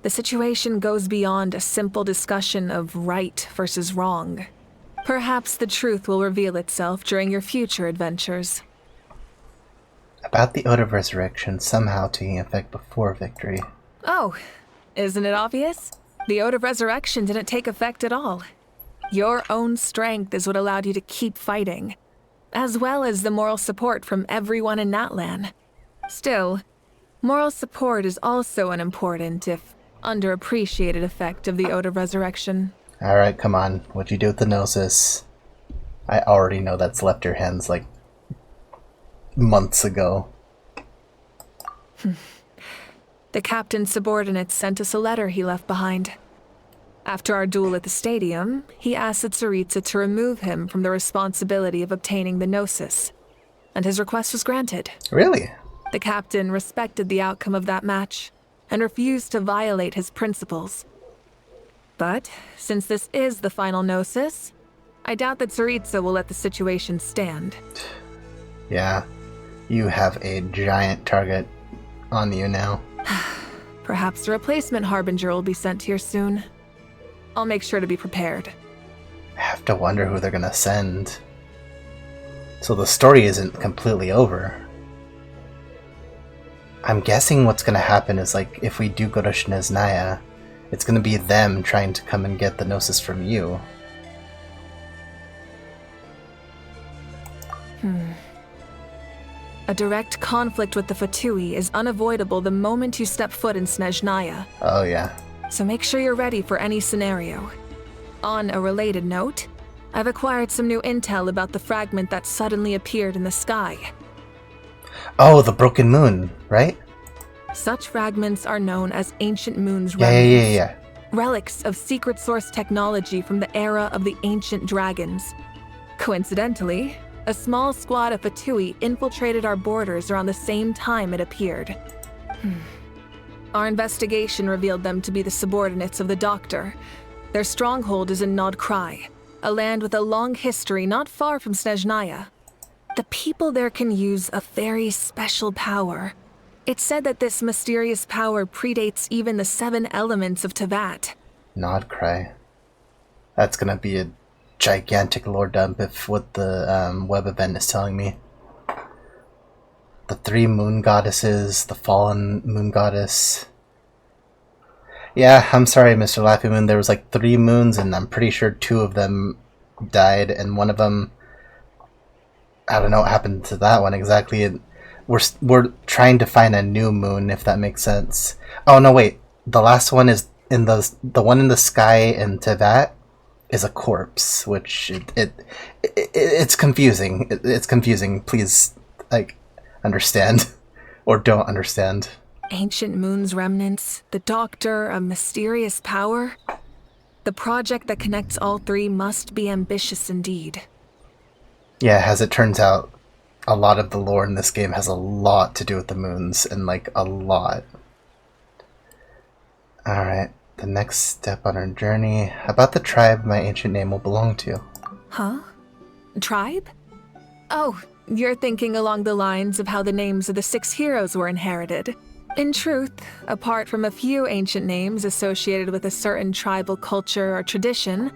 The situation goes beyond a simple discussion of right versus wrong. Perhaps the truth will reveal itself during your future adventures. About the Ode of Resurrection somehow taking effect before victory. Oh, isn't it obvious? The Ode of Resurrection didn't take effect at all. Your own strength is what allowed you to keep fighting, as well as the moral support from everyone in Natlan. Still, moral support is also an important, if underappreciated, effect of the Ode of Resurrection. Alright, come on. What'd you do with the Gnosis? I already know that's left your hands like months ago. The captain's subordinates sent us a letter he left behind. After our duel at the stadium, he asked Tsaritsa to remove him from the responsibility of obtaining the Gnosis, and his request was granted. Really? The captain respected the outcome of that match, and refused to violate his principles. But, since this is the final Gnosis, I doubt that Tsaritsa will let the situation stand. Yeah, you have a giant target on you now. Perhaps a replacement Harbinger will be sent here soon. I'll make sure to be prepared. I have to wonder who they're gonna send. So the story isn't completely over. I'm guessing what's gonna happen is, like, if we do go to Shneznaya, it's gonna be them trying to come and get the Gnosis from you. A direct conflict with the Fatui is unavoidable the moment you step foot in Snezhnaya. Oh yeah. So make sure you're ready for any scenario. On a related note, I've acquired some new intel about the fragment that suddenly appeared in the sky. Oh, the broken moon, right? Such fragments are known as Ancient Moon's Yeah, remnants. yeah, yeah. Relics of secret source technology from the era of the ancient dragons. Coincidentally, a small squad of Fatui infiltrated our borders around the same time it appeared. Our investigation revealed them to be the subordinates of the Doctor. Their stronghold is in Nod Krai, a land with a long history not far from Snezhnaya. The people there can use a very special power. It's said that this mysterious power predates even the 7 elements of Tevat. Nod Cry. That's gonna be a gigantic lore dump if what the web event is telling me. The 3 moon goddesses, the fallen moon goddess. Yeah, I'm sorry, Mr. Laughing Moon. There was like 3 moons, and I'm pretty sure 2 of them died, and one of them, I don't know what happened to that one exactly. We're trying to find a new moon, if that makes sense. Oh no, wait. The last one is in the one in the sky in Tevat is a corpse, which it's confusing. It's confusing. Please, like, understand. Or don't understand. Ancient Moon's remnants, the Doctor, a mysterious power. The project that connects all three must be ambitious indeed. Yeah, as it turns out, a lot of the lore in this game has a lot to do with the moons, and like a lot. Alright, the next step on our journey. About the tribe my ancient name will belong to. Huh? Tribe? Oh, you're thinking along the lines of how the names of the 6 heroes were inherited. In truth, apart from a few ancient names associated with a certain tribal culture or tradition,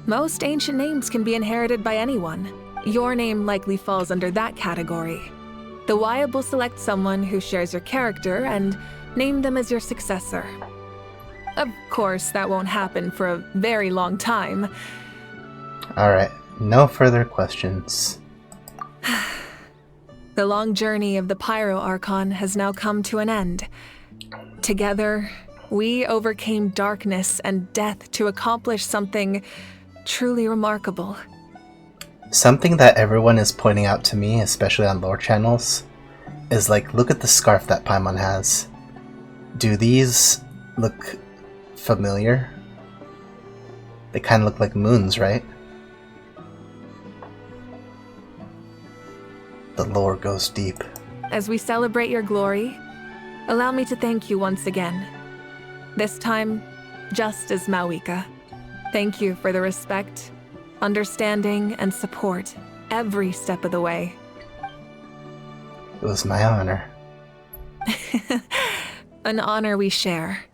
most ancient names can be inherited by anyone. Your name likely falls under that category. The Wyab will select someone who shares your character and name them as your successor. Of course, that won't happen for a very long time. Alright, no further questions. The long journey of the Pyro Archon has now come to an end. Together, we overcame darkness and death to accomplish something truly remarkable. Something that everyone is pointing out to me, especially on lore channels, is like, look at the scarf that Paimon has. Do these look familiar? They kind of look like moons, right? The lore goes deep. As we celebrate your glory, allow me to thank you once again. This time, just as Mawika. Thank you for the respect, understanding, and support every step of the way. It was my honor. An honor we share.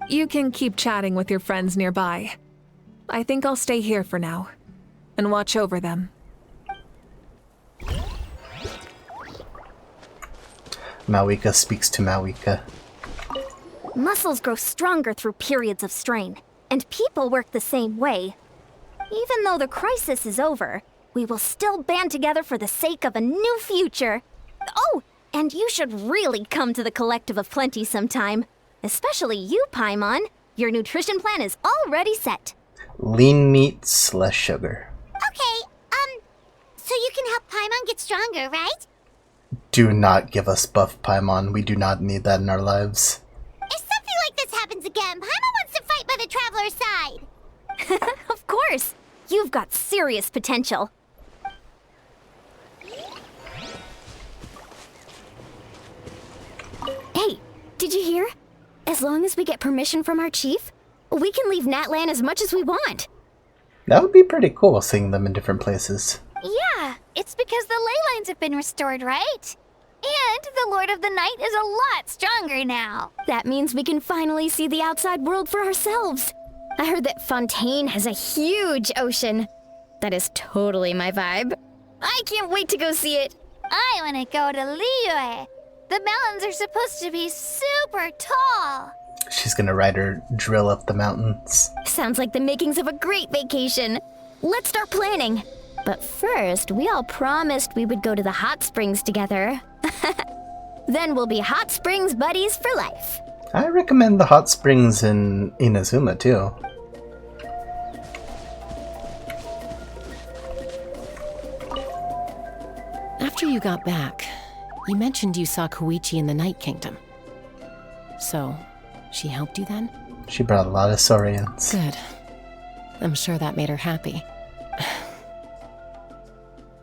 You can keep chatting with your friends nearby. I think I'll stay here for now and watch over them. Mawika speaks to Mawika. Muscles grow stronger through periods of strain, and people work the same way. Even though the crisis is over, we will still band together for the sake of a new future. Oh, and you should really come to the Collective of Plenty sometime. Especially you, Paimon. Your nutrition plan is already set. Lean meat / sugar. Okay, so you can help Paimon get stronger, right? Do not give us buff Paimon. We do not need that in our lives. If something like this happens again, Paimon wants to fight by the Traveler's side. Of course. You've got serious potential. Hey, did you hear? As long as we get permission from our chief, we can leave Natlan as much as we want. That would be pretty cool, seeing them in different places. Yeah, it's because the ley lines have been restored, right? And the Lord of the Night is a lot stronger now. That means we can finally see the outside world for ourselves. I heard that Fontaine has a huge ocean. That is totally my vibe. I can't wait to go see it. I want to go to Liyue. The mountains are supposed to be super tall. She's gonna ride her drill up the mountains. Sounds like the makings of a great vacation. Let's start planning. But first, we all promised we would go to the hot springs together. Then we'll be hot springs buddies for life. I recommend the hot springs in Inazuma too. After you got back, you mentioned you saw Koichi in the Night Kingdom. So, she helped you then? She brought a lot of Saurians. Good. I'm sure that made her happy.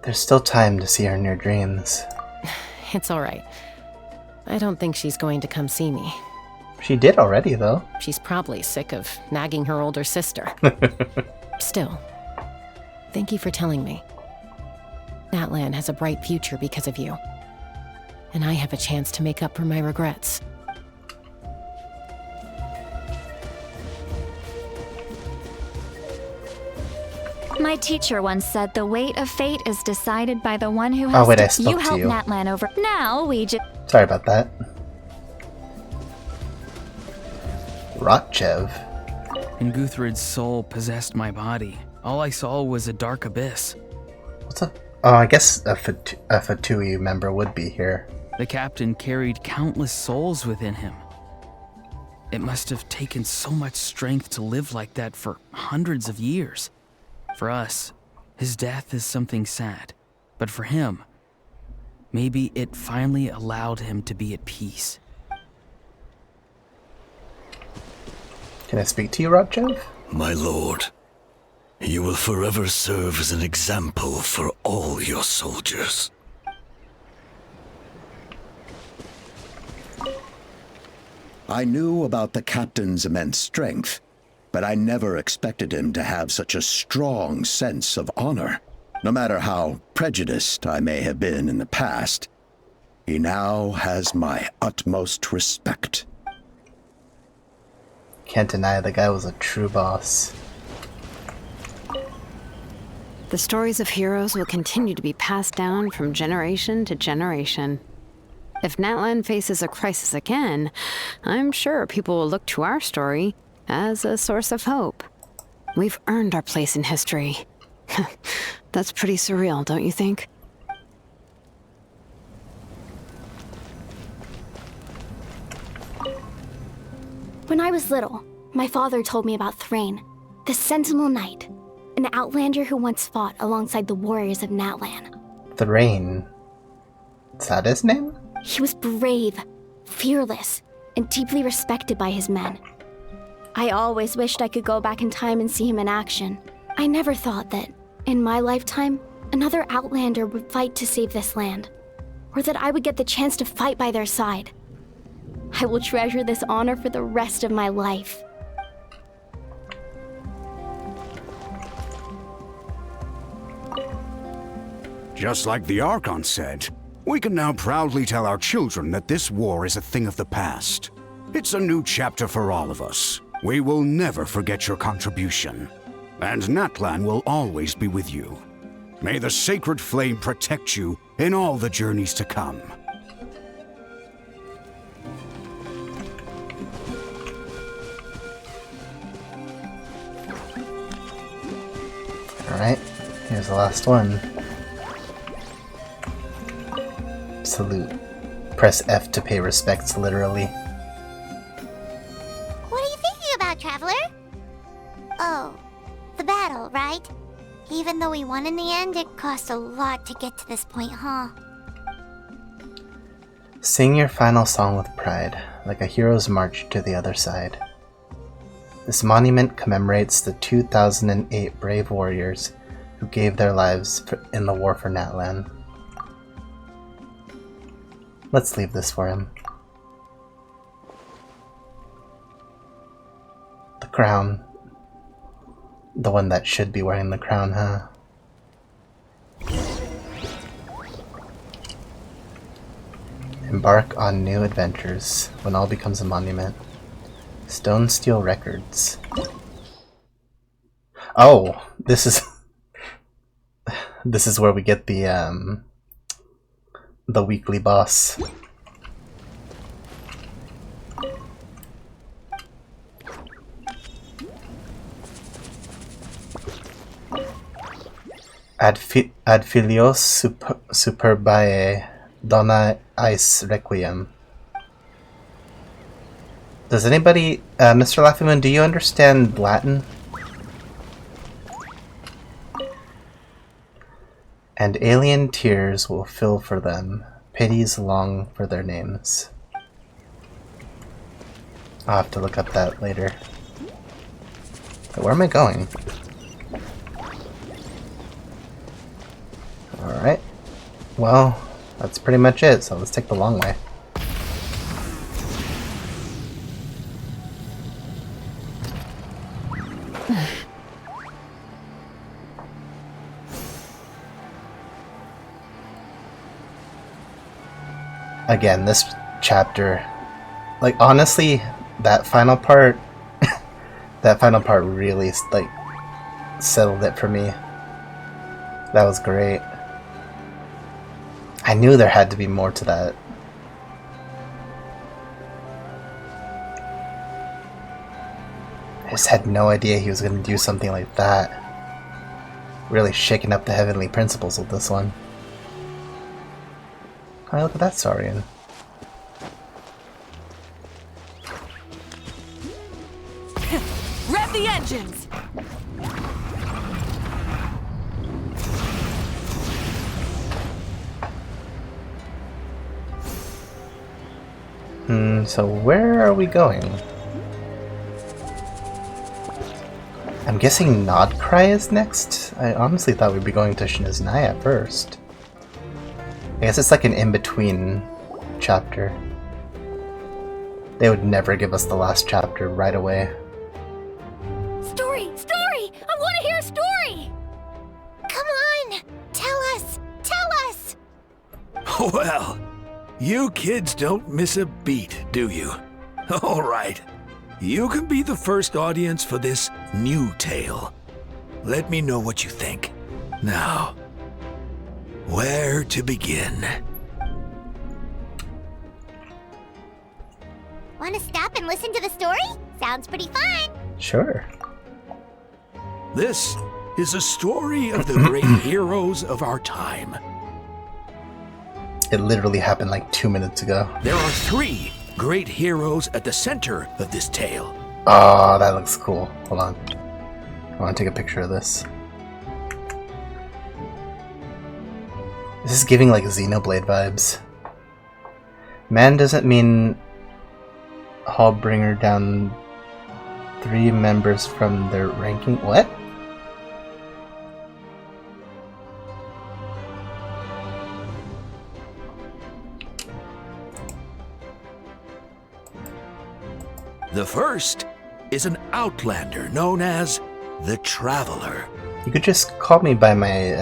There's still time to see her in your dreams. It's alright. I don't think she's going to come see me. She did already, though. She's probably sick of nagging her older sister. Still, thank you for telling me. Natlan has a bright future because of you. And I have a chance to make up for my regrets. My teacher once said the weight of fate is decided by the one who has Oh wait, I to. spoke You to help you. Natlan over. Now we just. Sorry about that. Rotchev. And Guthred's soul possessed my body. All I saw was a dark abyss. What's up? Oh, I guess a Fatui member would be here. The captain carried countless souls within him. It must have taken so much strength to live like that for hundreds of years. For us, his death is something sad. But for him, Maybe it finally allowed him to be at peace. Can I speak to you, Rodchev? My lord, you will forever serve as an example for all your soldiers. I knew about the captain's immense strength, but I never expected him to have such a strong sense of honor. No matter how prejudiced I may have been in the past, he now has my utmost respect. Can't deny the guy was a true boss. The stories of heroes will continue to be passed down from generation to generation. If Natlan faces a crisis again, I'm sure people will look to our story as a source of hope. We've earned our place in history. That's pretty surreal, don't you think? When I was little, my father told me about Thrain, the Sentinel Knight, an outlander who once fought alongside the warriors of Natlan. Thrain. Is that his name? He was brave, fearless, and deeply respected by his men. I always wished I could go back in time and see him in action. I never thought that, in my lifetime, another outlander would fight to save this land, or that I would get the chance to fight by their side. I will treasure this honor for the rest of my life. Just like the Archon said, we can now proudly tell our children that this war is a thing of the past. It's a new chapter for all of us. We will never forget your contribution. And Natlan will always be with you. May the sacred flame protect you in all the journeys to come. Alright, here's the last one. Salute. Press F to pay respects, literally. What are you thinking about, Traveler? Oh, the battle, right? Even though we won in the end, it cost a lot to get to this point, huh? Sing your final song with pride, like a hero's march to the other side. This monument commemorates the 2008 brave warriors who gave their lives in the war for Natlan. Let's leave this for him. The crown. The one that should be wearing the crown, huh? Embark on new adventures when all becomes a monument. Stone Steel Records. Oh, this is this is where we get the weekly boss. Ad filios superbae dona eis requiem. Does anybody, Mr. Laffymoon, do you understand Latin? And alien tears will fill for them, pities long for their names. I'll have to look up that later. But where am I going? Alright. Well, that's pretty much it, so let's take the long way. Again, this chapter, like, honestly, that final part really, like, settled it for me. That was great. I knew there had to be more to that. I just had no idea he was going to do something like that. Really shaking up the heavenly principles with this one. Oh, look at that Saurian. Rev the engines! So where are we going? I'm guessing Nodcry is next? I honestly thought we'd be going to Shiniznai at first. I guess it's like an in-between chapter. They would never give us the last chapter right away. Story! Story! I want to hear a story! Come on! Tell us! Tell us! Well, you kids don't miss a beat, do you? All right. You can be the first audience for this new tale. Let me know what you think. Now, where to begin? Want to stop and listen to the story? Sounds pretty fun. Sure. This is a story of the great heroes of our time. It literally happened like 2 minutes ago. There are 3 great heroes at the center of this tale. Oh, that looks cool. Hold on. I want to take a picture of this. This is giving like Xenoblade vibes. Man doesn't mean I'll bring her down 3 members from their ranking. What? The first is an outlander known as the Traveler. You could just call me by my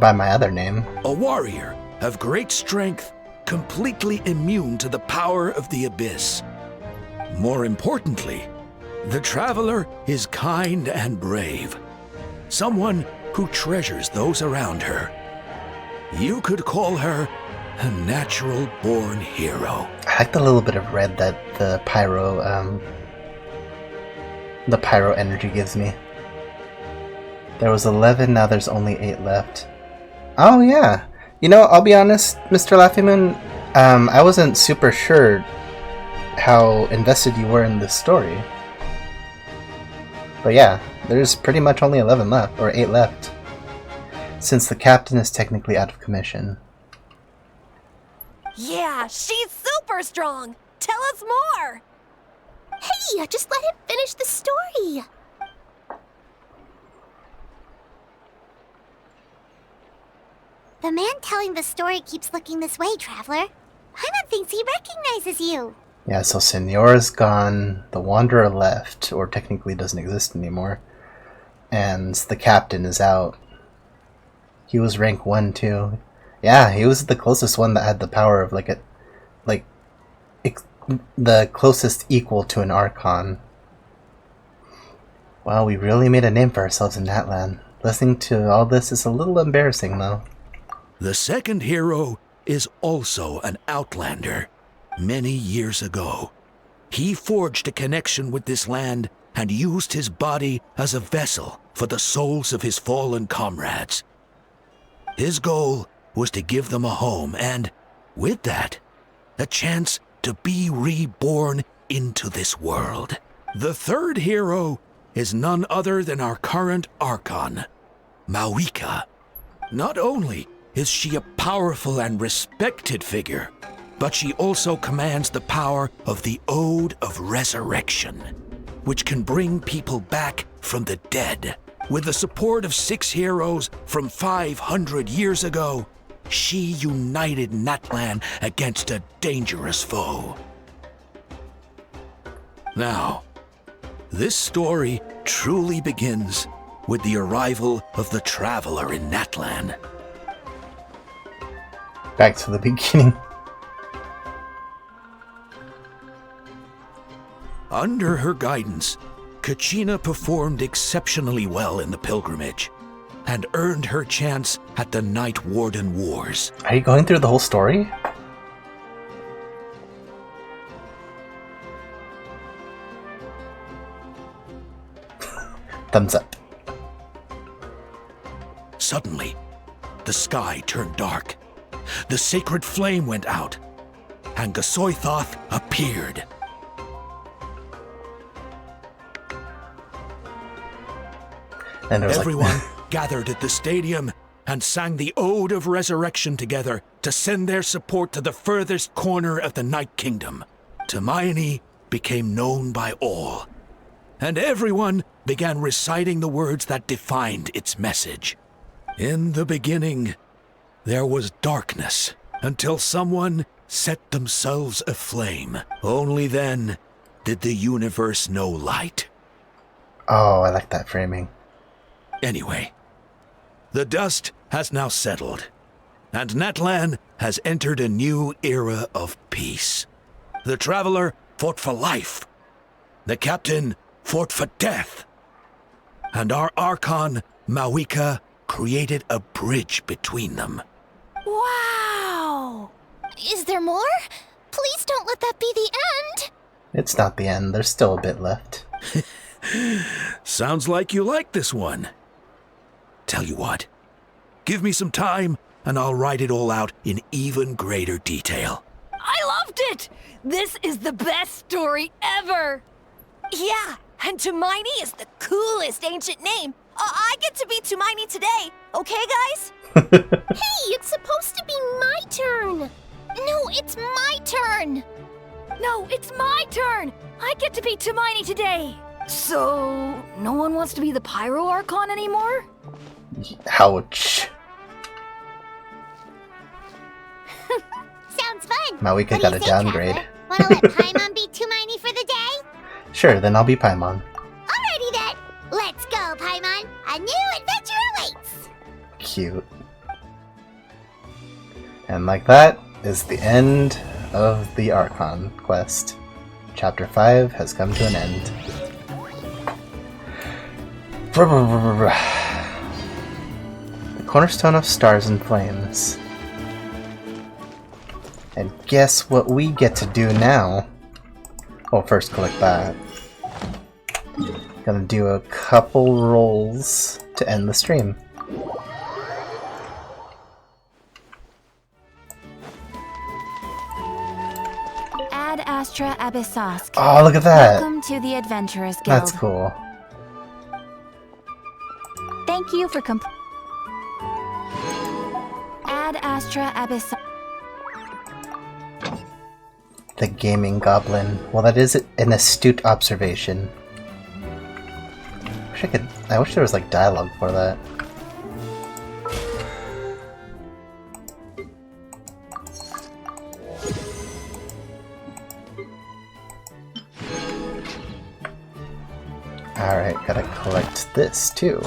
other name. A warrior of great strength, completely immune to the power of the Abyss. More importantly, the Traveler is kind and brave. Someone who treasures those around her. You could call her a natural-born hero. I like the little bit of red that the pyro energy gives me. There was 11, now there's only 8 left. Oh yeah. You know, I'll be honest, Mr. Laffymoon, I wasn't super sure how invested you were in this story. But yeah, there's pretty much only 11 left, or 8 left. Since the captain is technically out of commission. Yeah, she's super strong! Tell us more! Hey, just let him finish the story! The man telling the story keeps looking this way, Traveler. Paimon thinks he recognizes you. Yeah, so Signora's gone, the Wanderer left, or technically doesn't exist anymore, and the captain is out. He was rank 1 too. Yeah, he was the closest one that had the power of the closest equal to an Archon. Wow, we really made a name for ourselves in Natlan. Listening to all this is a little embarrassing though. The second hero is also an outlander. Many years ago, he forged a connection with this land and used his body as a vessel for the souls of his fallen comrades. His goal was to give them a home and, with that, a chance to be reborn into this world. The third hero is none other than our current Archon, Mawika. Not only is she a powerful and respected figure, but she also commands the power of the Ode of Resurrection, which can bring people back from the dead. With the support of 6 heroes from 500 years ago, she united Natlan against a dangerous foe. Now, this story truly begins with the arrival of the Traveler in Natlan. Back to the beginning. Under her guidance, Kachina performed exceptionally well in the pilgrimage and earned her chance at the Night Warden Wars. Are you going through the whole story? Thumbs up. Suddenly, the sky turned dark. The sacred flame went out, and Gasoithoth appeared. And everyone gathered at the stadium and sang the Ode of Resurrection together to send their support to the furthest corner of the Night Kingdom. Hermione became known by all, and everyone began reciting the words that defined its message. In the beginning, there was darkness, until someone set themselves aflame. Only then did the universe know light. Oh, I like that framing. Anyway, the dust has now settled, and Natlan has entered a new era of peace. The Traveler fought for life. The Captain fought for death. And our Archon, Mawika, created a bridge between them. Wow! Is there more? Please don't let that be the end! It's not the end. There's still a bit left. Sounds like you like this one. Tell you what, give me some time and I'll write it all out in even greater detail. I loved it! This is the best story ever! Yeah, and Hermione is the coolest ancient name. I get to be Hermione today, okay, guys? Hey, it's supposed to be my turn! No, it's my turn! No, it's my turn! I get to be Hermione today! So, no one wants to be the Pyro Archon anymore? Ouch. Sounds fun. Mawika got a downgrade. Wanna let Paimon be Hermione for the day? Sure, then I'll be Paimon. Alrighty then. Let's go, Paimon. A new adventure awaits. Cute. And like that is the end of the Archon quest. Chapter 5 has come to an end. The Cornerstone of Stars and Flames. And guess what we get to do now? Well, first collect that. Gonna do a couple rolls to end the stream. Ad Astra Abyssosk. Oh, look at that! Welcome to the Adventurers Guild. That's cool. Thank you for Ad Astra Abyssosk. The Gaming Goblin. Well, that is an astute observation. I wish there was like dialogue for that. Alright, gotta collect this too.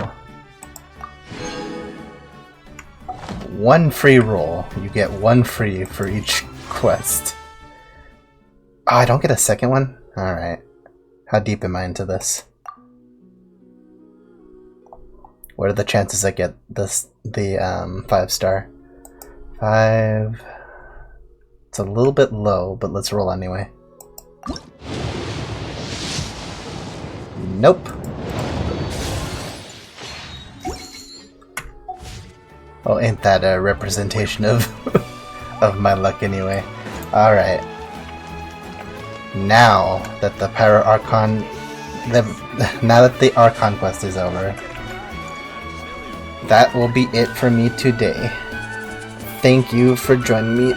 One free roll. You get one free for each quest. Oh, I don't get a second one? Alright. How deep am I into this? What are the chances I get this the 5-star? 5. It's a little bit low, but let's roll anyway. Nope. Oh, ain't that a representation of of my luck anyway. Alright. Now that the Pyro Archon now that the Archon quest is over, that will be it for me today. Thank you for joining me,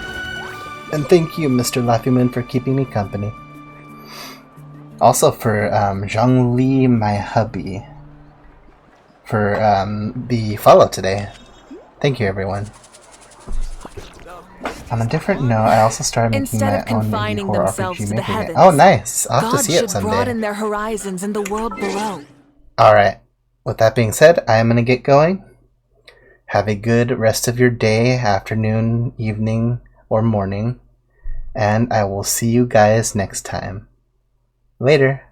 and thank you, Mr. Laffyman, for keeping me company. Also for Zhongli, my hubby, for the follow today. Thank you, everyone. On a different note, I also started making Instead my of confining own indie horror themselves RPG to the making heavens, it. Oh, nice! I'll have to gods see it should someday. broaden their horizons in the world below. Alright, with that being said, I am going to get going. Have a good rest of your day, afternoon, evening, or morning, and I will see you guys next time. Later!